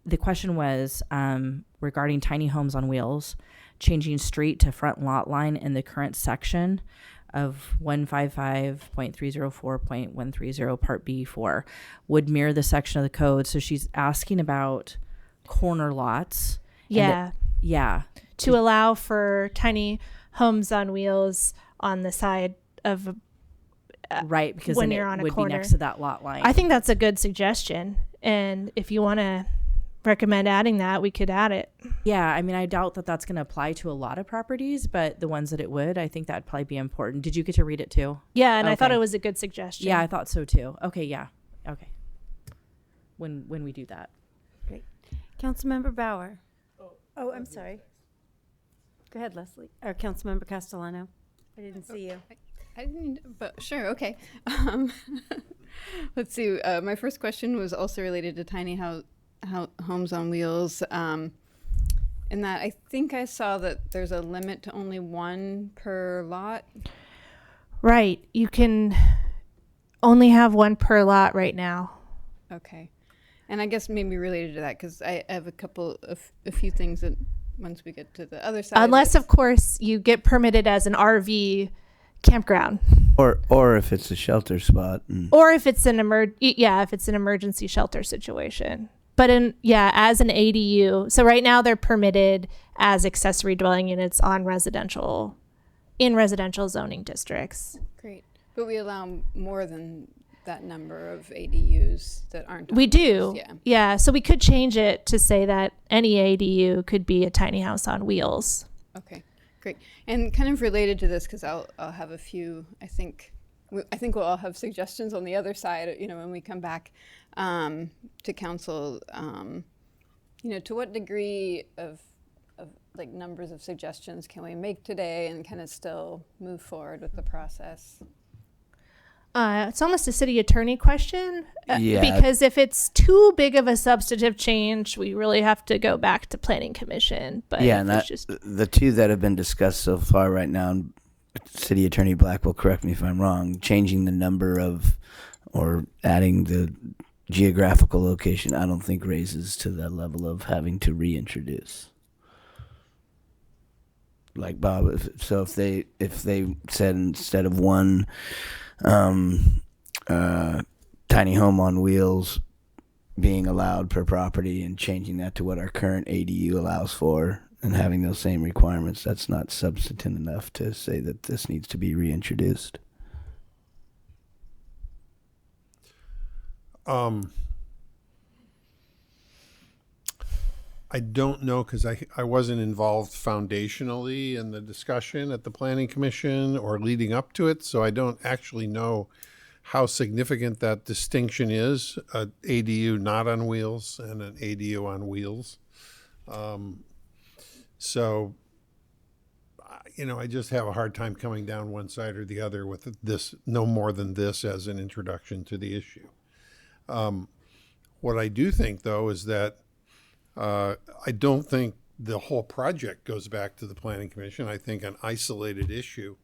The question was regarding tiny homes on wheels, changing street to front lot line in the current section of 155.304.130 Part B4 would mirror the section of the code. So she's asking about corner lots. Yeah. Yeah. To allow for tiny homes on wheels on the side of right, because when then you're it on a would corner. be next to that lot line. I think that's a good suggestion. And if you want to recommend adding that, we could add it. Yeah, I mean, I doubt that that's going to apply to a lot of properties, but the ones that it would, I think that'd probably be important. Did you get to read it too? Yeah, and I thought Okay. it was a good suggestion. Yeah, I thought so too. Okay, yeah. Okay. When we do that. Great. Councilmember Bauer. Oh, I'm sorry. Go ahead, Leslie. Or Councilmember Castellano. I didn't see you. I didn't, but sure, okay. Let's see. My first question was also related to tiny homes on wheels. In that, I think I saw that there's a limit to only one per lot. Right. You can only have one per lot right now. Okay. And I guess maybe related to that, because I have a few things that once we get to the other side. Unless, of course, you get permitted as an RV campground. Or if it's a shelter spot. Or if it's an if it's an emergency shelter situation. But as an ADU. So right now they're permitted as accessory dwelling units in residential zoning districts. Great. But we allow more than that number of ADUs that aren't. We do. Yeah. Yeah. So we could change it to say that any ADU could be a tiny house on wheels. Okay, great. And kind of related to this, because I'll have a few, I think we'll all have suggestions on the other side, when we come back to council, to what degree of like numbers of suggestions can we make today and kind of still move forward with the process? It's almost a city attorney question. Yeah. Because if it's too big of a substantive change, we really have to go back to planning commission. But Yeah, if and it's the two that have been discussed so far right now, and City Attorney Black will correct me if I'm wrong, changing the number of or adding the geographical location, I don't think raises to that level of having to reintroduce. like Bob, if they said instead of one tiny home on wheels being allowed per property and changing that to what our current ADU allows for and having those same requirements, that's not substantive enough to say that this needs to be reintroduced. I don't know because I wasn't involved foundationally in the discussion at the Planning Commission or leading up to it, so I don't actually know how significant that distinction is, an ADU not on wheels and an ADU on wheels. So, I just have a hard time coming down one side or the other with this, no more than this as an introduction to the issue. What I do think, though, is that I don't think the whole project goes back to the Planning Commission. I think an isolated issue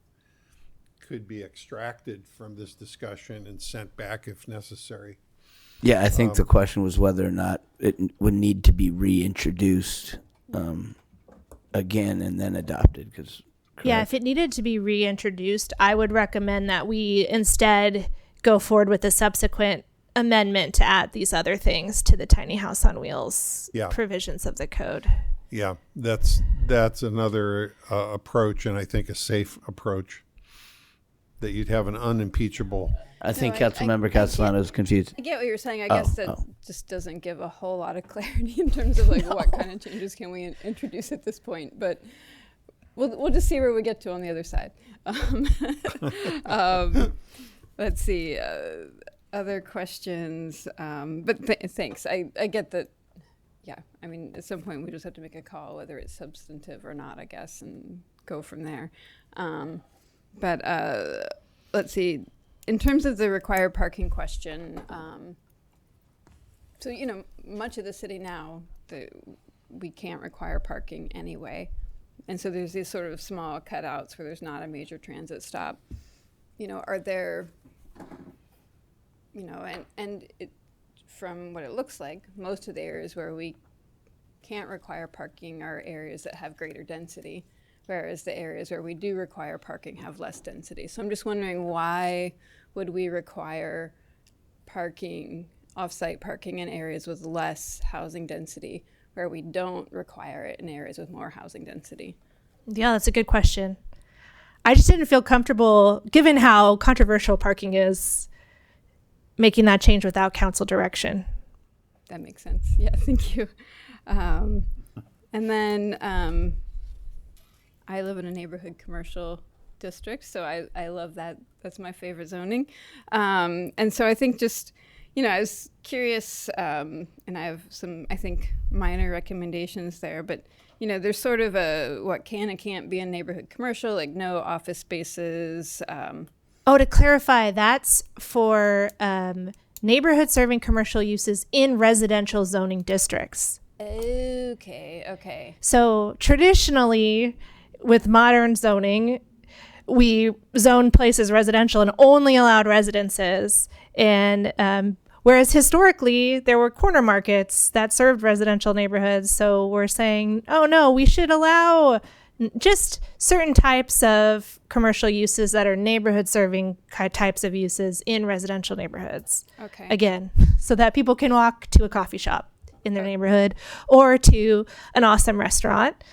could be extracted from this discussion and sent back if necessary. Yeah, I think the question was whether or not it would need to be reintroduced again and then adopted. Yeah, if it needed to be reintroduced, I would recommend that we instead go forward with a subsequent amendment to add these other things to the tiny house on wheels provisions of the code. Yeah, that's another approach, and I think a safe approach, that you'd have an unimpeachable. I think Councilmember Castellano is confused. I get what you're saying. I guess that just doesn't give a whole lot of clarity in terms of what kind of changes can we introduce at this point. But we'll just see where we get to on the other side. Let's see. Other questions. But thanks. I get that. Yeah. I mean, at some point we just have to make a call whether it's substantive or not, I guess, and go from there. But let's see. In terms of the required parking question, so, much of the city now, we can't require parking anyway. And so there's these sort of small cutouts where there's not a major transit stop. Are there, and from what it looks like, most of the areas where we can't require parking are areas that have greater density, whereas the areas where we do require parking have less density. So I'm just wondering, why would we require parking, off-site parking in areas with less housing density, where we don't require it in areas with more housing density? Yeah, that's a good question. I just didn't feel comfortable, given how controversial parking is, making that change without council direction. That makes sense. Yeah, thank you. And then I live in a neighborhood commercial district, so I love that. That's my favorite zoning. And so I think just, I was curious, and I have some, I think, minor recommendations there, but, there's sort of what can and can't be in neighborhood commercial, like no office spaces. To clarify, that's for neighborhood serving commercial uses in residential zoning districts. Okay. So traditionally, with modern zoning, we zone places residential and only allowed residences. And whereas historically, there were corner markets that served residential neighborhoods. So we're saying, oh no, we should allow just certain types of commercial uses that are neighborhood serving types of uses in residential neighborhoods. Okay. Again, so that people can walk to a coffee shop in their neighborhood or to an awesome restaurant,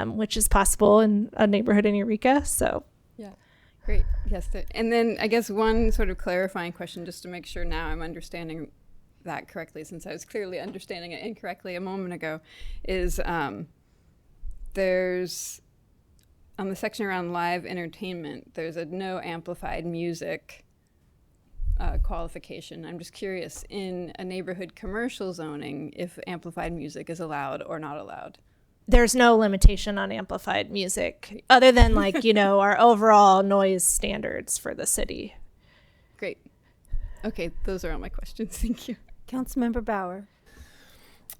which is possible in a neighborhood in Eureka. So, yeah, great. Yes. And then I guess one sort of clarifying question, just to make sure now I'm understanding that correctly, since I was clearly understanding it incorrectly a moment ago, is there's, on the section around live entertainment, there's a no amplified music qualification. I'm just curious, in a neighborhood commercial zoning, if amplified music is allowed or not allowed? There's no limitation on amplified music other than our overall noise standards for the city. Great. Okay, those are all my questions. Thank you. Councilmember Bauer.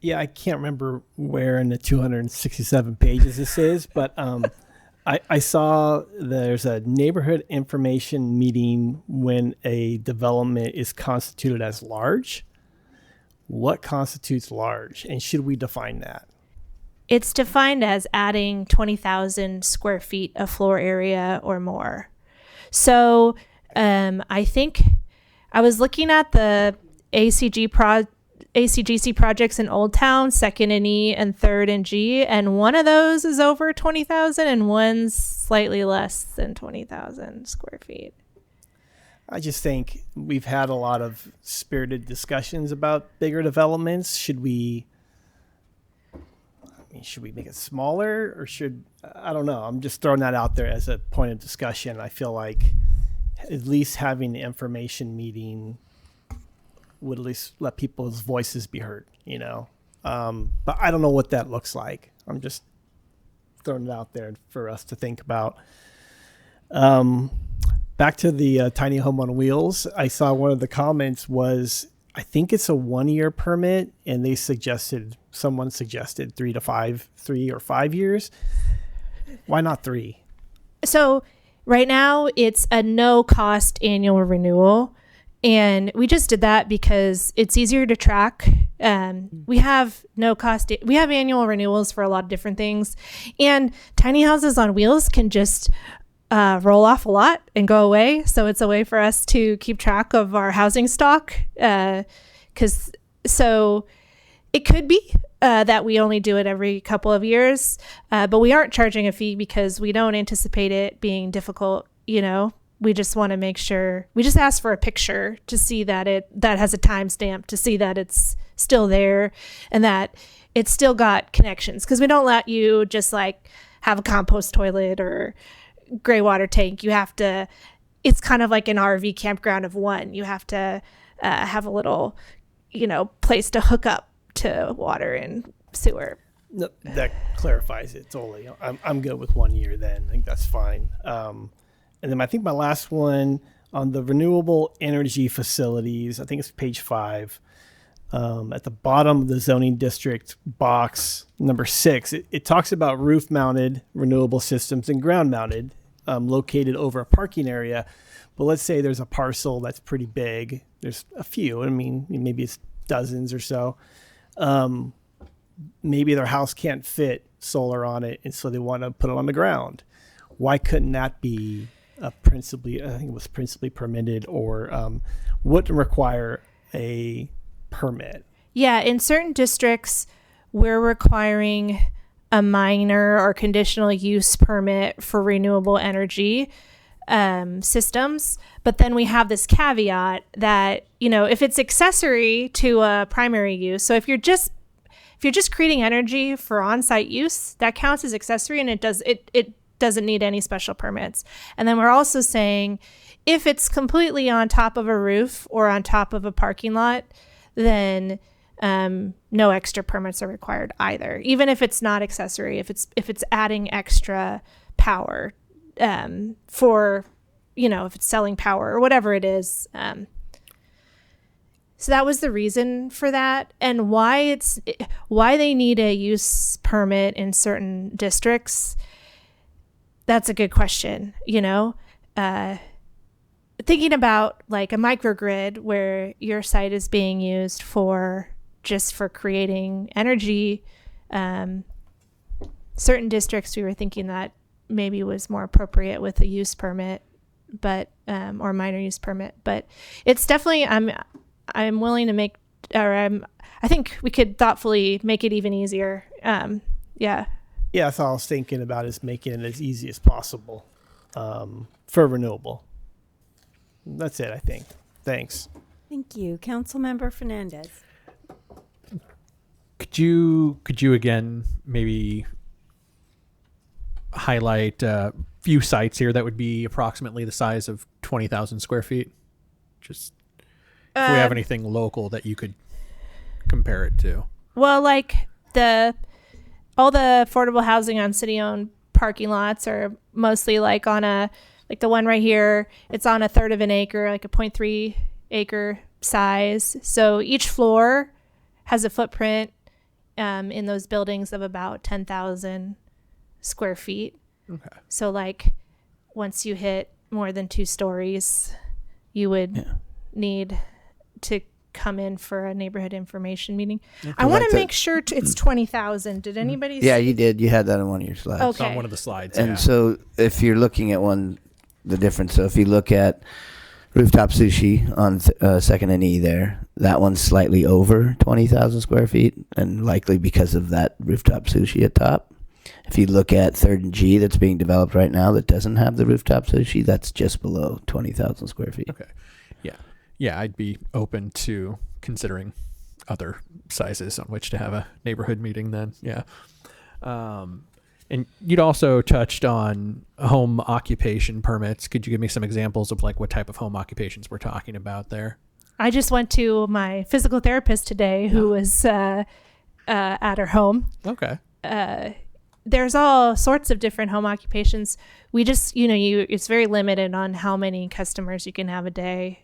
Yeah, I can't remember where in the 267 pages this is, but I saw there's a neighborhood information meeting when a development is constituted as large. What constitutes large, and should we define that? it's defined as adding 20,000 square feet of floor area or more. So I think I was looking at the ACGC projects in Old Town, 2nd and E and 3rd and G, and one of those is over 20,000 and one's slightly less than 20,000 square feet. I just think we've had a lot of spirited discussions about bigger developments. Should we make it smaller, or I don't know. I'm just throwing that out there as a point of discussion. I feel like at least having the information meeting would at least let people's voices be heard, but I don't know what that looks like. I'm just throwing it out there for us to think about. Back to the tiny home on wheels. I saw one of the comments was, I think it's a 1-year permit, and someone suggested 3 or 5 years. Why not 3? So right now it's a no cost annual renewal. And we just did that because it's easier to track. We have we have annual renewals for a lot of different things. And tiny houses on wheels can just roll off a lot and go away. So it's a way for us to keep track of our housing stock. So it could be that we only do it every couple of years, but we aren't charging a fee because we don't anticipate it being difficult, We just want to make sure, we just ask for a picture to see that that has a timestamp, to see that it's still there and that it's still got connections. Because we don't let you just like have a compost toilet or gray water tank. You have to, it's kind of like an RV campground of one. You have to have a little, place to hook up to water and sewer. No, that clarifies it totally. I'm good with 1 year then. I think that's fine. And then I think my last one on the renewable energy facilities, I think it's page 5, at the bottom of the zoning district box, number 6, it talks about roof-mounted renewable systems and ground-mounted located over a parking area. But let's say there's a parcel that's pretty big. There's a few. Maybe it's dozens or so. Maybe their house can't fit solar on it, and so they want to put it on the ground. Why couldn't that be principally permitted, or wouldn't require a permit? Yeah, in certain districts, we're requiring a minor or conditional use permit for renewable energy systems. But then we have this caveat that, if it's accessory to a primary use, so if you're just creating energy for on-site use, that counts as accessory, and it doesn't need any special permits. And then we're also saying if it's completely on top of a roof or on top of a parking lot, then no extra permits are required either. Even if it's not accessory, if it's adding extra power for, if it's selling power or whatever it is. So that was the reason for that, and why they need a use permit in certain districts. That's a good question. Thinking about like a microgrid where your site is being used just for creating energy. Certain districts we were thinking that maybe was more appropriate with a use permit, but or minor use permit. But it's definitely I'm willing to I think we could thoughtfully make it even easier. Yeah, that's all I was thinking about, is making it as easy as possible for renewable. That's it, I think. Thanks. Thank you. Councilmember Fernandez. Could you again maybe highlight a few sites here that would be approximately the size of 20,000 square feet? Just if we have anything local that you could compare it to. Well, like all the affordable housing on city-owned parking lots are mostly like like the one right here, it's on 1/3 of an acre, like a 0.3 acre size. So each floor has a footprint in those buildings of about 10,000 square feet. Okay. So like once you hit more than 2 stories, you would need to come in for a neighborhood information meeting. I want to make sure it's 20,000. Did anybody? Yeah, see? you did. You had that on one of your slides. Okay. It's on one of the slides. And yeah. so if you're looking at the difference, so if you look at rooftop sushi on Second and E there, that one's slightly over 20,000 square feet, and likely because of that rooftop sushi at top. If you look at Third and G that's being developed right now that doesn't have the rooftop sushi, that's just below 20,000 square feet. Okay. Yeah, I'd be open to considering other sizes on which to have a neighborhood meeting then. Yeah. And you'd also touched on home occupation permits. Could you give me some examples of like what type of home occupations we're talking about there? I just went to my physical therapist today who was at her home. Okay. There's all sorts of different home occupations. We just, it's very limited on how many customers you can have a day,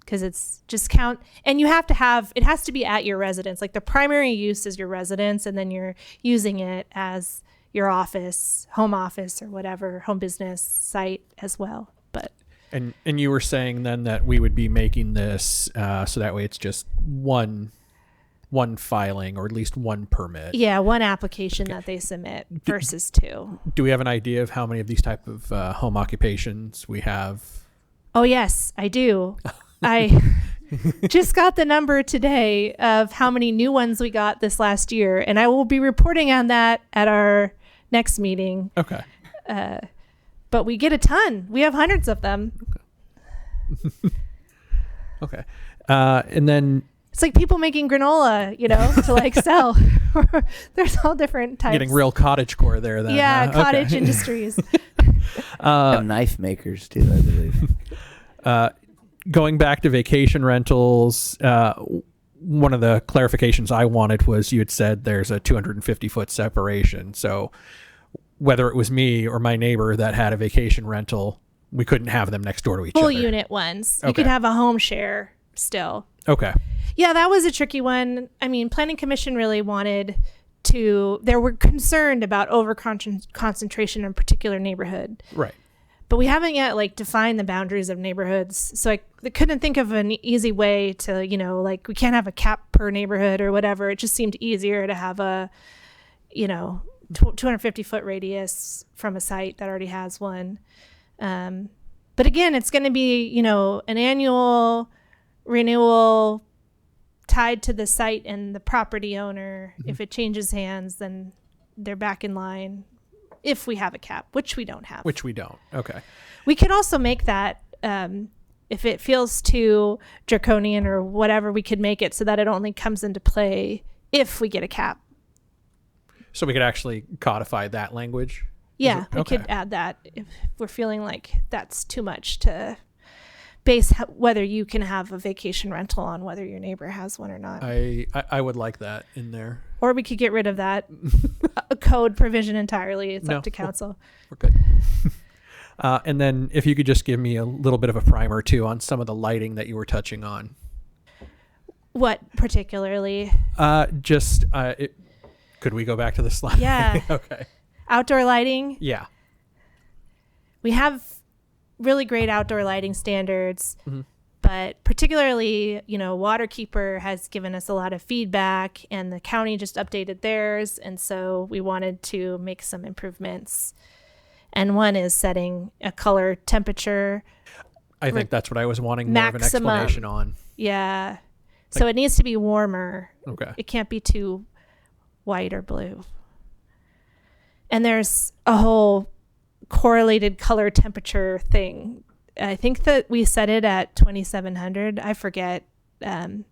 because it's just count. And it has to be at your residence. Like the primary use is your residence, and then you're using it as your office, home office, or whatever, home business site as well. But And you were saying then that we would be making this so that way it's just one filing, or at least one permit. yeah, one application that they submit versus two. Do we have an idea of how many of these type of home occupations we have? Oh, yes, I do. I just got the number today of how many new ones we got this last year, and I will be reporting on that at our next meeting. Okay. But we get a ton. We have hundreds of them. Okay. And then It's like people making granola, to like sell. There's all different types. getting real cottagecore there then. Yeah, huh? cottage Okay. industries. Have knife makers too, I believe. Going back to vacation rentals, one of the clarifications I wanted was you had said there's a 250-foot separation. So whether it was me or my neighbor that had a vacation rental, we couldn't have them next door to each Full other. unit ones. You Okay. could have a home share still. Okay. Yeah, that was a tricky one. I mean, Planning Commission really wanted they were concerned about over concentration in a particular neighborhood. Right. But we haven't yet defined the boundaries of neighborhoods. So I couldn't think of an easy way to, we can't have a cap per neighborhood or whatever. It just seemed easier to have a, 250-foot radius from a site that already has one. But again, it's going to be, an annual renewal tied to the site and the property owner. If it changes hands, then they're back in line if we have a cap, which we don't have. Which we don't. Okay. We could also make that, if it feels too draconian or whatever, we could make it so that it only comes into play if we get a cap. So we could actually codify that language? Yeah, we Okay. could add that if we're feeling like that's too much to base whether you can have a vacation rental on whether your neighbor has one or not. I would like that in there. Or we could get rid of that code provision entirely. It's No, up to council. We're good. And then if you could just give me a little bit of a primer too on some of the lighting that you were touching on. What particularly? Could we go back to the slide? Yeah. Okay. Outdoor lighting. Yeah. We have really great outdoor lighting standards, but particularly, Waterkeeper has given us a lot of feedback, and the county just updated theirs. And so we wanted to make some improvements. And one is setting a color temperature. I think that's what I was wanting maximum. More of an explanation on. Yeah. So it needs to be warmer. Okay. It can't be too white or blue. And there's a whole correlated color temperature thing. I think that we set it at 2700. I forget. And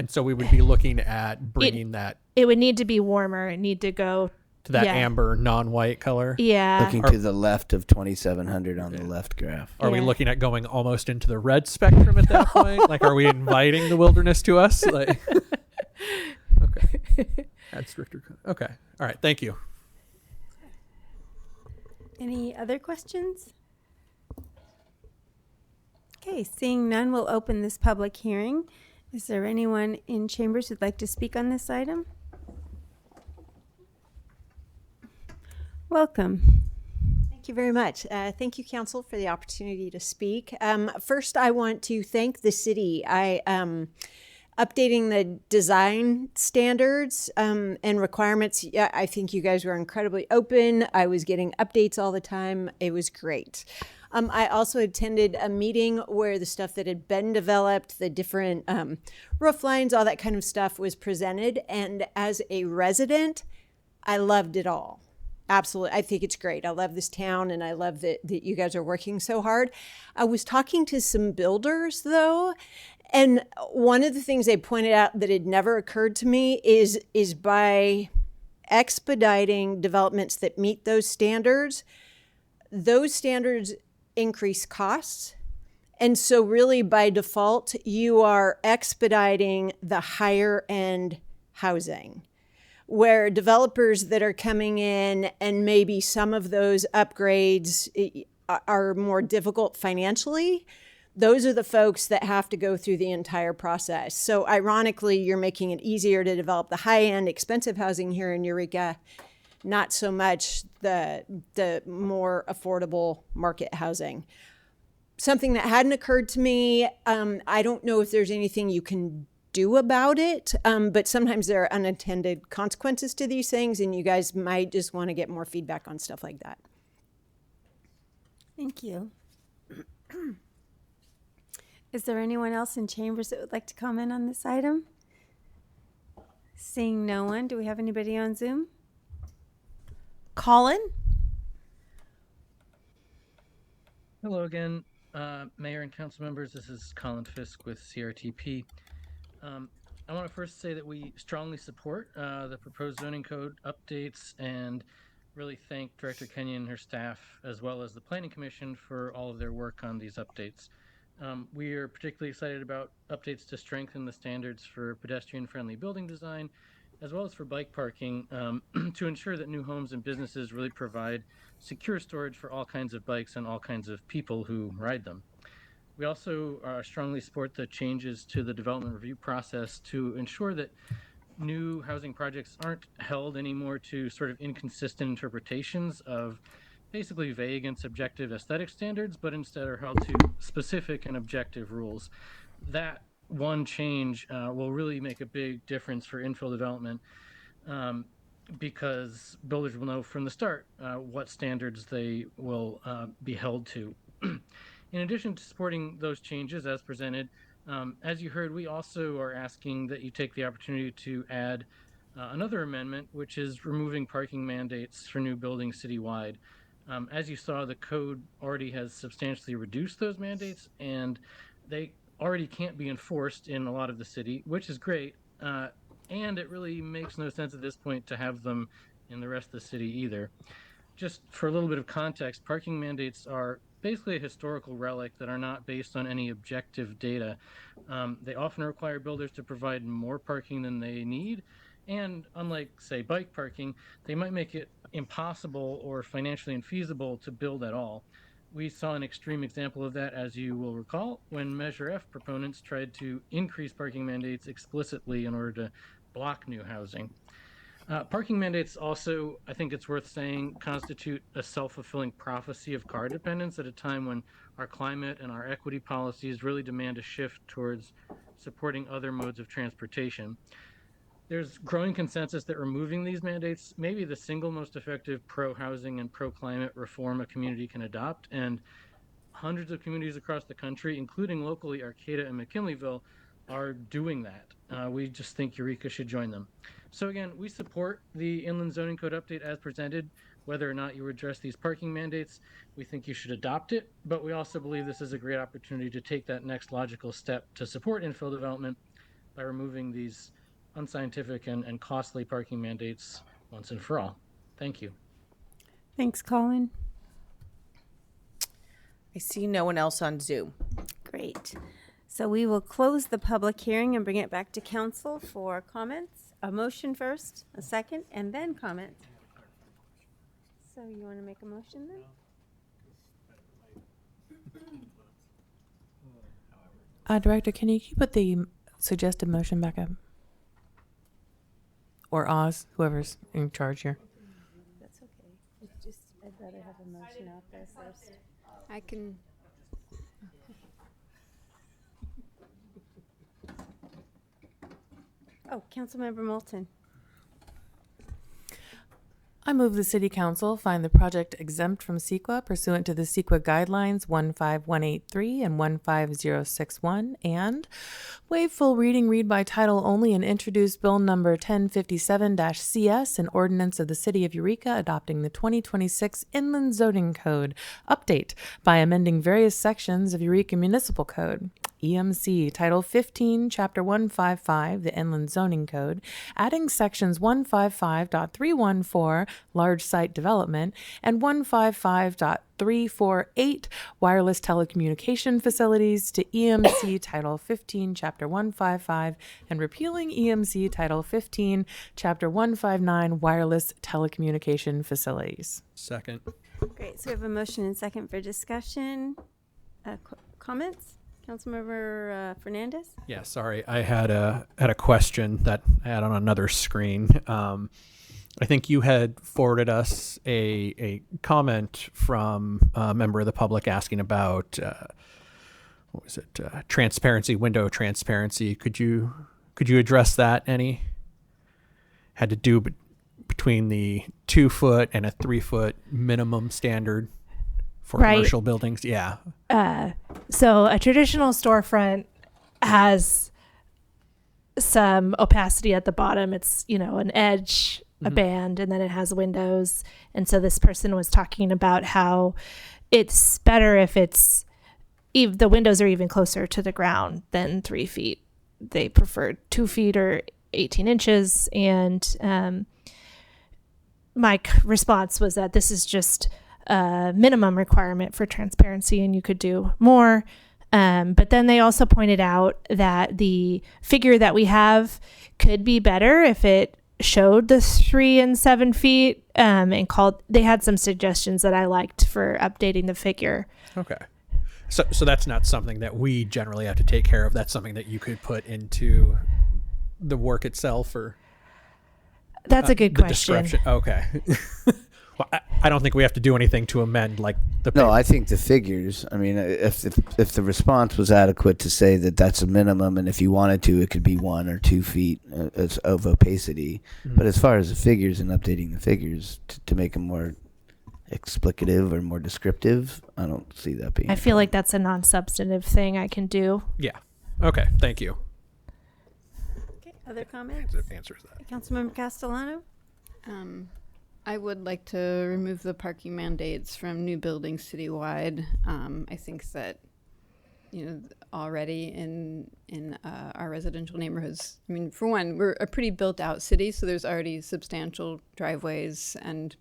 so we would be looking at bringing that. It would need to be warmer. It need to go to that amber non-white color. Yeah. Looking to the left of 2700 on the left graph. Are we looking at going almost into the red spectrum at that point? Like, are we inviting the wilderness to us? Like, okay. Add stricter. Okay. All right. Thank you. Any other questions? Okay, seeing none, we'll open this public hearing. Is there anyone in chambers who'd like to speak on this item? Welcome. Thank you very much. Thank you, Council, for the opportunity to speak. First, I want to thank the city. Updating the design standards and requirements. Yeah, I think you guys were incredibly open. I was getting updates all the time. It was great. I also attended a meeting where the stuff that had been developed, the different roof lines, all that kind of stuff was presented. And as a resident, I loved it all. Absolutely. I think it's great. I love this town and I love that you guys are working so hard. I was talking to some builders though, and one of the things they pointed out that had never occurred to me is by expediting developments that meet those standards increase costs. And so really by default, you are expediting the higher end housing, where developers that are coming in and maybe some of those upgrades are more difficult financially, those are the folks that have to go through the entire process. So ironically, you're making it easier to develop the high-end expensive housing here in Eureka, not so much the more affordable market housing. Something that hadn't occurred to me, I don't know if there's anything you can do about it, but sometimes there are unintended consequences to these things, and you guys might just want to get more feedback on stuff like that. Thank you. Is there anyone else in chambers that would like to comment on this item? Seeing no one, do we have anybody on Zoom? Colin? Hello again, Mayor and council members. This is Colin Fisk with CRTP. I want to first say that we strongly support the proposed zoning code updates and really thank Director Kenyon and her staff, as well as the Planning Commission, for all of their work on these updates. We are particularly excited about updates to strengthen the standards for pedestrian-friendly building design, as well as for bike parking, to ensure that new homes and businesses really provide secure storage for all kinds of bikes and all kinds of people who ride them. We also strongly support the changes to the development review process to ensure that new housing projects aren't held anymore to sort of inconsistent interpretations of basically vague and subjective aesthetic standards, but instead are held to specific and objective rules. That one change will really make a big difference for infill development, because builders will know from the start what standards they will be held to. In addition to supporting those changes as presented, as you heard, we also are asking that you take the opportunity to add another amendment, which is removing parking mandates for new buildings citywide. As you saw, the code already has substantially reduced those mandates, and they already can't be enforced in a lot of the city, which is great. And it really makes no sense at this point to have them in the rest of the city either. Just for a little bit of context, parking mandates are basically a historical relic that are not based on any objective data. They often require builders to provide more parking than they need, and unlike, say, bike parking, they might make it impossible or financially infeasible to build at all. We saw an extreme example of that, as you will recall, when Measure F proponents tried to increase parking mandates explicitly in order to block new housing. Parking mandates also, I think it's worth saying, constitute a self-fulfilling prophecy of car dependence at a time when our climate and our equity policies really demand a shift towards supporting other modes of transportation. There's growing consensus that removing these mandates may be the single most effective pro-housing and pro-climate reform a community can adopt, and hundreds of communities across the country, including locally Arcata and McKinleyville, are doing that. We just think Eureka should join them. So again, we support the Inland Zoning Code update as presented. Whether or not you address these parking mandates, we think you should adopt it, but we also believe this is a great opportunity to take that next logical step to support infill development by removing these unscientific and costly parking mandates once and for all. Thank you. Thanks, Colin. I see no one else on Zoom. Great. So we will close the public hearing and bring it back to council for comments. A motion first, a second, and then comments. So you want to make a motion then? Director, can you put the suggested motion back up? Or Oz, whoever's in charge here. That's okay. It's just, I'd rather have a motion out there first. I can. Oh, Councilmember Moulton. I move the City Council find the project exempt from CEQA pursuant to the CEQA guidelines 15183 and 15061, and waive full reading, read by title only, and introduce Bill number 1057-CS, an ordinance of the City of Eureka adopting the 2026 Inland Zoning Code update by amending various sections of Eureka Municipal Code. EMC, Title 15, Chapter 155, the Inland Zoning Code, adding sections 155.314, Large Site Development, and 155.348, Wireless Telecommunication Facilities, to EMC Title 15, Chapter 155, and repealing EMC Title 15, Chapter 159, Wireless Telecommunication Facilities. Second. Great. So we have a motion and second for discussion. Comments? Councilmember Fernandez? Yeah, sorry. I had a question that I had on another screen. I think you had forwarded us a comment from a member of the public asking about what was it? Transparency, window transparency. Could you address that any? Had to do between the 2 foot and a 3 foot minimum standard for commercial buildings. Yeah. So a traditional storefront has some opacity at the bottom. It's, an edge, a band, and then it has windows. And so this person was talking about how it's better if the windows are even closer to the ground than 3 feet. They preferred 2 feet or 18 inches. And my response was that this is just a minimum requirement for transparency and you could do more. But then they also pointed out that the figure that we have could be better if it showed the 3 and 7 feet, and they had some suggestions that I liked for updating the figure. Okay. So that's not something that we generally have to take care of. That's something that you could put into the work itself, or that's a good question. Description. Okay. Well, I don't think we have to do anything to amend the. No, I think the figures. I mean, if the response was adequate to say that that's a minimum, and if you wanted to, it could be 1 or 2 feet of opacity. Mm-hmm. But as far as the figures and updating the figures to make them more explicative or more descriptive, I don't see that being. I feel like that's a non-substantive thing I can do. Yeah. Okay. Thank you. Okay. Other comments? That answers that. Councilmember Castellano. I would like to remove the parking mandates from new buildings citywide. I think that, already in our residential neighborhoods, I mean, for one, we're a pretty built out city, so there's already substantial driveways and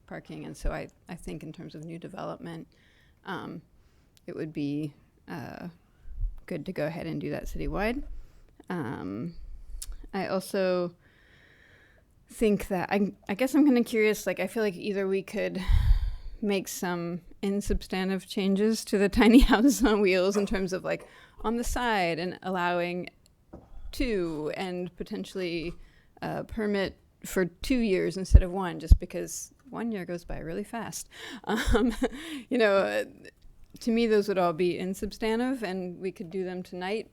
parking. And so I think in terms of new development, it would be good to go ahead and do that citywide. I also think that I guess I'm kind of curious, I feel like either we could make some insubstantive changes to the tiny houses on wheels in terms of on the side and allowing 2 and potentially permit for 2 years instead of 1, just because 1 year goes by really fast. To me, those would all be insubstantive and we could do them tonight.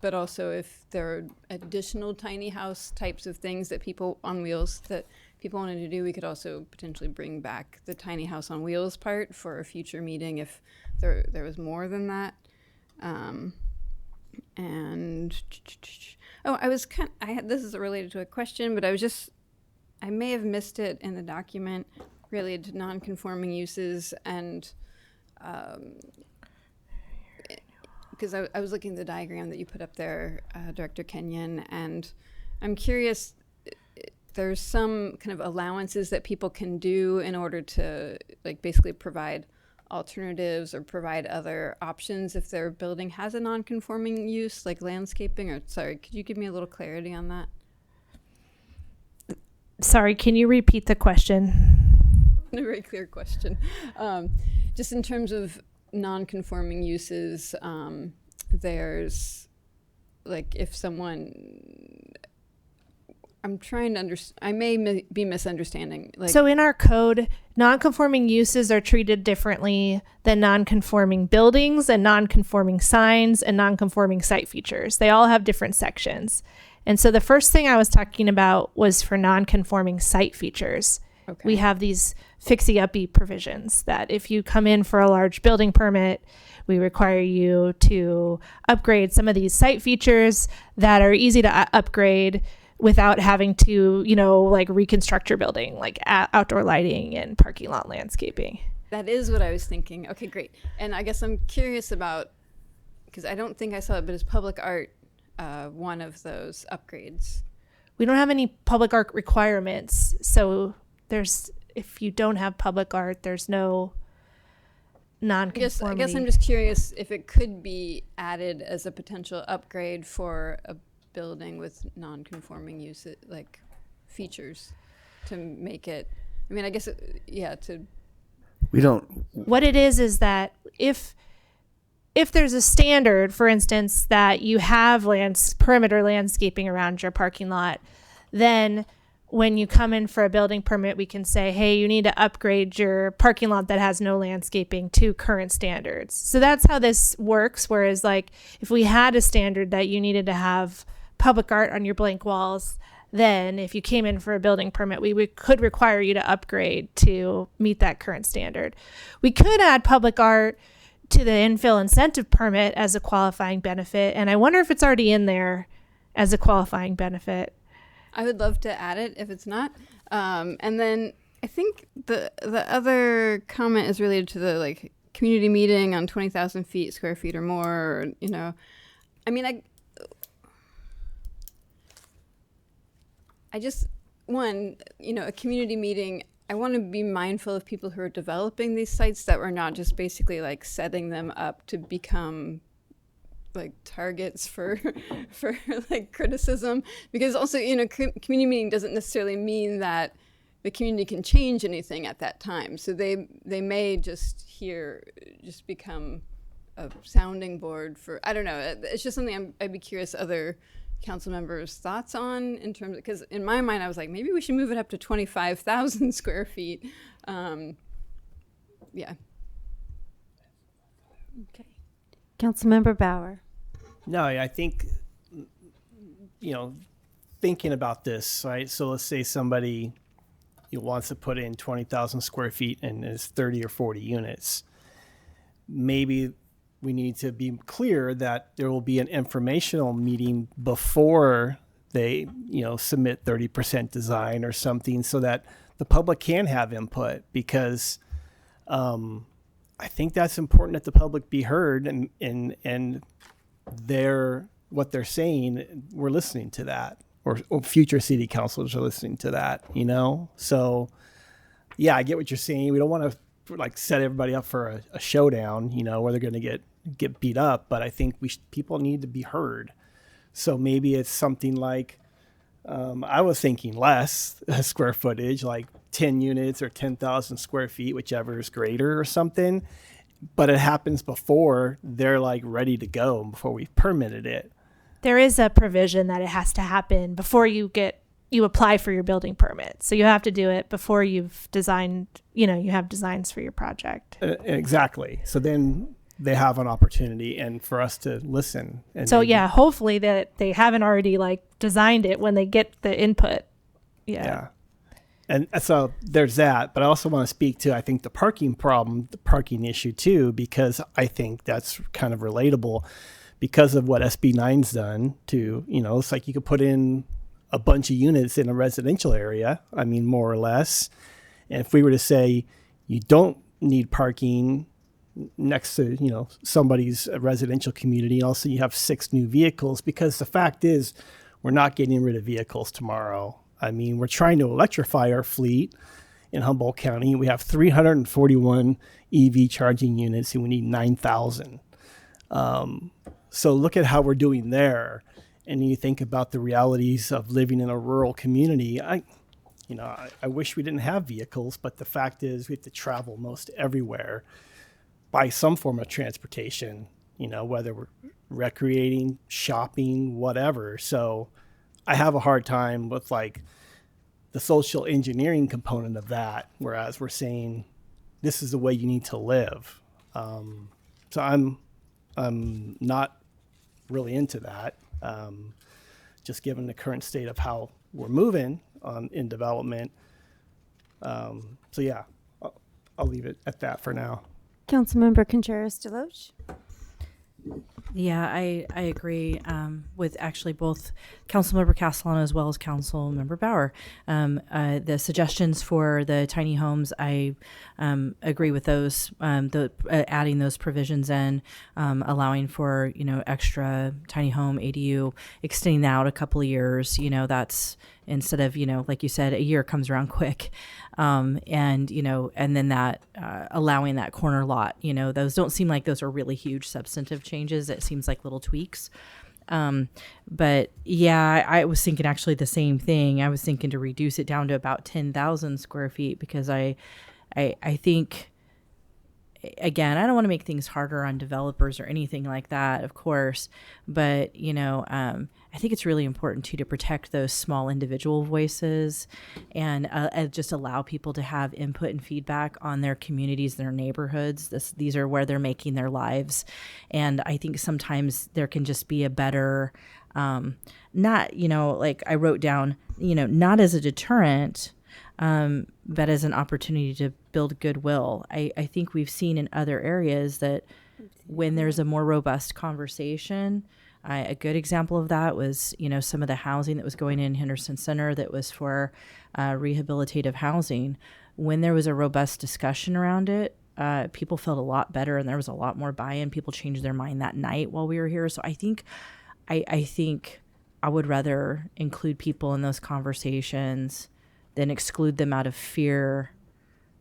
But also if there are additional tiny house types of things that people on wheels that people wanted to do, we could also potentially bring back the tiny house on wheels part for a future meeting if there was more than that. This is related to a question, but I may have missed it in the document related to non-conforming uses and because I was looking at the diagram that you put up there, Director Kenyon, and I'm curious, there's some kind of allowances that people can do in order to basically provide alternatives or provide other options if their building has a non-conforming use, like landscaping, or could you give me a little clarity on that? Sorry, can you repeat the question? A very clear question. Just in terms of non-conforming uses, there's if someone I'm trying to understand. I may be misunderstanding. Like, So in our code, non-conforming uses are treated differently than non-conforming buildings and non-conforming signs and non-conforming site features. They all have different sections. And so the first thing I was talking about was for non-conforming site features. Okay. We have these fixie-uppy provisions that if you come in for a large building permit, we require you to upgrade some of these site features that are easy to upgrade without having to, like reconstruct your building, like outdoor lighting and parking lot landscaping. that is what I was thinking. Okay, great. And I guess I'm curious about, because I don't think I saw it, but is public art one of those upgrades? We don't have any public art requirements. So if you don't have public art, there's no non-conformity. I guess I'm just curious if it could be added as a potential upgrade for a building with non-conforming use, like features, to make it. I mean, I guess we don't. What it is that if there's a standard, for instance, that you have perimeter landscaping around your parking lot, then when you come in for a building permit, we can say, hey, you need to upgrade your parking lot that has no landscaping to current standards. So that's how this works. Whereas like if we had a standard that you needed to have public art on your blank walls, then if you came in for a building permit, we could require you to upgrade to meet that current standard. We could add public art to the infill incentive permit as a qualifying benefit. And I wonder if it's already in there as a qualifying benefit. I would love to add it if it's not. And then I think the other comment is related to the like community meeting on 20,000 square feet or more. Or, I mean, I just, a community meeting, I want to be mindful of people who are developing these sites, that we're not just basically like setting them up to become like targets for like criticism, because also community meeting doesn't necessarily mean that the community can change anything at that time, so they may just become a sounding board for, I don't know, it's just something I'd be curious other council members' thoughts on, in terms of, because in my mind I was like, maybe we should move it up to 25,000 square feet. Yeah. Okay. Councilmember Bauer. No, I think, thinking about this, right? So let's say somebody wants to put in 20,000 square feet and is 30 or 40 units. Maybe we need to be clear that there will be an informational meeting before they, submit 30% design or something, so that the public can have input, because I think that's important that the public be heard, and what they're saying, we're listening to that, or future city councilors are listening to that, So, yeah, I get what you're saying. We don't want to like set everybody up for a showdown, where they're going to get beat up. But I think people need to be heard. So maybe it's something like, I was thinking less square footage, like 10 units or 10,000 square feet, whichever is greater or something. But it happens before they're like ready to go, before we've permitted it. There is a provision that it has to happen before you apply for your building permit. So you have to do it before you've designed, you have designs for your project. Exactly. So then they have an opportunity, and for us to listen. And so hopefully that they haven't already like designed it when they get the input. Yeah. And so there's that. But I also want to speak to, I think, the parking issue too, because I think that's kind of relatable because of what SB 9's done to, it's like you could put in a bunch of units in a residential area, I mean, more or less. And if we were to say you don't need parking next to, somebody's residential community, also you have 6 new vehicles, because the fact is we're not getting rid of vehicles tomorrow. I mean, we're trying to electrify our fleet in Humboldt County. We have 341 EV charging units, and we need 9,000. So look at how we're doing there. And you think about the realities of living in a rural community. I wish we didn't have vehicles, but the fact is we have to travel most everywhere by some form of transportation, whether we're recreating, shopping, whatever. So I have a hard time with like the social engineering component of that, whereas we're saying this is the way you need to live. So I'm not really into that, just given the current state of how we're moving in development. So yeah, I'll leave it at that for now. Councilmember Contreras-Deloche. Yeah, I agree with actually both Councilmember Castellano as well as Councilmember Bauer. The suggestions for the tiny homes, I agree with those. Adding those provisions in, allowing for extra tiny home ADU, extending that out a couple of years. That's instead of like you said, a year comes around quick, and then that allowing that corner lot. Those don't seem like those are really huge substantive changes. It seems like little tweaks. But yeah, I was thinking actually the same thing. I was thinking to reduce it down to about 10,000 square feet because I think, again, I don't want to make things harder on developers or anything like that, of course, but I think it's really important too to protect those small individual voices and just allow people to have input and feedback on their communities, their neighborhoods. These are where they're making their lives, and I think sometimes there can just be a better, not like I wrote down, not as a deterrent, but as an opportunity to build goodwill. I think we've seen in other areas that when there's a more robust conversation, a good example of that was, some of the housing that was going in Henderson Center that was for rehabilitative housing. When there was a robust discussion around it, people felt a lot better and there was a lot more buy-in. People changed their mind that night while we were here. So I think I would rather include people in those conversations than exclude them out of fear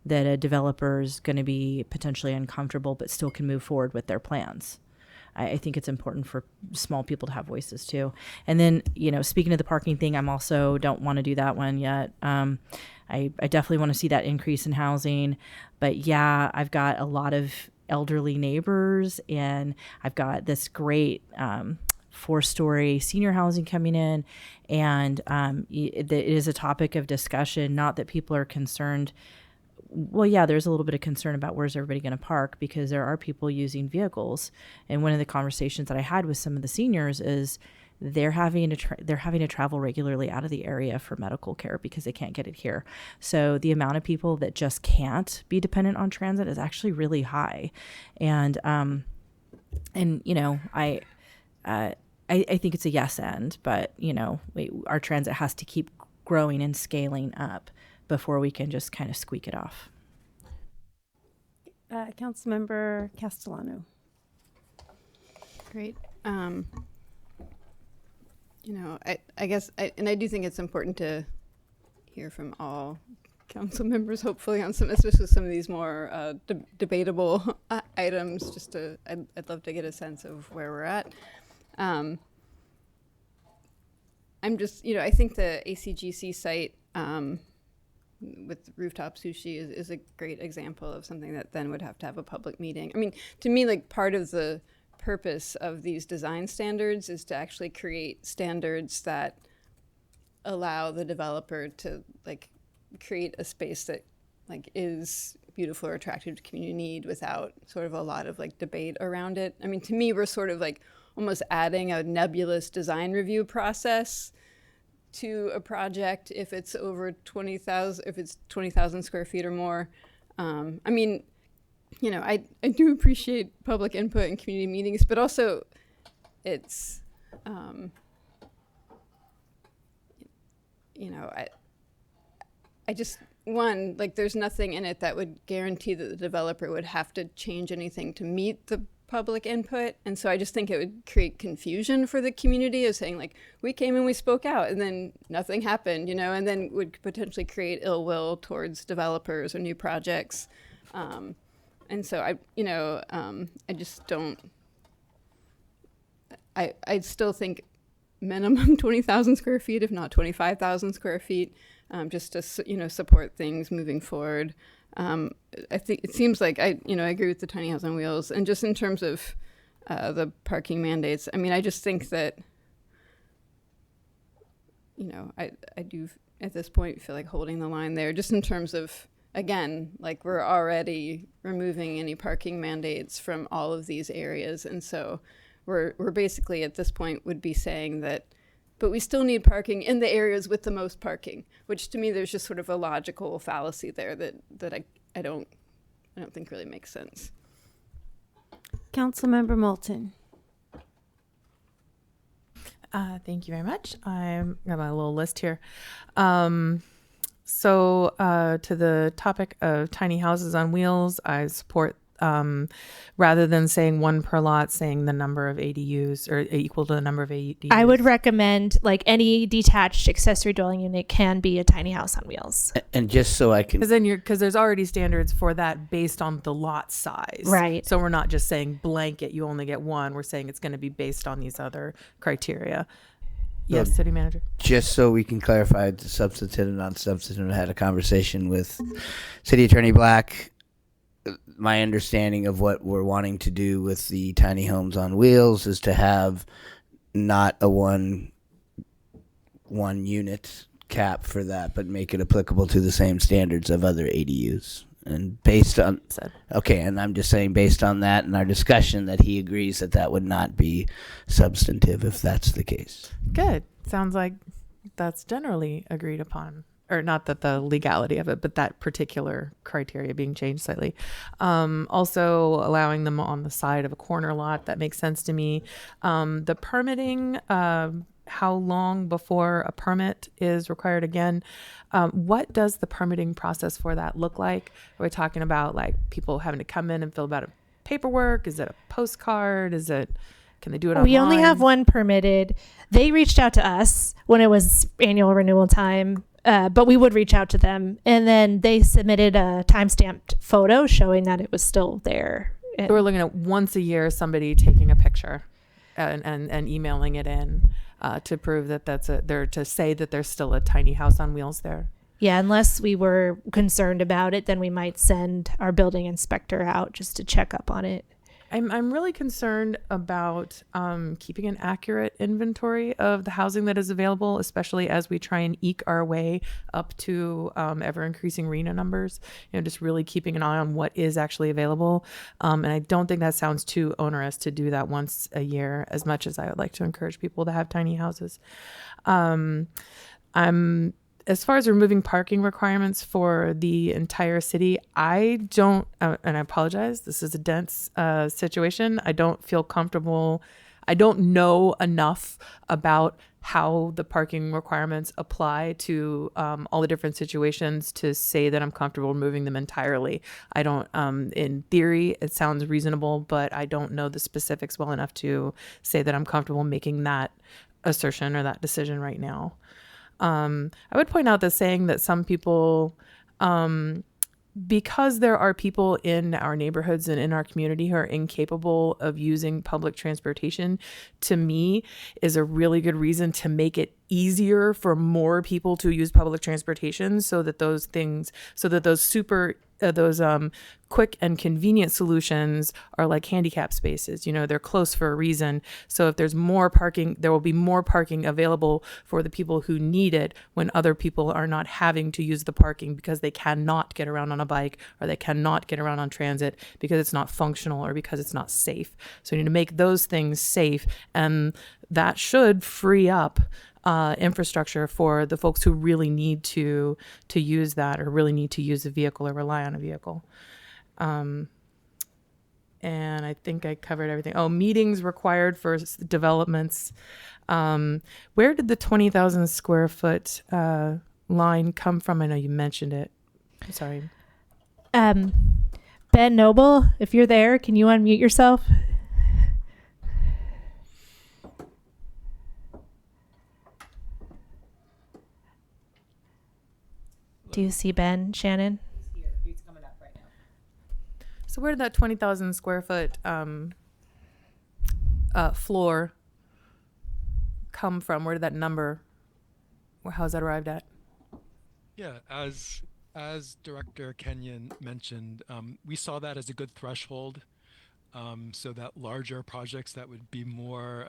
that a developer is going to be potentially uncomfortable but still can move forward with their plans. I think it's important for small people to have voices too. And then, speaking of the parking thing, I'm also don't want to do that one yet. I definitely want to see that increase in housing. But yeah, I've got a lot of elderly neighbors and I've got this great 4-story senior housing coming in. And it is a topic of discussion, not that people are concerned. Well, yeah, there's a little bit of concern about where's everybody going to park because there are people using vehicles. And one of the conversations that I had with some of the seniors is they're having to travel regularly out of the area for medical care because they can't get it here. So the amount of people that just can't be dependent on transit is actually really high. And I think it's a yes and, but our transit has to keep growing and scaling up before we can just kind of squeak it off. Councilmember Castellano. Great. I guess, I do think it's important to hear from all council members, hopefully, on especially some of these more debatable items. I'd love to get a sense of where we're at. I think the ACGC site with rooftop sushi is a great example of something that then would have to have a public meeting. I mean, to me, like part of the purpose of these design standards is to actually create standards that allow the developer to create a space that is beautiful or attractive to community need without sort of a lot of debate around it. I mean, to me, we're sort of almost adding a nebulous design review process to a project if it's over 20,000, if it's 20,000 square feet or more. I do appreciate public input and community meetings, but also it's, I just, there's nothing in it that would guarantee that the developer would have to change anything to meet the public input. And so I just think it would create confusion for the community of saying we came and we spoke out and then nothing happened, and then would potentially create ill will towards developers or new projects. And so I just don't, I still think minimum 20,000 square feet, if not 25,000 square feet, just to, support things moving forward. I think it seems like I agree with the tiny house on wheels, and just in terms of the parking mandates. I mean, I just think that you know, I do at this point feel like holding the line there, just in terms of, again, like we're already removing any parking mandates from all of these areas. And so we're basically at this point would be saying that, but we still need parking in the areas with the most parking, which to me, there's just sort of a logical fallacy there that I don't think really makes sense. Councilmember Moulton. Thank you very much. I've got my little list here. So to the topic of tiny houses on wheels, I support rather than saying one per lot, saying the number of ADUs or equal to the number of ADUs. I would recommend like any detached accessory dwelling unit can be a tiny house on wheels. And just so I can, because there's already standards for that based on the lot size. Right. So we're not just saying blanket, you only get one. We're saying it's going to be based on these other criteria. Yes, city manager. just so we can clarify the substantive and non-substantive, I had a conversation with City Attorney Black. My understanding of what we're wanting to do with the tiny homes on wheels is to have not a one unit cap for that, but make it applicable to the same standards of other ADUs. And based on, okay, and I'm just saying based on that and our discussion that he agrees that that would not be substantive if that's the case. Good. Sounds like that's generally agreed upon. Or not that the legality of it, but that particular criteria being changed slightly. Also allowing them on the side of a corner lot, that makes sense to me. The permitting, how long before a permit is required again? What does the permitting process for that look like? Are we talking about like people having to come in and fill out a paperwork? Is it a postcard? Can they do it online? We only have one permitted. They reached out to us when it was annual renewal time. But we would reach out to them, and then they submitted a time-stamped photo showing that it was still there. So we're looking at once a year somebody taking a picture and emailing it in to prove that to say that there's still a tiny house on wheels there. Yeah, unless we were concerned about it, then we might send our building inspector out just to check up on it. I'm really concerned about keeping an accurate inventory of the housing that is available, especially as we try and eke our way up to ever increasing RENA numbers. Just really keeping an eye on what is actually available. And I don't think that sounds too onerous to do that once a year, as much as I would like to encourage people to have tiny houses. As far as removing parking requirements for the entire city, I don't, and I apologize, this is a dense situation. I don't feel comfortable. I don't know enough about how the parking requirements apply to all the different situations to say that I'm comfortable removing them entirely. I don't, in theory, it sounds reasonable, but I don't know the specifics well enough to say that I'm comfortable making that assertion or that decision right now. I would point out that saying that some people, because there are people in our neighborhoods and in our community who are incapable of using public transportation, to me is a really good reason to make it easier for more people to use public transportation, so that those quick and convenient solutions are like handicap spaces. They're close for a reason. So if there's more parking, there will be more parking available for the people who need it when other people are not having to use the parking because they cannot get around on a bike or they cannot get around on transit because it's not functional or because it's not safe. So you need to make those things safe, and that should free up infrastructure for the folks who really need to use that, or really need to use a vehicle or rely on a vehicle. And I think I covered everything. Oh, meetings required for developments. Where did the 20,000 square foot line come from? I know you mentioned it. I'm sorry. Ben Noble, if you're there, can you unmute yourself? Do you see Ben, Shannon? He's coming up right now. So where did that 20,000 square foot floor come from? Where did that number, how is that arrived at? Yeah, as Director Kenyon mentioned, we saw that as a good threshold, so that larger projects that would be more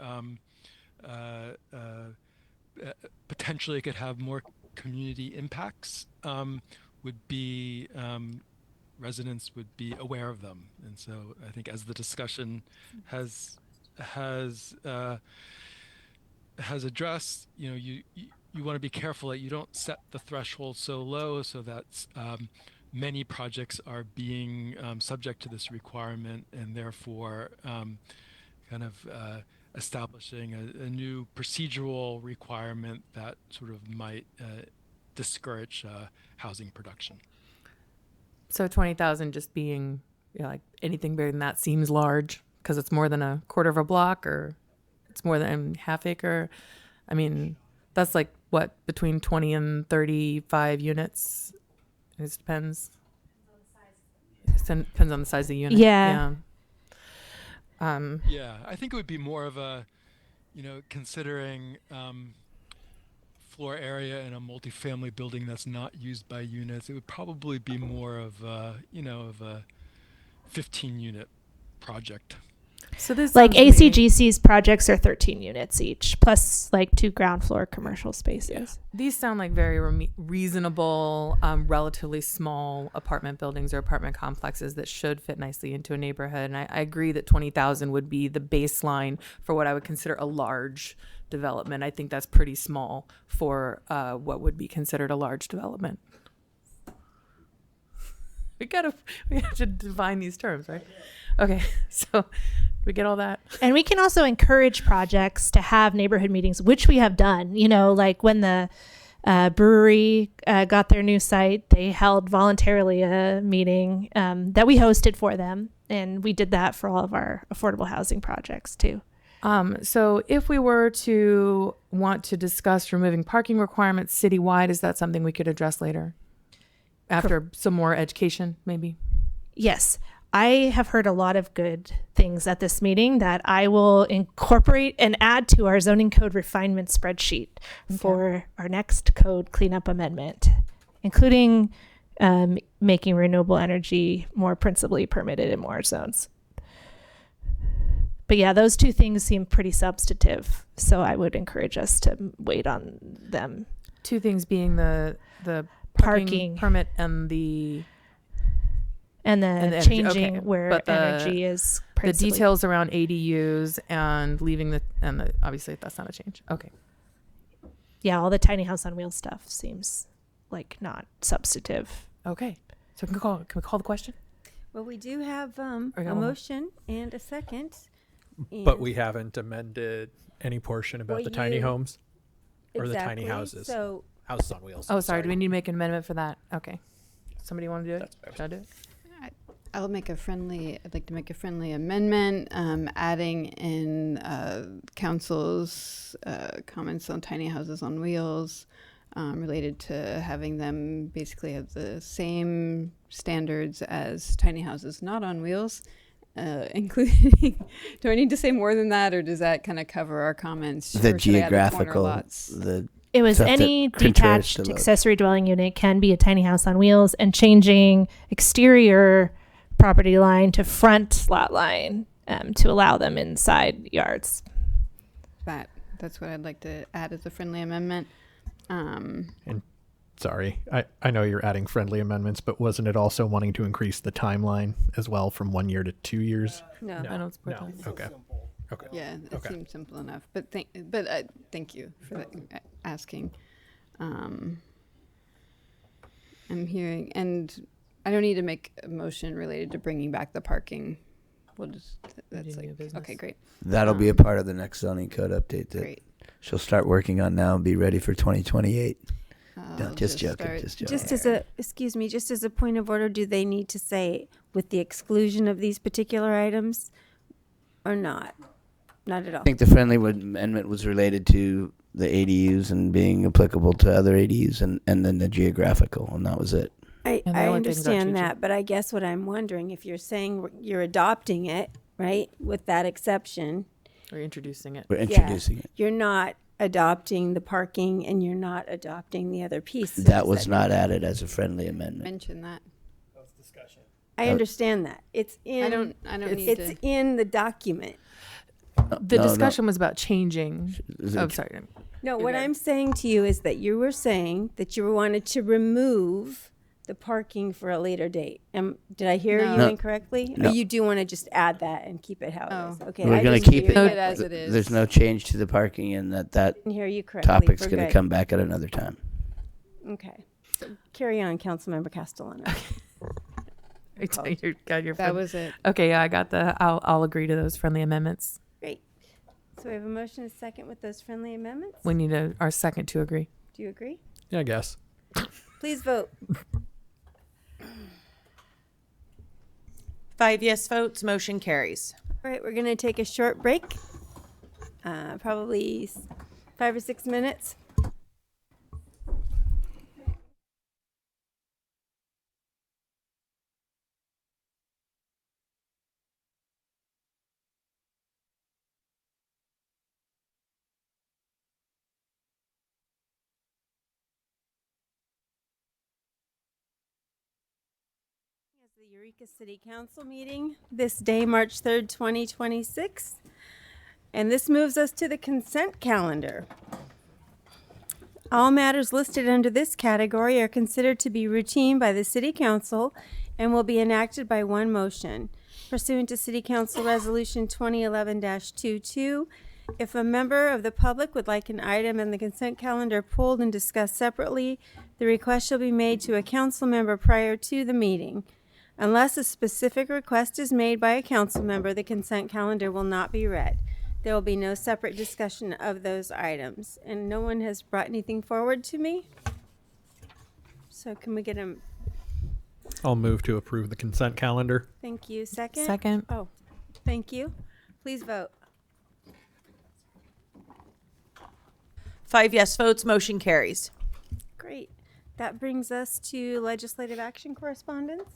potentially could have more community impacts would be residents would be aware of them. And so I think as the discussion has addressed, you want to be careful that you don't set the threshold so low so that many projects are being subject to this requirement, and therefore establishing a new procedural requirement that sort of might discourage housing production. So 20,000 just being like anything bigger than that seems large because it's more than a quarter of a block or it's more than half acre. I mean, that's like what, between 20 and 35 units? It depends. It depends on the size of the unit. Yeah. Yeah, I think it would be more of a, considering floor area in a multifamily building that's not used by units, it would probably be more of a 15-unit project. So this like ACGC's projects are 13 units each, plus like 2 ground floor commercial spaces. Yeah. These sound like very reasonable, relatively small apartment buildings or apartment complexes that should fit nicely into a neighborhood. And I agree that 20,000 would be the baseline for what I would consider a large development. I think that's pretty small for what would be considered a large development. We have to define these terms, right? Okay, so we get all that. And we can also encourage projects to have neighborhood meetings, which we have done. Like when the brewery got their new site, they held voluntarily a meeting that we hosted for them. And we did that for all of our affordable housing projects too. So if we were to want to discuss removing parking requirements citywide, is that something we could address later? After some more education, maybe? Yes. I have heard a lot of good things at this meeting that I will incorporate and add to our zoning code refinement spreadsheet for our next code cleanup amendment, including making renewable energy more principally permitted in more zones. But yeah, those 2 things seem pretty substantive, so I would encourage us to wait on them. 2 things being the parking permit and the changing okay. where but energy is principally. The details around ADUs and leaving the obviously that's not a change. Okay. Yeah, all the tiny house on wheels stuff seems like not substantive. Okay. So can we call the question? Well, we do have a motion and a second. But we haven't amended any portion about the tiny homes or the tiny houses. So houses on wheels. Oh, sorry. Do we need to make an amendment for that? Okay. Somebody want to do it? Should I do it? I'd like to make a friendly amendment, adding in council's comments on tiny houses on wheels, related to having them basically have the same standards as tiny houses not on wheels, including. Do I need to say more than that, or does that kind of cover our comments? The geographical, It was any detached accessory dwelling unit can be a tiny house on wheels, and changing exterior property line to front lot line to allow them inside yards. That's what I'd like to add as a friendly amendment. And sorry, I know you're adding friendly amendments, but wasn't it also wanting to increase the timeline as well from 1 year to 2 years? No. I don't support that. Okay. Okay. Yeah, it seems simple enough. But thank you for asking. I'm hearing, and I don't need to make a motion related to bringing back the parking. We'll just okay, great. That'll be a part of the next zoning code update that Great. she'll start working on now and be ready for 2028. No, just joking. just as a point of order, do they need to say with the exclusion of these particular items or not? Not at all. I think the friendly amendment was related to the ADUs and being applicable to other ADUs and then the geographical, and that was it. I understand that, but I guess what I'm wondering, if you're saying you're adopting it, right, with that exception. We're introducing it. We're introducing it. You're not adopting the parking and you're not adopting the other pieces. That was not added as a friendly amendment. Mention that. I understand that. It's in. I don't it's in the document. The discussion was about changing. Is it- Sorry. No, what I'm saying to you is that you were saying that you wanted to remove the parking for a later date. Did I hear you No. incorrectly? No. Or you do want to just add that and keep it how it is? Okay, We're I going just to keep hear it you. as it is. There's no change to the parking, and that Didn't hear you correctly. topic's We're going to good. come back at another time. Okay, so carry on, Councilmember Castellano. That was it. Okay, yeah, I got I'll agree to those friendly amendments. Great. So we have a motion and a second with those friendly amendments. We need our second to agree. Do you agree? Yeah, I guess. Please vote. 5 yes votes, motion carries. All right, we're going to take a short break, probably 5 or 6 minutes. The Eureka City Council meeting this day, March 3rd, 2026. And this moves us to the consent calendar. All matters listed under this category are considered to be routine by the City Council and will be enacted by one motion. Pursuant to City Council Resolution 2011-22, if a member of the public would like an item in the consent calendar pulled and discussed separately, the request shall be made to a council member prior to the meeting. Unless a specific request is made by a council member, the consent calendar will not be read. There will be no separate discussion of those items. And no one has brought anything forward to me. So can we get a I'll move to approve the consent calendar. thank you? Second? Second. Oh, thank you. Please vote. 5 yes votes, motion carries. Great. That brings us to legislative action correspondence.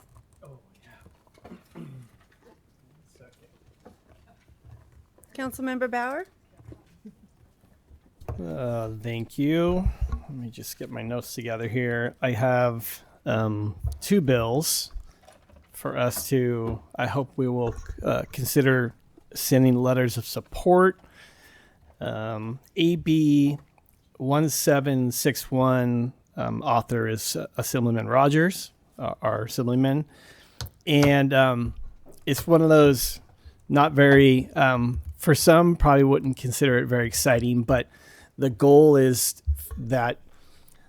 Councilmember Bauer? Thank you. Let me just get my notes together here. I have 2 bills for us to, I hope we will consider sending letters of support. AB 1761 author is Assemblyman Rogers, our Assemblyman. And it's one of those not very, for some probably wouldn't consider it very exciting, but the goal is that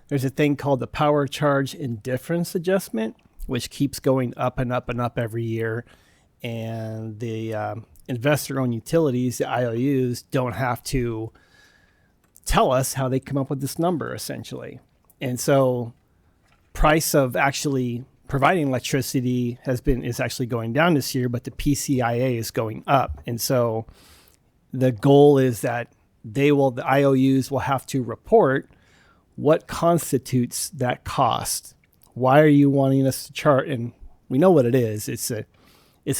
there's a thing called the power charge indifference adjustment, which keeps going up and up and up every year. And the investor-owned utilities, the IOUs, don't have to tell us how they come up with this number, essentially. And so price of actually providing electricity is actually going down this year, but the PCIA is going up. And so the goal is that the IOUs will have to report what constitutes that cost. Why are you wanting us to chart? And we know what it is. It's a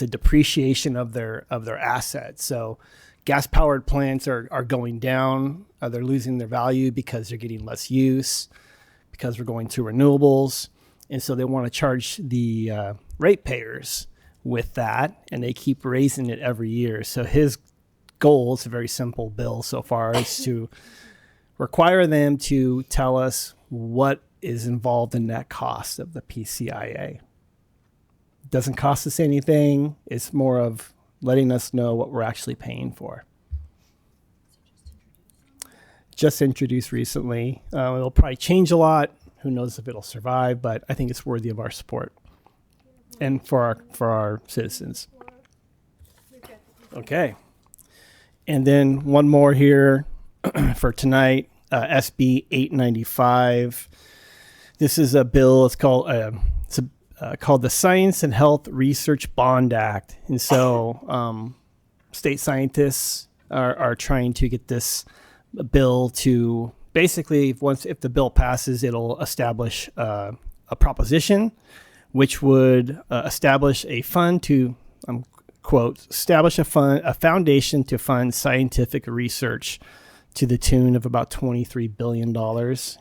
depreciation of their assets. So gas powered plants are going down. They're losing their value because they're getting less use, because we're going to renewables. And so they want to charge the ratepayers with that, and they keep raising it every year. So his goal, it's a very simple bill so far, is to require them to tell us what is involved in that cost of the PCIA. It doesn't cost us anything. It's more of letting us know what we're actually paying for. Just introduced recently. It'll probably change a lot. Who knows if it'll survive, but I think it's worthy of our support and for our citizens. Okay. And then one more here for tonight, SB 895. This is a bill. It's called the Science and Health Research Bond Act. And so state scientists are trying to get this bill to basically, if the bill passes, it'll establish a proposition which would establish a fund to, quote, establish a foundation to fund scientific research to the tune of about $23 billion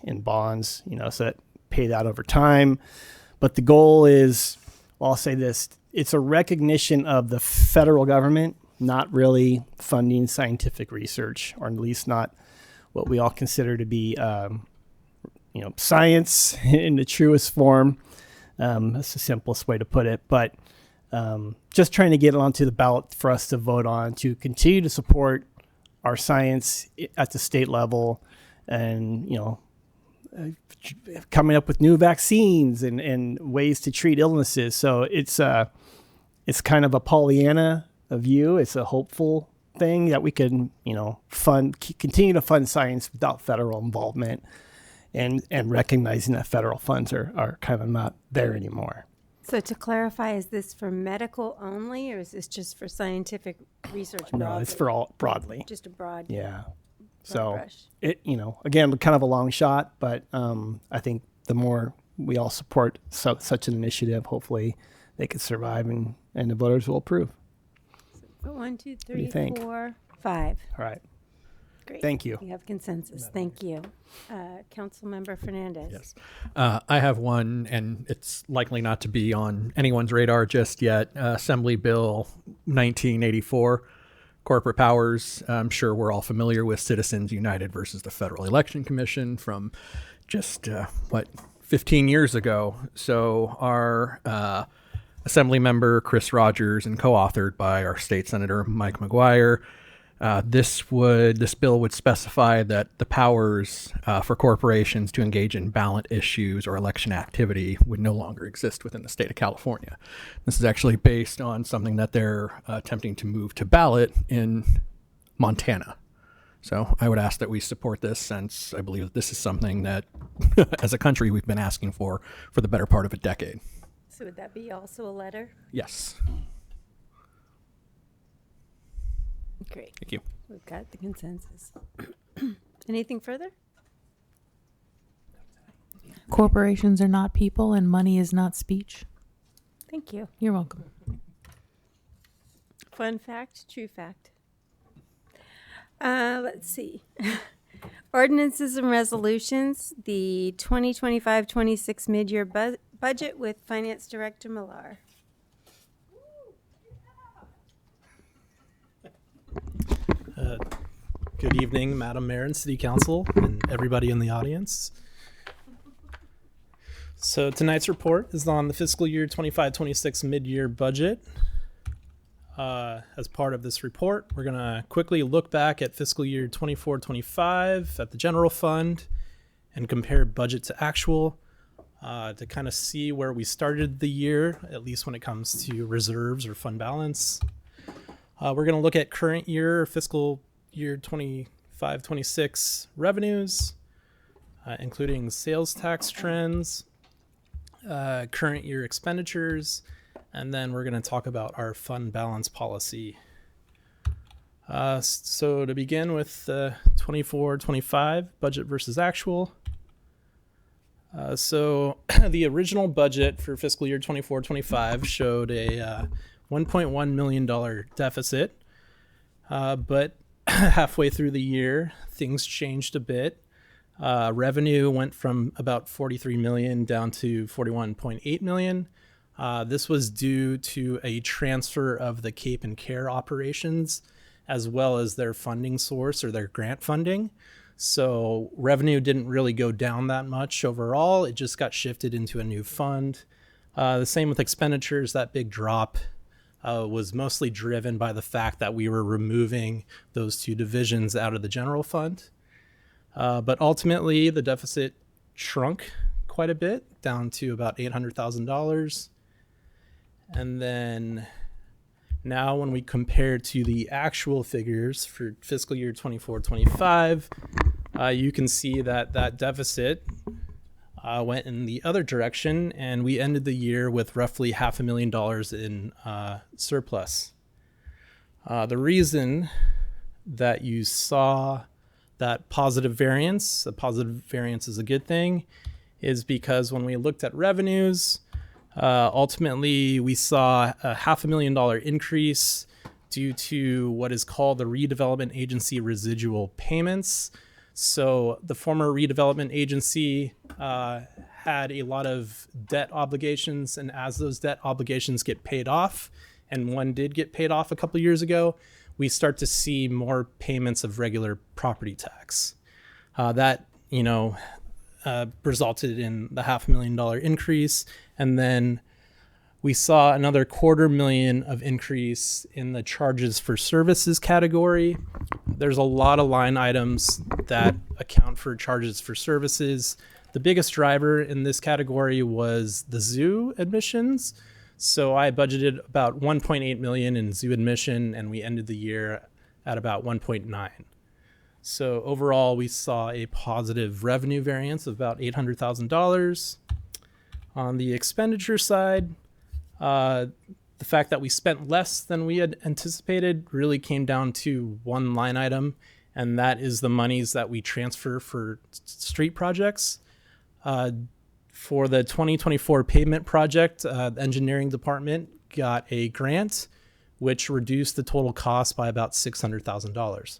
in bonds, so that paid out over time. But the goal is, well, I'll say this, it's a recognition of the federal government not really funding scientific research, or at least not what we all consider to be, science in the truest form. That's the simplest way to put it. But just trying to get it onto the ballot for us to vote on to continue to support our science at the state level, and coming up with new vaccines and ways to treat illnesses. So it's kind of a Pollyanna view. It's a hopeful thing that we can continue to fund science without federal involvement, and recognizing that federal funds are kind of not there anymore. So to clarify, is this for medical only, or is this just for scientific research broadly? No, it's for all broadly. Just a broad. Yeah. broad So brush. it, again, kind of a long shot, but I think the more we all support such an initiative, hopefully they could survive and the voters will approve. 1, 2, do you 3, think? 4, 5. All right. Great. Thank you. We have consensus. Thank you. Councilmember Fernandez. Yes. I have one, and it's likely not to be on anyone's radar just yet. Assembly Bill 1984, corporate powers. I'm sure we're all familiar with Citizens United versus the Federal Election Commission from just, 15 years ago. So our Assembly member, Chris Rogers, and co-authored by our state senator, Mike McGuire, this bill would specify that the powers for corporations to engage in ballot issues or election activity would no longer exist within the state of California. This is actually based on something that they're attempting to move to ballot in Montana. So I would ask that we support this, since I believe that this is something that as a country we've been asking for the better part of a decade. So would that be also a letter? Yes. Great. Thank you. We've got the consensus. Anything further? Corporations are not people, and money is not speech. Thank you. You're welcome. Fun fact, true fact. Let's see. Ordinances and resolutions, the 2025-26 mid-year budget with Finance Director Millar. Good evening, Madam Mayor and City Council, and everybody in the audience. So tonight's report is on the fiscal year 25-26 mid-year budget. As part of this report, we're going to quickly look back at fiscal year 24-25 at the general fund and compare budget to actual to kind of see where we started the year, at least when it comes to reserves or fund balance. We're going to look at current year, fiscal year 25-26 revenues, including sales tax trends, current year expenditures, and then we're going to talk about our fund balance policy. So to begin with the 24-25 budget versus actual. So the original budget for fiscal year 24-25 showed a $1.1 million deficit, but halfway through the year, things changed a bit. Revenue went from about $43 million down to $41.8 million. This was due to a transfer of the Cape and Care operations, as well as their funding source or their grant funding. So revenue didn't really go down that much overall. It just got shifted into a new fund. The same with expenditures. That big drop was mostly driven by the fact that we were removing those two divisions out of the general fund. But ultimately, the deficit shrunk quite a bit, down to about $800,000. And then now when we compare to the actual figures for fiscal year 24-25, you can see that that deficit went in the other direction, and we ended the year with roughly $500,000 in surplus. The reason that you saw that positive variance, a positive variance is a good thing, is because when we looked at revenues, ultimately we saw a $500,000 increase due to what is called the redevelopment agency residual payments. So the former redevelopment agency had a lot of debt obligations, and as those debt obligations get paid off, and one did get paid off a couple years ago, we start to see more payments of regular property tax. That, resulted in the $500,000 increase. And then we saw another $250,000 of increase in the charges for services category. There's a lot of line items that account for charges for services. The biggest driver in this category was the zoo admissions. So I budgeted about $1.8 million in zoo admission, and we ended the year at about 1.9. So overall, we saw a positive revenue variance of about $800,000. On the expenditure side, the fact that we spent less than we had anticipated really came down to one line item, and that is the monies that we transfer for street projects. For the 2024 pavement project, the engineering department got a grant, which reduced the total cost by about $600,000.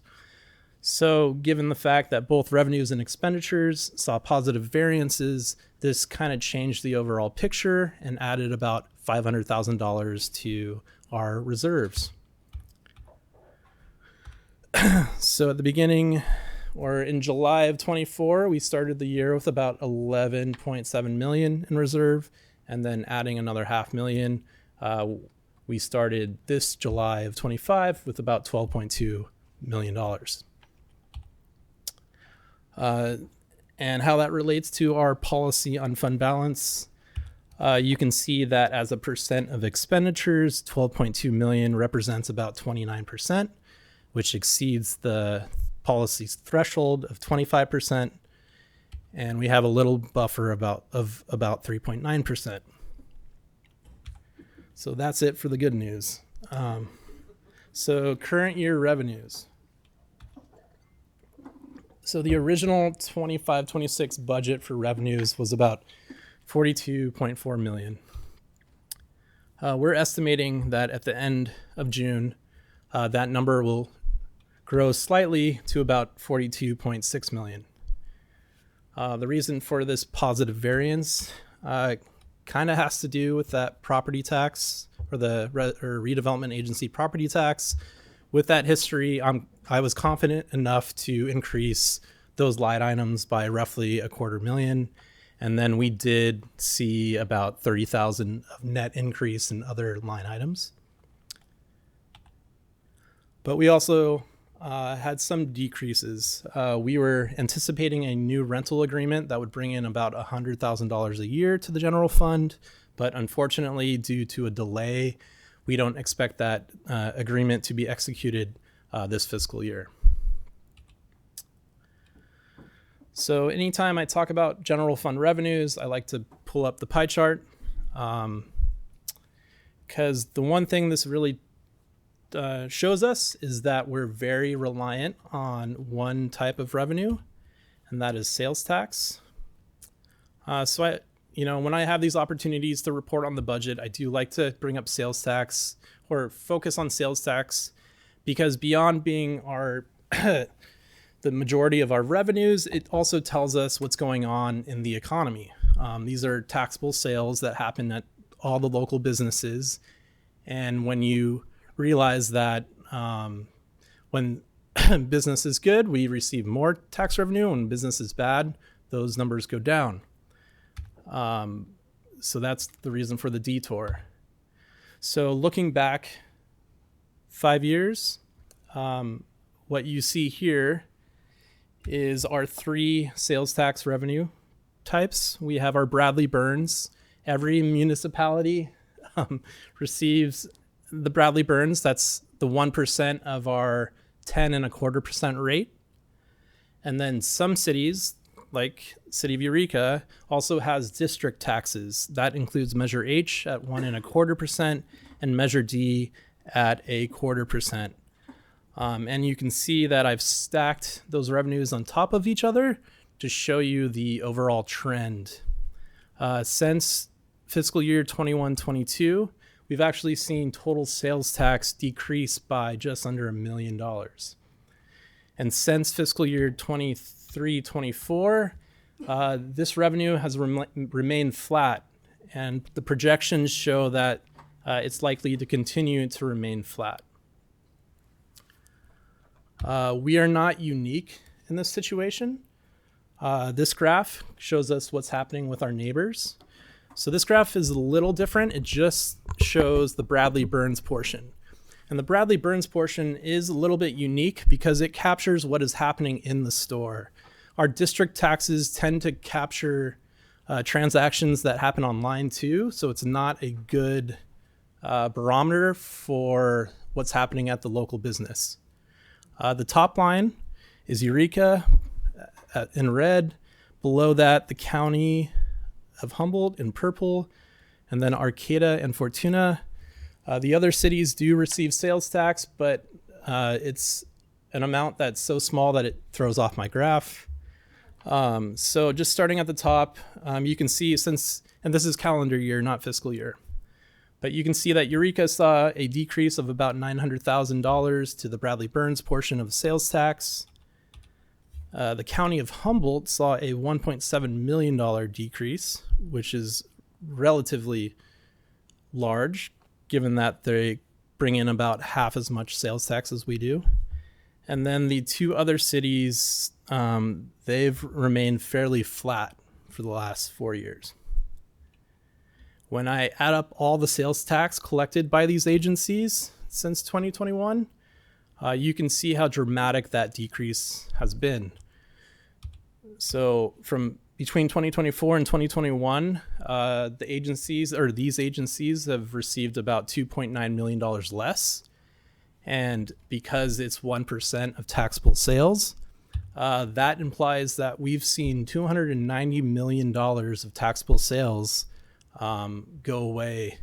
So given the fact that both revenues and expenditures saw positive variances, this kind of changed the overall picture and added about $500,000 to our reserves. So at the beginning, or in July of 24, we started the year with about 11.7 million in reserve, and then adding another $500,000. We started this July of 25 with about $12.2 million. And how that relates to our policy on fund balance, you can see that as a percent of expenditures, 12.2 million represents about 29%, which exceeds the policy's threshold of 25%. And we have a little buffer of about 3.9%. So that's it for the good news. So current year revenues. So the original 25-26 budget for revenues was about 42.4 million. We're estimating that at the end of June, that number will grow slightly to about 42.6 million. The reason for this positive variance kind of has to do with that property tax, or the redevelopment agency property tax. With that history, I was confident enough to increase those line items by roughly $250,000. And then we did see about 30,000 of net increase in other line items. But we also had some decreases. We were anticipating a new rental agreement that would bring in about $100,000 a year to the general fund. But unfortunately, due to a delay, we don't expect that agreement to be executed this fiscal year. So anytime I talk about general fund revenues, I like to pull up the pie chart, because the one thing this really shows us is that we're very reliant on one type of revenue, and that is sales tax. So when I have these opportunities to report on the budget, I do like to bring up sales tax or focus on sales tax, because beyond being the majority of our revenues, it also tells us what's going on in the economy. These are taxable sales that happen at all the local businesses. And when you realize that when business is good, we receive more tax revenue. When business is bad, those numbers go down. So that's the reason for the detour. So looking back 5 years, what you see here is our 3 sales tax revenue types. We have our Bradley Burns. Every municipality receives the Bradley Burns. That's the 1% of our 10.25% rate. And then some cities, like City of Eureka, also has district taxes. That includes Measure H at 1.25% and Measure D at 0.25%. And you can see that I've stacked those revenues on top of each other to show you the overall trend. Since fiscal year 21-22, we've actually seen total sales tax decrease by just under $1 million. And since fiscal year 23-24, this revenue has remained flat, and the projections show that it's likely to continue to remain flat. We are not unique in this situation. This graph shows us what's happening with our neighbors. So this graph is a little different. It just shows the Bradley Burns portion. And the Bradley Burns portion is a little bit unique because it captures what is happening in the store. Our district taxes tend to capture transactions that happen online too, so it's not a good barometer for what's happening at the local business. The top line is Eureka in red. Below that, the county of Humboldt in purple, and then Arcata and Fortuna. The other cities do receive sales tax, but it's an amount that's so small that it throws off my graph. So just starting at the top, you can see and this is calendar year, not fiscal year, but you can see that Eureka saw a decrease of about $900,000 to the Bradley Burns portion of sales tax. The county of Humboldt saw a $1.7 million decrease, which is relatively large, given that they bring in about half as much sales tax as we do. And then the two other cities, they've remained fairly flat for the last 4 years. When I add up all the sales tax collected by these agencies since 2021, you can see how dramatic that decrease has been. So from between 2024 and 2021, these agencies have received about $2.9 million less. And because it's 1% of taxable sales, that implies that we've seen $290 million of taxable sales go away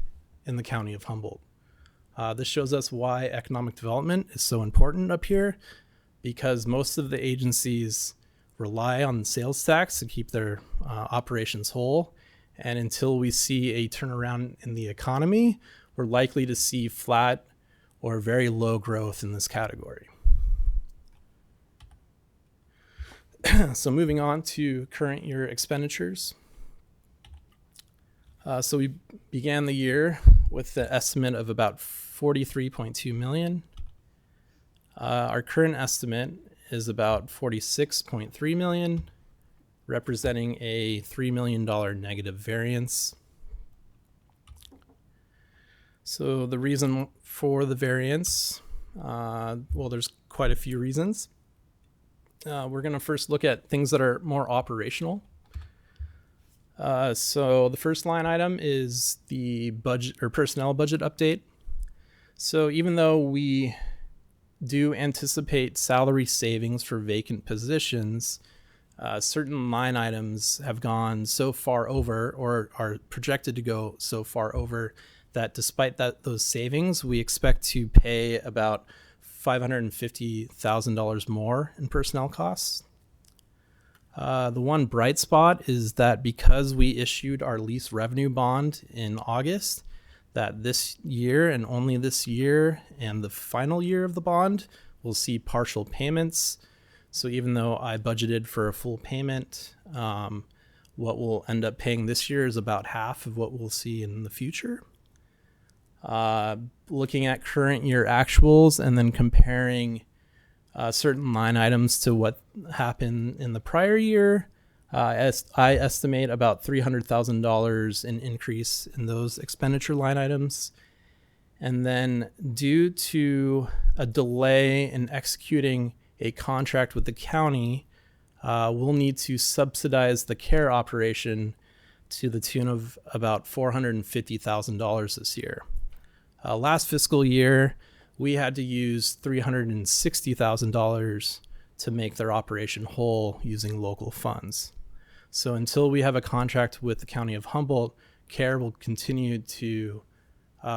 in the county of Humboldt. This shows us why economic development is so important up here, because most of the agencies rely on sales tax to keep their operations whole. And until we see a turnaround in the economy, we're likely to see flat or very low growth in this category. So moving on to current year expenditures. So we began the year with the estimate of about $43.2 million. Our current estimate is about $46.3 million, representing a $3 million negative variance. So the reason for the variance, well, there's quite a few reasons. We're going to first look at things that are more operational. So the first line item is the budget or personnel budget update. So even though we do anticipate salary savings for vacant positions, certain line items have gone so far over or are projected to go so far over that despite those savings, we expect to pay about $550,000 more in personnel costs. The one bright spot is that because we issued our lease revenue bond in August, that this year and only this year and the final year of the bond will see partial payments. So even though I budgeted for a full payment, what we'll end up paying this year is about half of what we'll see in the future. Looking at current year actuals and then comparing certain line items to what happened in the prior year, as I estimate about $300,000 in increase in those expenditure line items. And then due to a delay in executing a contract with the county, we'll need to subsidize the care operation to the tune of about $450,000 this year. Last fiscal year, we had to use $360,000 to make their operation whole using local funds. So until we have a contract with the County of Humboldt, CARE will continue to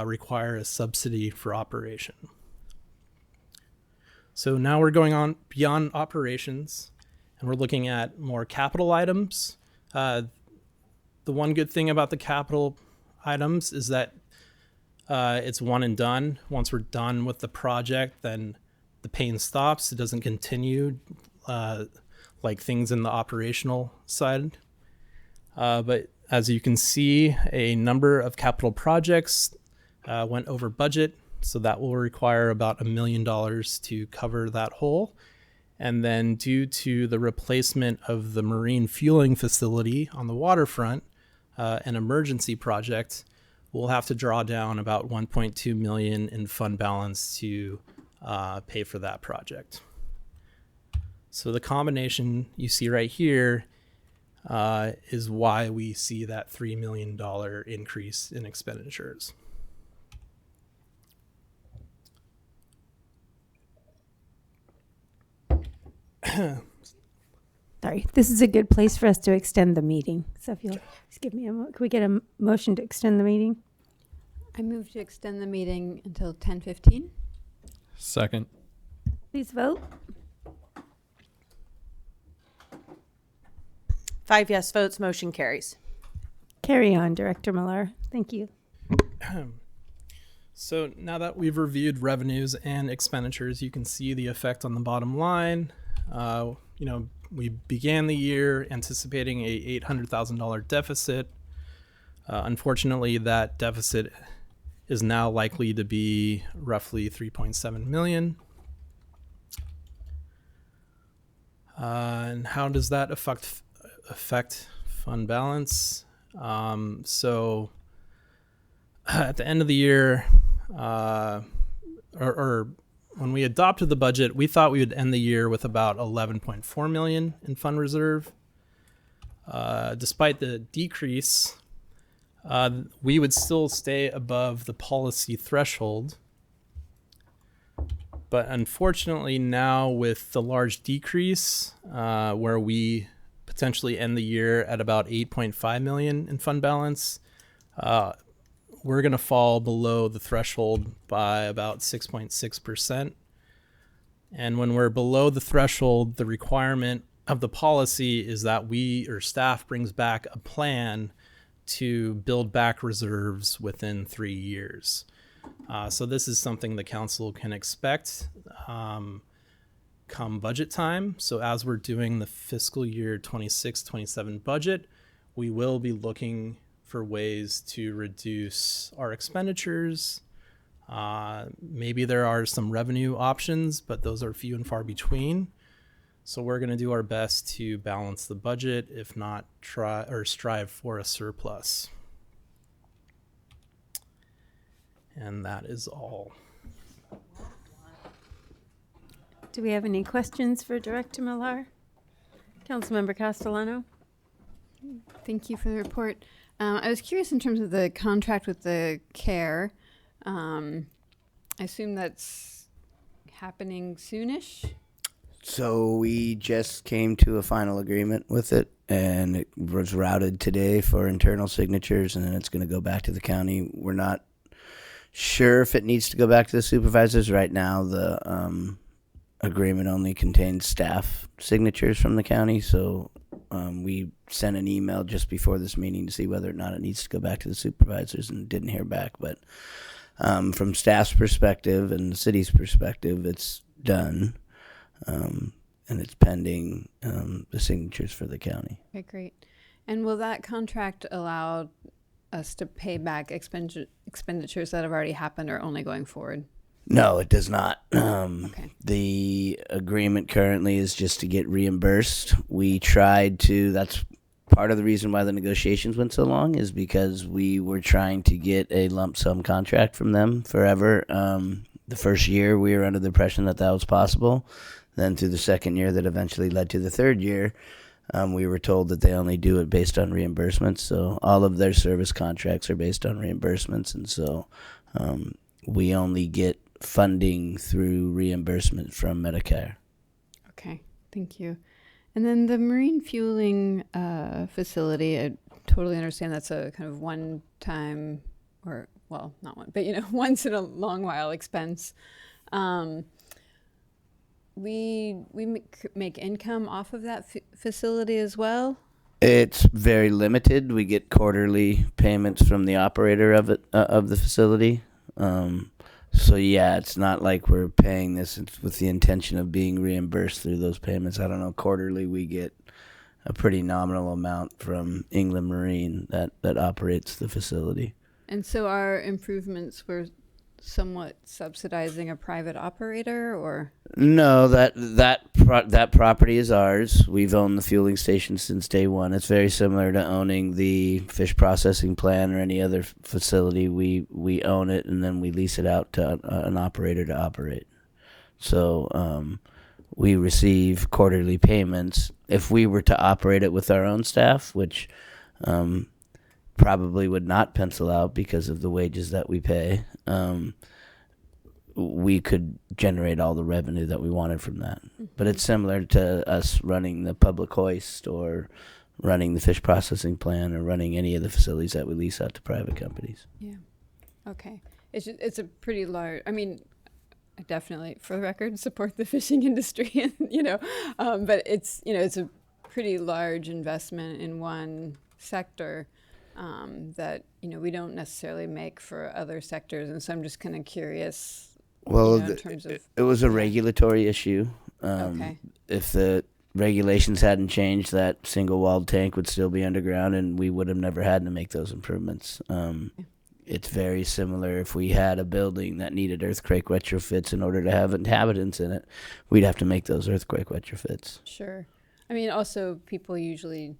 require a subsidy for operation. So now we're going on beyond operations, and we're looking at more capital items. The one good thing about the capital items is that it's one and done. Once we're done with the project, then the pain stops. It doesn't continue like things in the operational side. But as you can see, a number of capital projects went over budget, so that will require about $1 million to cover that hole. And then due to the replacement of the marine fueling facility on the waterfront, an emergency project, we'll have to draw down about 1.2 million in fund balance to pay for that project. So the combination you see right here is why we see that $3 million increase in expenditures. Sorry, this is a good place for us to extend the meeting. So if you'll just give me can we get a motion to extend the meeting? I move to extend the meeting until 10:15. Second. Please vote. 5 yes votes, motion carries. Carry on, Director Millar. Thank you. So now that we've reviewed revenues and expenditures, you can see the effect on the bottom line. We began the year anticipating a $800,000 deficit. Unfortunately, that deficit is now likely to be roughly 3.7 million. And how does that affect fund balance? So at the end of the year, or when we adopted the budget, we thought we would end the year with about 11.4 million in fund reserve. Despite the decrease, we would still stay above the policy threshold. But unfortunately now with the large decrease, where we potentially end the year at about 8.5 million in fund balance, we're going to fall below the threshold by about 6.6%. And when we're below the threshold, the requirement of the policy is that we or staff brings back a plan to build back reserves within 3 years. So this is something the council can expect come budget time. So as we're doing the fiscal year 26-27 budget, we will be looking for ways to reduce our expenditures. Maybe there are some revenue options, but those are few and far between. So we're going to do our best to balance the budget, if not try or strive for a surplus. And that is all. Do we have any questions for Director Millar? Councilmember Castellano? Thank you for the report. I was curious in terms of the contract with the CARE. I assume that's happening soonish? So we just came to a final agreement with it, and it was routed today for internal signatures, and then it's going to go back to the county. We're not sure if it needs to go back to the supervisors. Right now, the agreement only contains staff signatures from the county, so we sent an email just before this meeting to see whether or not it needs to go back to the supervisors, and didn't hear back. But from staff's perspective and the city's perspective, it's done, and it's pending the signatures for the county. Okay, great. And will that contract allow us to pay back expenditures that have already happened or only going forward? No, it does not. Okay. The agreement currently is just to get reimbursed. We tried to, that's part of the reason why the negotiations went so long, is because we were trying to get a lump sum contract from them forever. The first year we were under the impression that that was possible. Then through the second year that eventually led to the third year, we were told that they only do it based on reimbursements. So all of their service contracts are based on reimbursements. And so we only get funding through reimbursement from Medicare. Okay, thank you. And then the marine fueling facility, I totally understand that's a kind of one-time, or, well, not one, but, once in a long while expense. We make income off of that facility as well? It's very limited. We get quarterly payments from the operator of it, of the facility. So yeah, it's not like we're paying this with the intention of being reimbursed through those payments. I don't know. Quarterly, we get a pretty nominal amount from England Marine that operates the facility. And so our improvements were somewhat subsidizing a private operator, or? No, that property is ours. We've owned the fueling station since day one. It's very similar to owning the fish processing plant or any other facility. We own it, and then we lease it out to an operator to operate. So we receive quarterly payments. If we were to operate it with our own staff, which probably would not pencil out because of the wages that we pay, we could generate all the revenue that we wanted from that. But it's similar to us running the public hoist or running the fish processing plant or running any of the facilities that we lease out to private companies. Yeah. Okay. It's a pretty large, I mean, I definitely, for the record, support the fishing industry, and, but it's a pretty large investment in one sector that, we don't necessarily make for other sectors. And so I'm just kind of curious. Well, in terms of, it was a regulatory issue. Okay. If the regulations hadn't changed, that single-walled tank would still be underground, and we would have never had to make those improvements. It's very similar if we had a building that needed earthquake retrofits in order to have inhabitants in it. We'd have to make those earthquake retrofits. Sure. I mean, also people usually,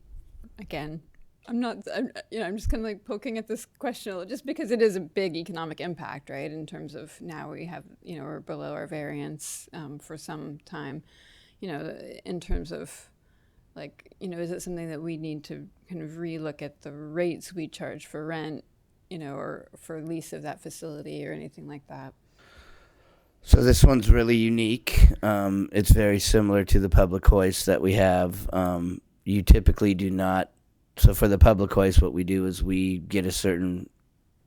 again, I'm just kind of like poking at this question just because it is a big economic impact, right? In terms of now we have, we're below our variance for some time, in terms of like, is it something that we need to kind of relook at the rates we charge for rent, or for lease of that facility or anything like that? So this one's really unique. It's very similar to the public hoist that we have. You typically do not. So for the public hoist, what we do is we get a certain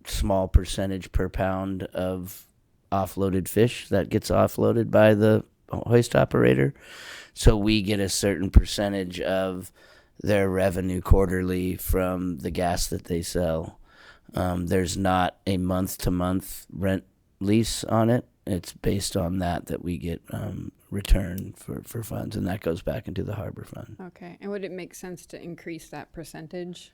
small percentage per pound of offloaded fish that gets offloaded by the hoist operator. So we get a certain percentage of their revenue quarterly from the gas that they sell. There's not a month-to-month rent lease on it. It's based on that we get return for funds, and that goes back into the harbor fund. Okay. And would it make sense to increase that percentage?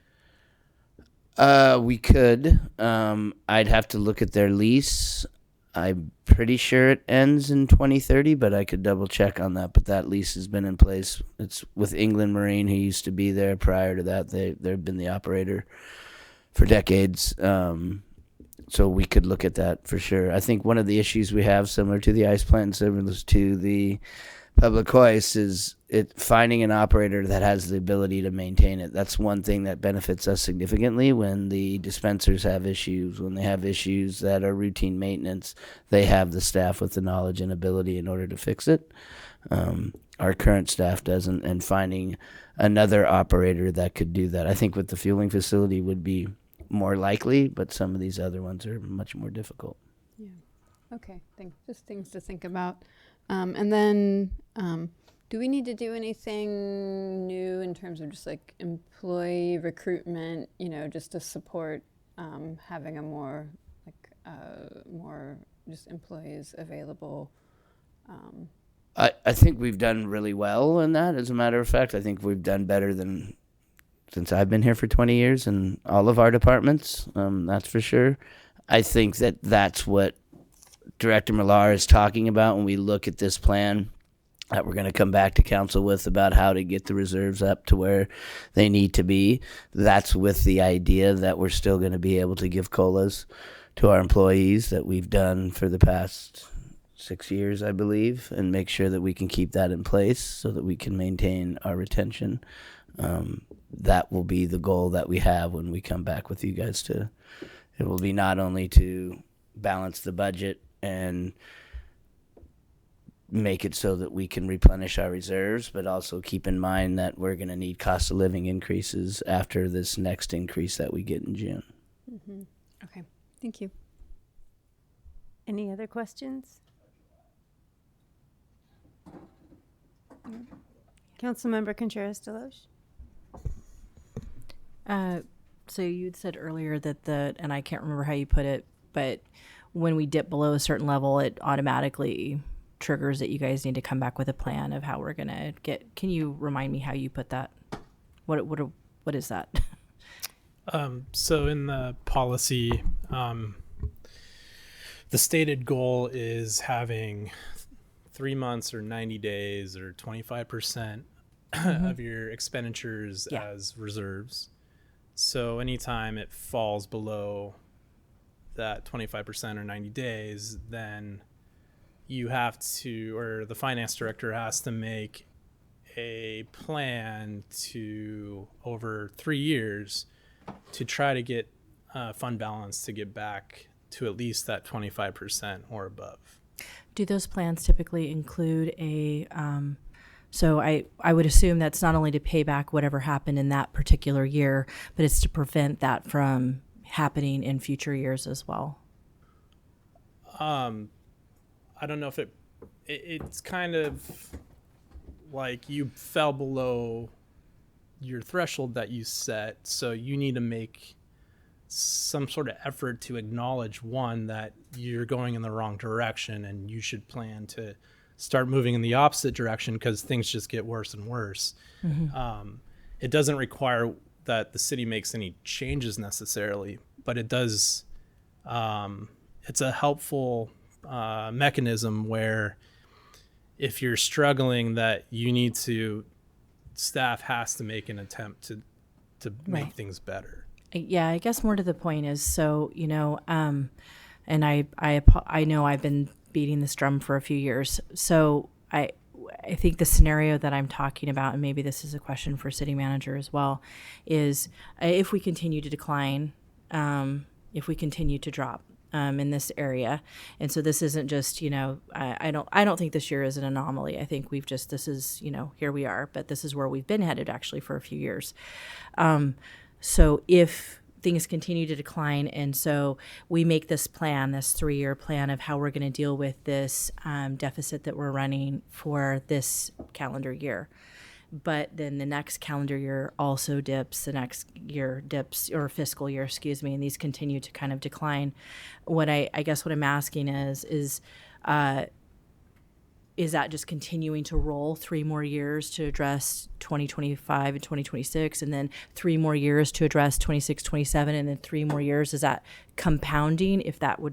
We could. I'd have to look at their lease. I'm pretty sure it ends in 2030, but I could double check on that. But that lease has been in place. It's with England Marine, who used to be there. Prior to that, they've been the operator for decades. So we could look at that for sure. I think one of the issues we have, similar to the ice plant and similar to the public hoist, is finding an operator that has the ability to maintain it. That's one thing that benefits us significantly when the dispensers have issues, when they have issues that are routine maintenance, they have the staff with the knowledge and ability in order to fix it. Our current staff doesn't, and finding another operator that could do that, I think with the fueling facility would be more likely, but some of these other ones are much more difficult. Yeah. Okay. Just things to think about. And then, do we need to do anything new in terms of just like employee recruitment, just to support having a more just employees available? I think we've done really well in that. As a matter of fact, I think we've done better than since I've been here for 20 years in all of our departments. That's for sure. I think that's what Director Millar is talking about when we look at this plan that we're going to come back to council with about how to get the reserves up to where they need to be. That's with the idea that we're still going to be able to give COLAs to our employees that we've done for the past 6 years, I believe, and make sure that we can keep that in place so that we can maintain our retention. That will be the goal that we have when we come back with you guys it will be not only to balance the budget and make it so that we can replenish our reserves, but also keep in mind that we're going to need cost of living increases after this next increase that we get in June. Mm-hmm. Okay. Thank you. Any other questions? Councilmember Contreras-Deloche. So you'd said earlier that and I can't remember how you put it, but when we dip below a certain level, it automatically triggers that you guys need to come back with a plan of how we're going to can you remind me how you put that? What is that? So in the policy, the stated goal is having 3 months or 90 days or 25% of your expenditures as reserves. So anytime it falls below that 25% or 90 days, then you have to, or the finance director has to make a plan to, over 3 years, to try to get fund balance to get back to at least that 25% or above. Do those plans typically include a, so I would assume that's not only to pay back whatever happened in that particular year, but it's to prevent that from happening in future years as well? I don't know if it's kind of like you fell below your threshold that you set, so you need to make some sort of effort to acknowledge, one, that you're going in the wrong direction and you should plan to start moving in the opposite direction because things just get worse and worse. It doesn't require that the city makes any changes necessarily, but it does. It's a helpful mechanism where if you're struggling, that you need to, staff has to make an attempt to make things better. Yeah, I guess more to the point is, so, you know, and I know I've been beating this drum for a few years. So I think the scenario that I'm talking about, and maybe this is a question for city manager as well, is if we continue to decline, if we continue to drop in this area, and so this isn't just, you know, I don't think this year is an anomaly. I think we've just, this is, you know, here we are, but this is where we've been headed actually for a few years. So if things continue to decline, and so we make this plan, this 3-year plan of how we're going to deal with this deficit that we're running for this calendar year, but then the next calendar year also dips, the next year dips, or fiscal year, excuse me, and these continue to kind of decline. What I guess what I'm asking is that just continuing to roll 3 more years to address 2025 and 2026, and then 3 more years to address 26, 27, and then 3 more years? Is that compounding if that were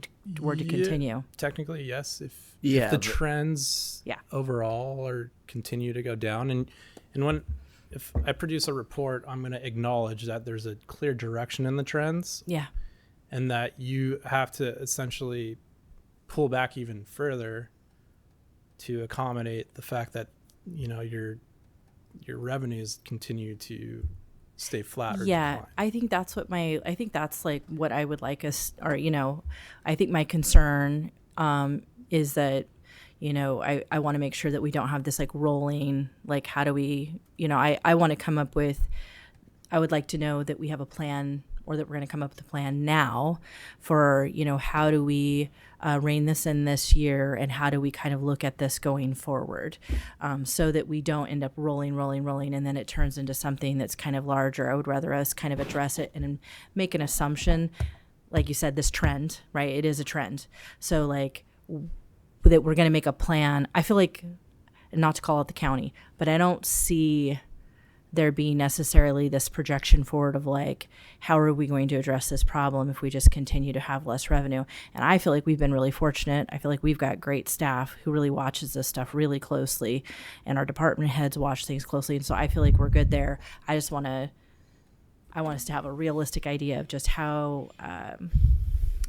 to continue? Technically, yes. If but the trends overall are continue to go down, and if I produce a report, I'm going to acknowledge that there's a clear direction in the trends. Yeah. And that you have to essentially pull back even further to accommodate the fact that, you know, your revenues continue to stay flat or decline. I think that's like what I would like us, or, you know, I think my concern is that, you know, I want to make sure that we don't have this like rolling, like, how do we, you know, I want to come up with, I would like to know that we have a plan, or that we're going to come up with a plan now for, you know, how do we rein this in this year, and how do we kind of look at this going forward, so that we don't end up rolling, and then it turns into something that's kind of larger. I would rather us kind of address it and make an assumption, like you said, this trend, right? It is a trend. So like that we're going to make a plan. I feel like, not to call out the county, but I don't see there being necessarily this projection forward of like, how are we going to address this problem if we just continue to have less revenue? And I feel like we've been really fortunate. I feel like we've got great staff who really watches this stuff really closely, and our department heads watch things closely. And so I feel like we're good there. I want us to have a realistic idea of just how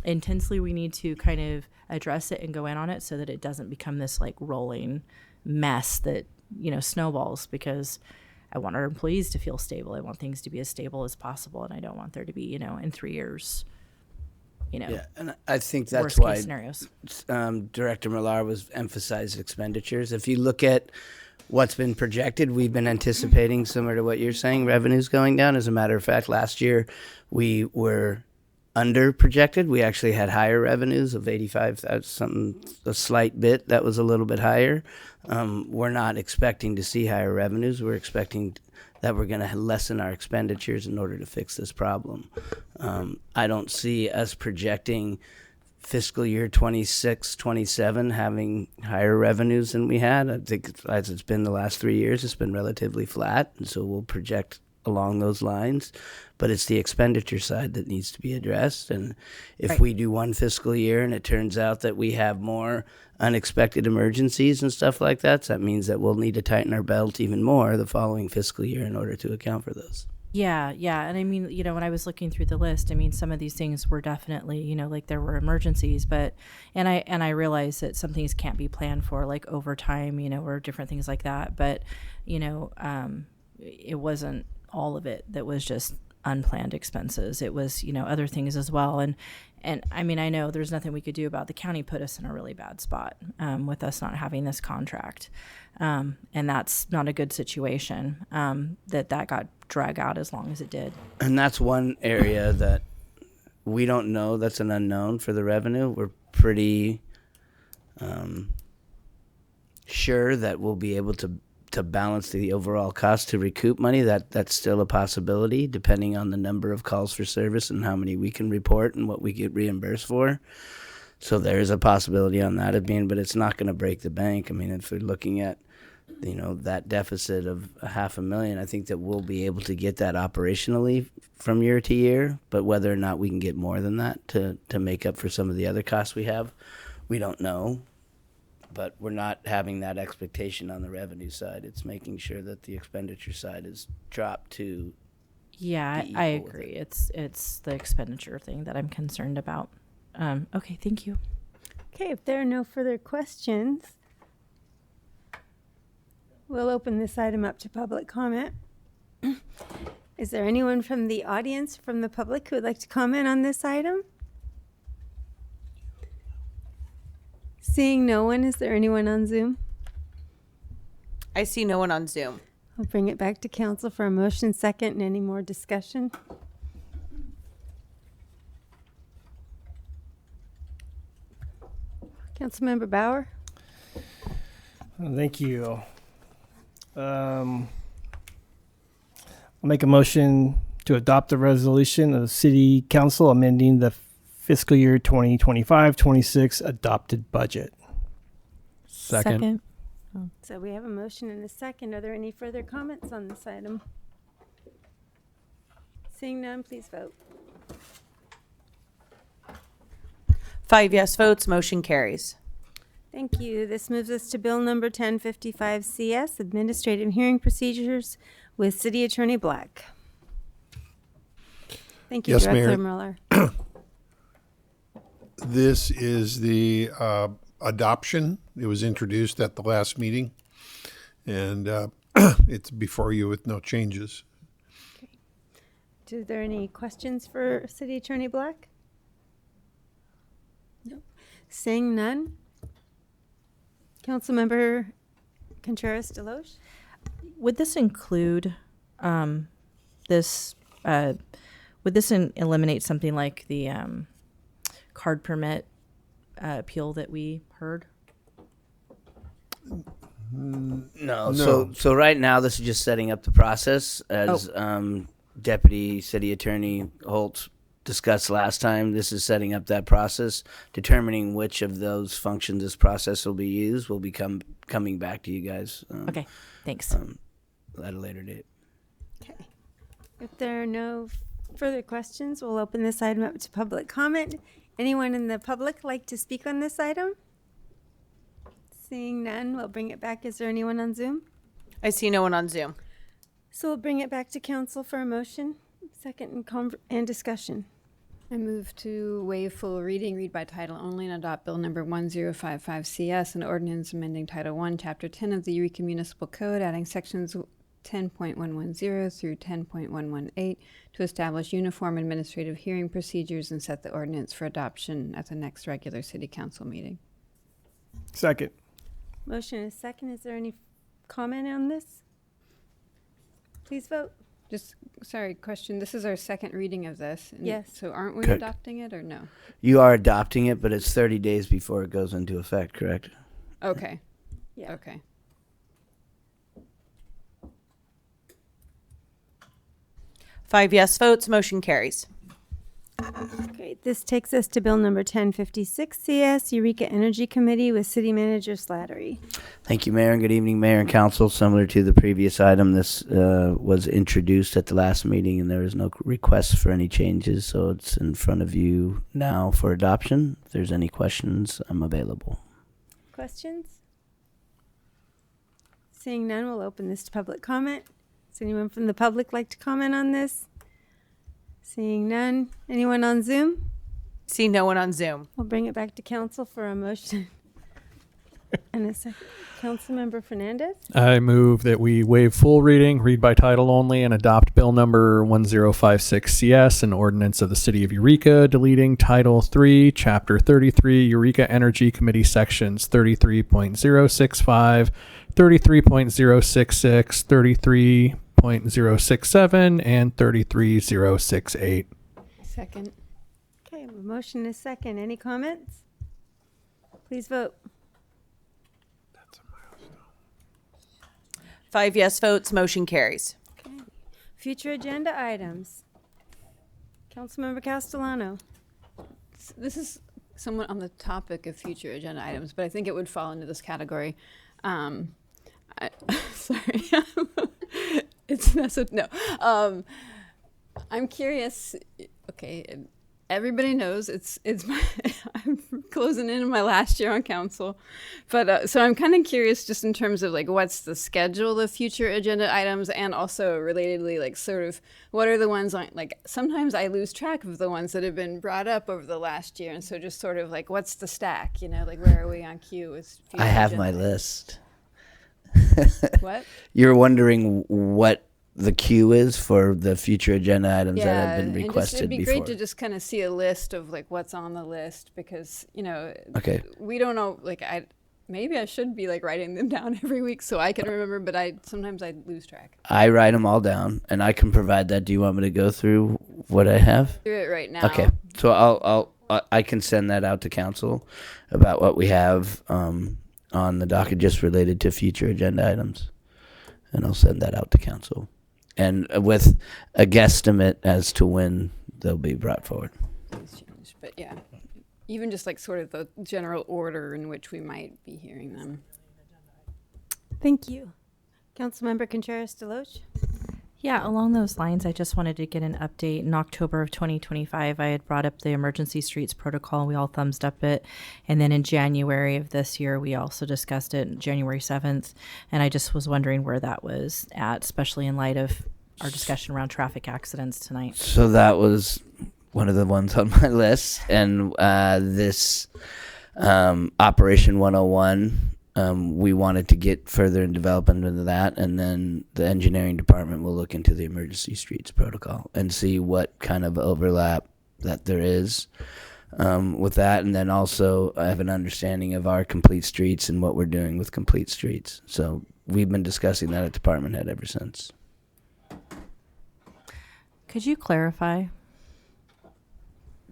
intensely we need to kind of address it and go in on it, so that it doesn't become this like rolling mess that, you know, snowballs, because I want our employees to feel stable. I want things to be as stable as possible, and I don't want there to be, you know, in 3 years, you know. Yeah, and I think that's worst why case scenarios. Director Millar was emphasized expenditures. If you look at what's been projected, we've been anticipating, similar to what you're saying, revenues going down. As a matter of fact, last year we were under projected. We actually had higher revenues of 85, something, a slight bit. That was a little bit higher. We're not expecting to see higher revenues. We're expecting that we're going to lessen our expenditures in order to fix this problem. I don't see us projecting fiscal year 26, 27 having higher revenues than we had. I think as it's been the last 3 years, it's been relatively flat. And so we'll project along those lines, but it's the expenditure side that needs to be addressed. And if Right. we do one fiscal year and it turns out that we have more unexpected emergencies and stuff like that, that means that we'll need to tighten our belt even more the following fiscal year in order to account for those. Yeah, yeah. And I mean, when I was looking through the list, I mean, some of these things were definitely, like there were emergencies, but and I realized that some things can't be planned for, like overtime, or different things like that. But, it wasn't all of it that was just unplanned expenses. It was, other things as well. And I mean, I know there's nothing we could do about the county put us in a really bad spot with us not having this contract. And that's not a good situation that got drag out as long as it did. And that's one area that we don't know. That's an unknown for the revenue. We're pretty sure that we'll be able to balance the overall cost to recoup money. That's still a possibility, depending on the number of calls for service and how many we can report and what we get reimbursed for. So there is a possibility on that but it's not going to break the bank. I mean, if we're looking at that deficit of $500,000, I think that we'll be able to get that operationally from year to year. But whether or not we can get more than that to make up for some of the other costs we have, we don't know. But we're not having that expectation on the revenue side. It's making sure that the expenditure side is dropped to. Yeah, I agree. It's the expenditure thing that I'm concerned about. Okay, thank you. Okay, if there are no further questions, we'll open this item up to public comment. Is there anyone from the audience, from the public, who would like to comment on this item? Seeing no one, is there anyone on Zoom? I see no one on Zoom. I'll bring it back to council for a motion second and any more discussion. Councilmember Bauer? Thank you. I'll make a motion to adopt the resolution of the City Council amending the fiscal year 2025-26 adopted budget. Second. So we have a motion and a second. Are there any further comments on this item? Seeing none, please vote. 5 yes votes, motion carries. Thank you. This moves us to Bill number 1055 CS, Administrative Hearing Procedures with City Attorney Black. Thank you, Yes, Director Mayor. Mueller. This is the adoption. It was introduced at the last meeting, and it's before you with no changes. Are there any questions for City Attorney Black? No. Seeing none. Councilmember Contreras Deloche? Would this include this? Would this eliminate something like the card permit appeal that we heard? No. So right now, this is just setting up the process as Deputy City Attorney Holt discussed last time. This is setting up that process, determining which of those functions this process will be used. Will be coming back to you guys. Okay, thanks. At a later date. Okay. If there are no further questions, we'll open this item up to public comment. Anyone in the public like to speak on this item? Seeing none, we'll bring it back. Is there anyone on Zoom? I see no one on Zoom. So we'll bring it back to council for a motion, second, and discussion. I move to waive full reading, read by title only, and adopt Bill number 1055 CS, an ordinance amending Title I, Chapter 10 of the Eureka Municipal Code, adding sections 10.110 through 10.118 to establish uniform administrative hearing procedures and set the ordinance for adoption at the next regular city council meeting. Second. Motion is second. Is there any comment on this? Please vote. Sorry, question. This is our second reading of this. Yes. So aren't we Correct. adopting it or no? You are adopting it, but it's 30 days before it goes into effect, correct? Okay. Yeah. Okay. Five yes votes, motion carries. Great. This takes us to Bill number 1056 CS, Eureka Energy Committee with City Manager Slattery. Thank you, Mayor, and good evening, Mayor and Council. Similar to the previous item, this was introduced at the last meeting, and there is no request for any changes, so it's in front of you now for adoption. If there's any questions, I'm available. Questions? Seeing none, we'll open this to public comment. Does anyone from the public like to comment on this? Seeing none. Anyone on Zoom? See no one on Zoom. We'll bring it back to council for a motion. And a second. Councilmember Fernandez? I move that we waive full reading, read by title only, and adopt bill number 1056 CS, an ordinance of the City of Eureka, deleting Title 3, Chapter 33, Eureka Energy Committee sections 33.065, 33.066, 33.067, and 33068. Second. Okay, a motion is second. Any comments? Please vote. 5 yes votes, motion carries. Okay. Future agenda items. Councilmember Castellano. This is somewhat on the topic of future agenda items, but I think it would fall into this category. Sorry. I'm curious. Okay, everybody knows it's I'm closing in on my last year on council, but so I'm kind of curious just in terms of like what's the schedule of future agenda items, and also relatedly like sort of what are the ones on, like sometimes I lose track of the ones that have been brought up over the last year, and so just sort of like what's the stack, like where are we on queue with future I have agenda my items? list. What? You're wondering what the queue is for the future agenda items that have been requested it'd be before. great to just kind of see a list of like what's on the list, because Okay. we don't know, like maybe I should be like writing them down every week so I can remember, but sometimes I lose track. I write them all down, and I can provide that. Do you want me to go through what I have? Do it right now. Okay, so I can send that out to council about what we have on the docket just related to future agenda items, and I'll send that out to council, and with a guesstimate as to when they'll be brought forward. But yeah, even just like sort of the general order in which we might be hearing them. Thank you. Councilmember Contreras-Deloche. Yeah, along those lines, I just wanted to get an update. In October of 2025, I had brought up the Emergency Streets Protocol. We all thumbs up it. And then in January of this year, we also discussed it, January 7th. And I just was wondering where that was at, especially in light of our discussion around traffic accidents tonight. So that was one of the ones on my list. And this Operation 101, we wanted to get further in development into that, and then the engineering department will look into the Emergency Streets Protocol and see what kind of overlap that there is with that. And then also I have an understanding of our complete streets and what we're doing with complete streets. So we've been discussing that at department head ever since. Could you clarify?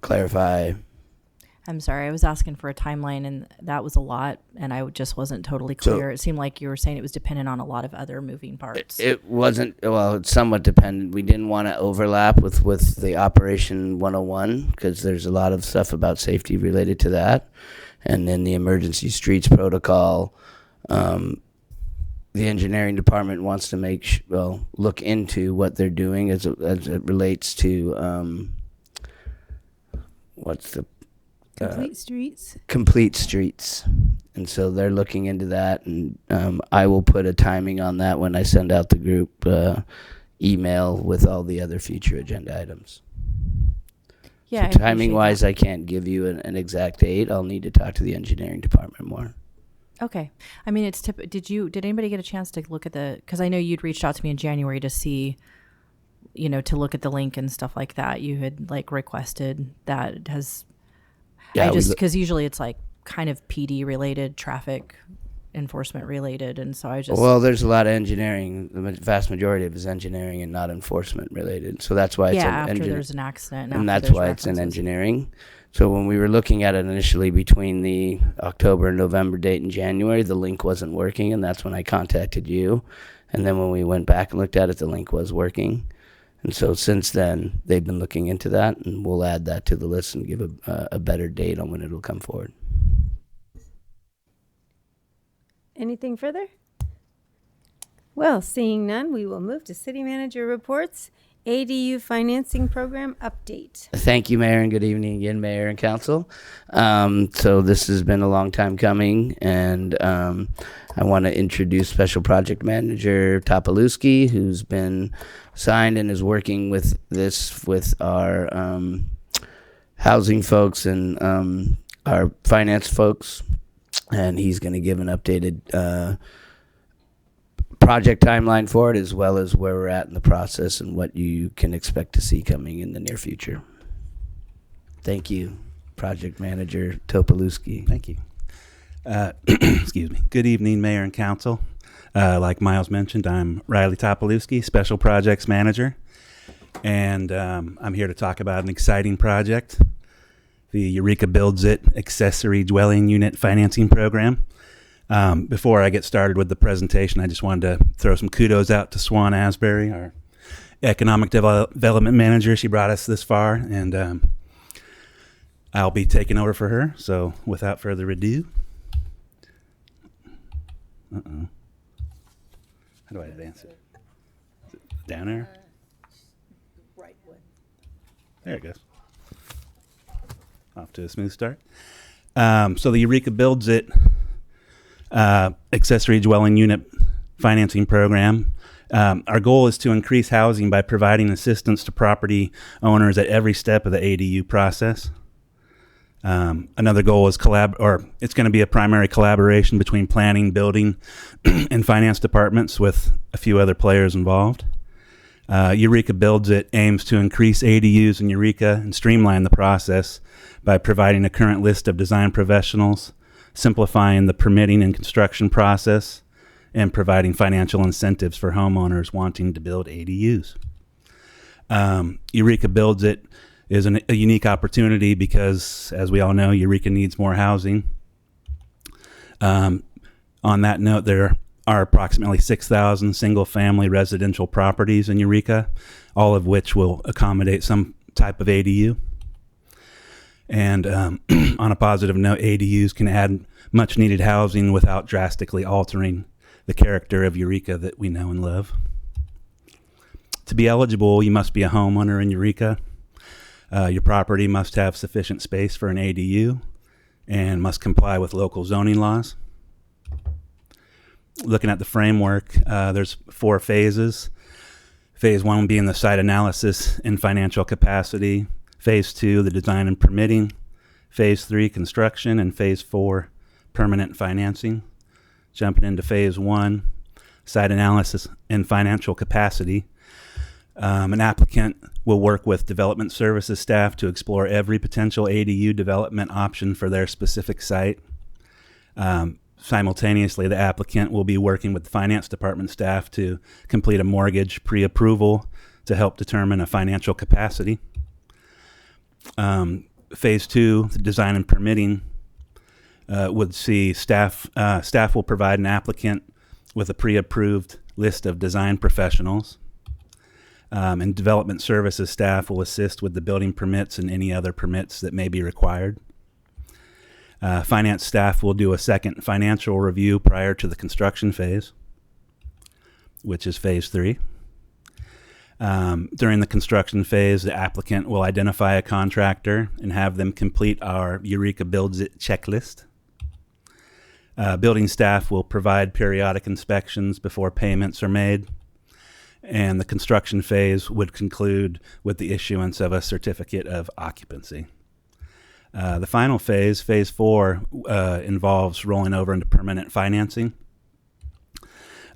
Clarify. I'm sorry, I was asking for a timeline, and that was a lot, and I just wasn't totally clear. It seemed like you were saying it was dependent on a lot of other moving parts. It wasn't, well, it's somewhat dependent. We didn't want to overlap with the Operation 101 because there's a lot of stuff about safety related to that. And then the Emergency Streets Protocol, the engineering department wants to look into what they're doing as it relates to, what's the Complete streets. Complete streets. And so they're looking into that, and I will put a timing on that when I send out the group email with all the other future agenda items. Yeah, So timing wise, I can't give you an exact date. I'll need to talk to the engineering department more. Okay. I mean, did anybody get a chance to look at because I know you'd reached out to me in January to see, to look at the link and stuff like that. You had requested that. Yeah, because usually it's kind of PD related, traffic enforcement related, and so I just. Well, there's a lot of engineering. The vast majority of it is engineering and not enforcement related. So that's why it's after there's an accident, and that's why it's in engineering. So when we were looking at it initially between the October and November date in January, the link wasn't working, and that's when I contacted you. And then when we went back and looked at it, the link was working. And so since then, they've been looking into that, and we'll add that to the list and give a better date on when it'll come forward. Anything further? Well, seeing none, we will move to city manager reports. ADU financing program update. Thank you, Mayor, and good evening again, Mayor and Council. So this has been a long time coming, and I want to introduce Special Project Manager Topolewski, who's been assigned and is working with our housing folks and our finance folks, and he's going to give an updated project timeline for it, as well as where we're at in the process and what you can expect to see coming in the near future. Thank you, Project Manager Topolewski. Thank you. Excuse me. Good evening, Mayor and Council. Like Miles mentioned, I'm Riley Topolewski, Special Projects Manager, and I'm here to talk about an exciting project, the Eureka Builds It Accessory Dwelling Unit Financing Program. Before I get started with the presentation, I just wanted to throw some kudos out to Swan Asbury, our Economic Development Manager. She brought us this far, and I'll be taking over for her. So without further ado, how do I advance it? Is it down there? Right one. There it goes. Off to a smooth start. So the Eureka Builds It Accessory Dwelling Unit Financing Program. Our goal is to increase housing by providing assistance to property owners at every step of the ADU process. Another goal is it's going to be a primary collaboration between planning, building, and finance departments with a few other players involved. Eureka Builds It aims to increase ADUs in Eureka and streamline the process by providing a current list of design professionals, simplifying the permitting and construction process, and providing financial incentives for homeowners wanting to build ADUs. Eureka Builds It is a unique opportunity because, as we all know, Eureka needs more housing. On that note, there are approximately 6,000 single-family residential properties in Eureka, all of which will accommodate some type of ADU. And on a positive note, ADUs can add much-needed housing without drastically altering the character of Eureka that we know and love. To be eligible, you must be a homeowner in Eureka. Your property must have sufficient space for an ADU and must comply with local zoning laws. Looking at the framework, there's 4 phases. Phase 1 being the site analysis and financial capacity. Phase 2, the design and permitting. Phase 3, construction. And Phase 4, permanent financing. Jumping into Phase 1, site analysis and financial capacity. An applicant will work with development services staff to explore every potential ADU development option for their specific site. Simultaneously, the applicant will be working with the finance department staff to complete a mortgage pre-approval to help determine a financial capacity. Phase 2, the design and permitting, would see staff will provide an applicant with a pre-approved list of design professionals. And development services staff will assist with the building permits and any other permits that may be required. Finance staff will do a second financial review prior to the construction phase, which is Phase 3. During the construction phase, the applicant will identify a contractor and have them complete our Eureka Builds It checklist. Building staff will provide periodic inspections before payments are made. And the construction phase would conclude with the issuance of a certificate of occupancy. The final phase, Phase 4, involves rolling over into permanent financing.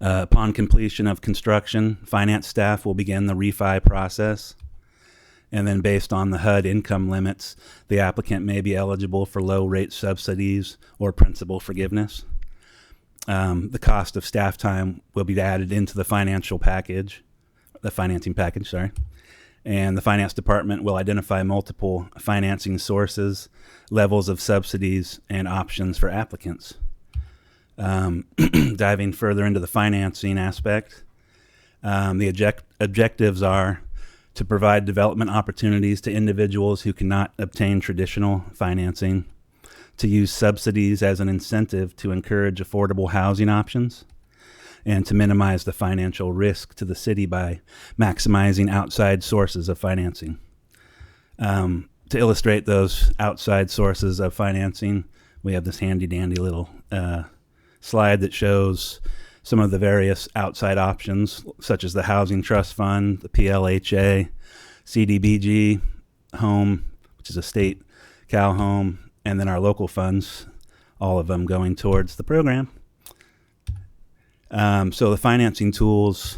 Upon completion of construction, finance staff will begin the refi process. And then based on the HUD income limits, the applicant may be eligible for low-rate subsidies or principal forgiveness. The cost of staff time will be added into the financing package, and the finance department will identify multiple financing sources, levels of subsidies, and options for applicants. Diving further into the financing aspect, the objectives are to provide development opportunities to individuals who cannot obtain traditional financing, to use subsidies as an incentive to encourage affordable housing options, and to minimize the financial risk to the city by maximizing outside sources of financing. To illustrate those outside sources of financing, we have this handy dandy little slide that shows some of the various outside options, such as the Housing Trust Fund, the PLHA, CDBG, Home, which is a state Cal Home, and then our local funds, all of them going towards the program. So the financing tools,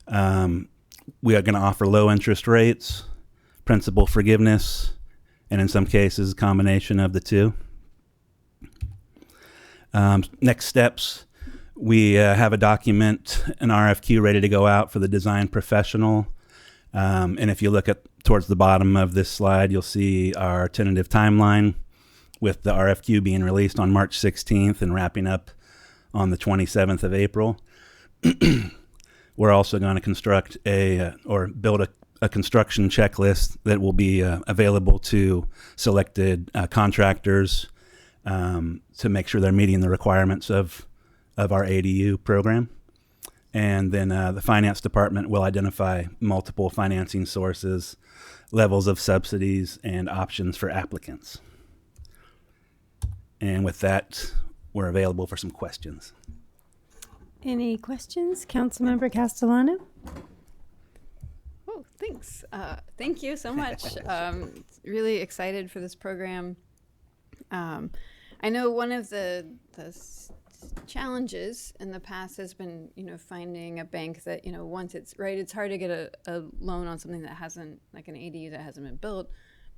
we are going to offer low interest rates, principal forgiveness, and in some cases, a combination of the two. Next steps, we have a document, an RFQ ready to go out for the design professional. And if you look at towards the bottom of this slide, you'll see our tentative timeline with the RFQ being released on March 16th and wrapping up on the 27th of April. We're also going to construct or build a construction checklist that will be available to selected contractors to make sure they're meeting the requirements of our ADU program. And then the finance department will identify multiple financing sources, levels of subsidies, and options for applicants. And with that, we're available for some questions. Any questions? Councilmember Castellano? Oh, thanks. Thank you so much. Really excited for this program. I know one of the challenges in the past has been, finding a bank that, once it's right, it's hard to get a loan on something that hasn't, like an ADU that hasn't been built.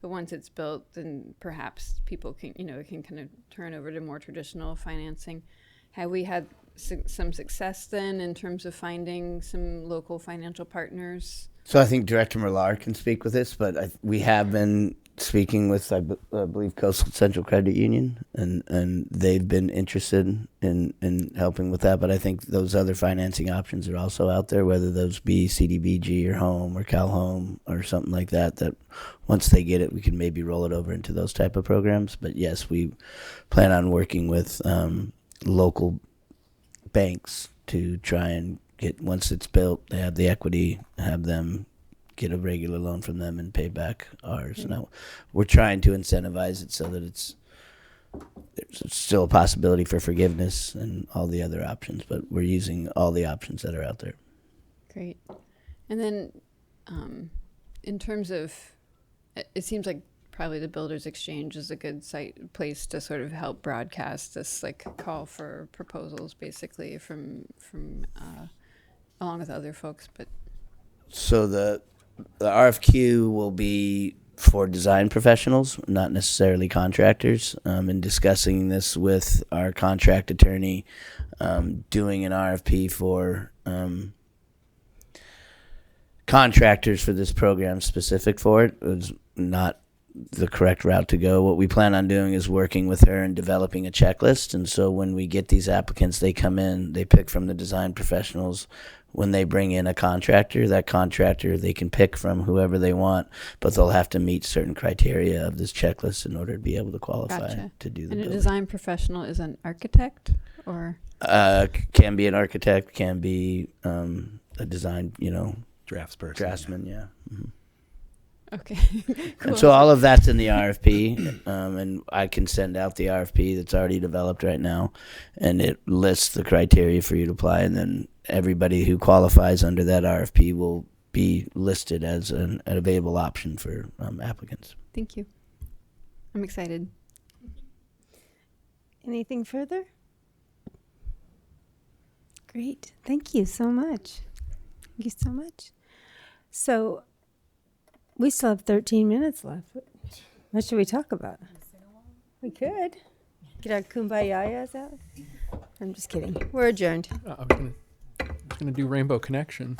But once it's built, then perhaps people can, it can kind of turn over to more traditional financing. Have we had some success then in terms of finding some local financial partners? So I think Director Millar can speak with this, but we have been speaking with, I believe, Coastal Central Credit Union, and they've been interested in helping with that. But I think those other financing options are also out there, whether those be CDBG or Home or Cal Home or something like that, that once they get it, we can maybe roll it over into those type of programs. But yes, we plan on working with local banks to try and get, once it's built, they have the equity, have them get a regular loan from them and pay back ours. Mm-hmm. Now, we're trying to incentivize it so that there's still a possibility for forgiveness and all the other options, but we're using all the options that are out there. Great. And then in terms of, it seems like probably the Builders Exchange is a good place to sort of help broadcast this call for proposals, basically from along with other folks. But so the RFQ will be for design professionals, not necessarily contractors. In discussing this with our contract attorney, doing an RFP for contractors for this program specific for it was not the correct route to go. What we plan on doing is working with her and developing a checklist. And so when we get these applicants, they come in, they pick from the design professionals. When they bring in a contractor, that contractor, they can pick from whoever they want, but they'll have to meet certain criteria of this checklist in order to be able to qualify to do the And building. a design professional is an architect, or? Can be an architect, can be a design, draftsman, yeah. Mm-hmm. Okay. Cool. And so all of that's in the RFP, and I can send out the RFP that's already developed right now, and it lists the criteria for you to apply, and then everybody who qualifies under that RFP will be listed as an available option for applicants. Thank you. I'm excited. Anything further? Great. Thank you so much. Thank you so much. So we still have 13 minutes left. What should we talk about? We could. Get our kumbayayas out. I'm just kidding. We're adjourned. I was going to do Rainbow Connection.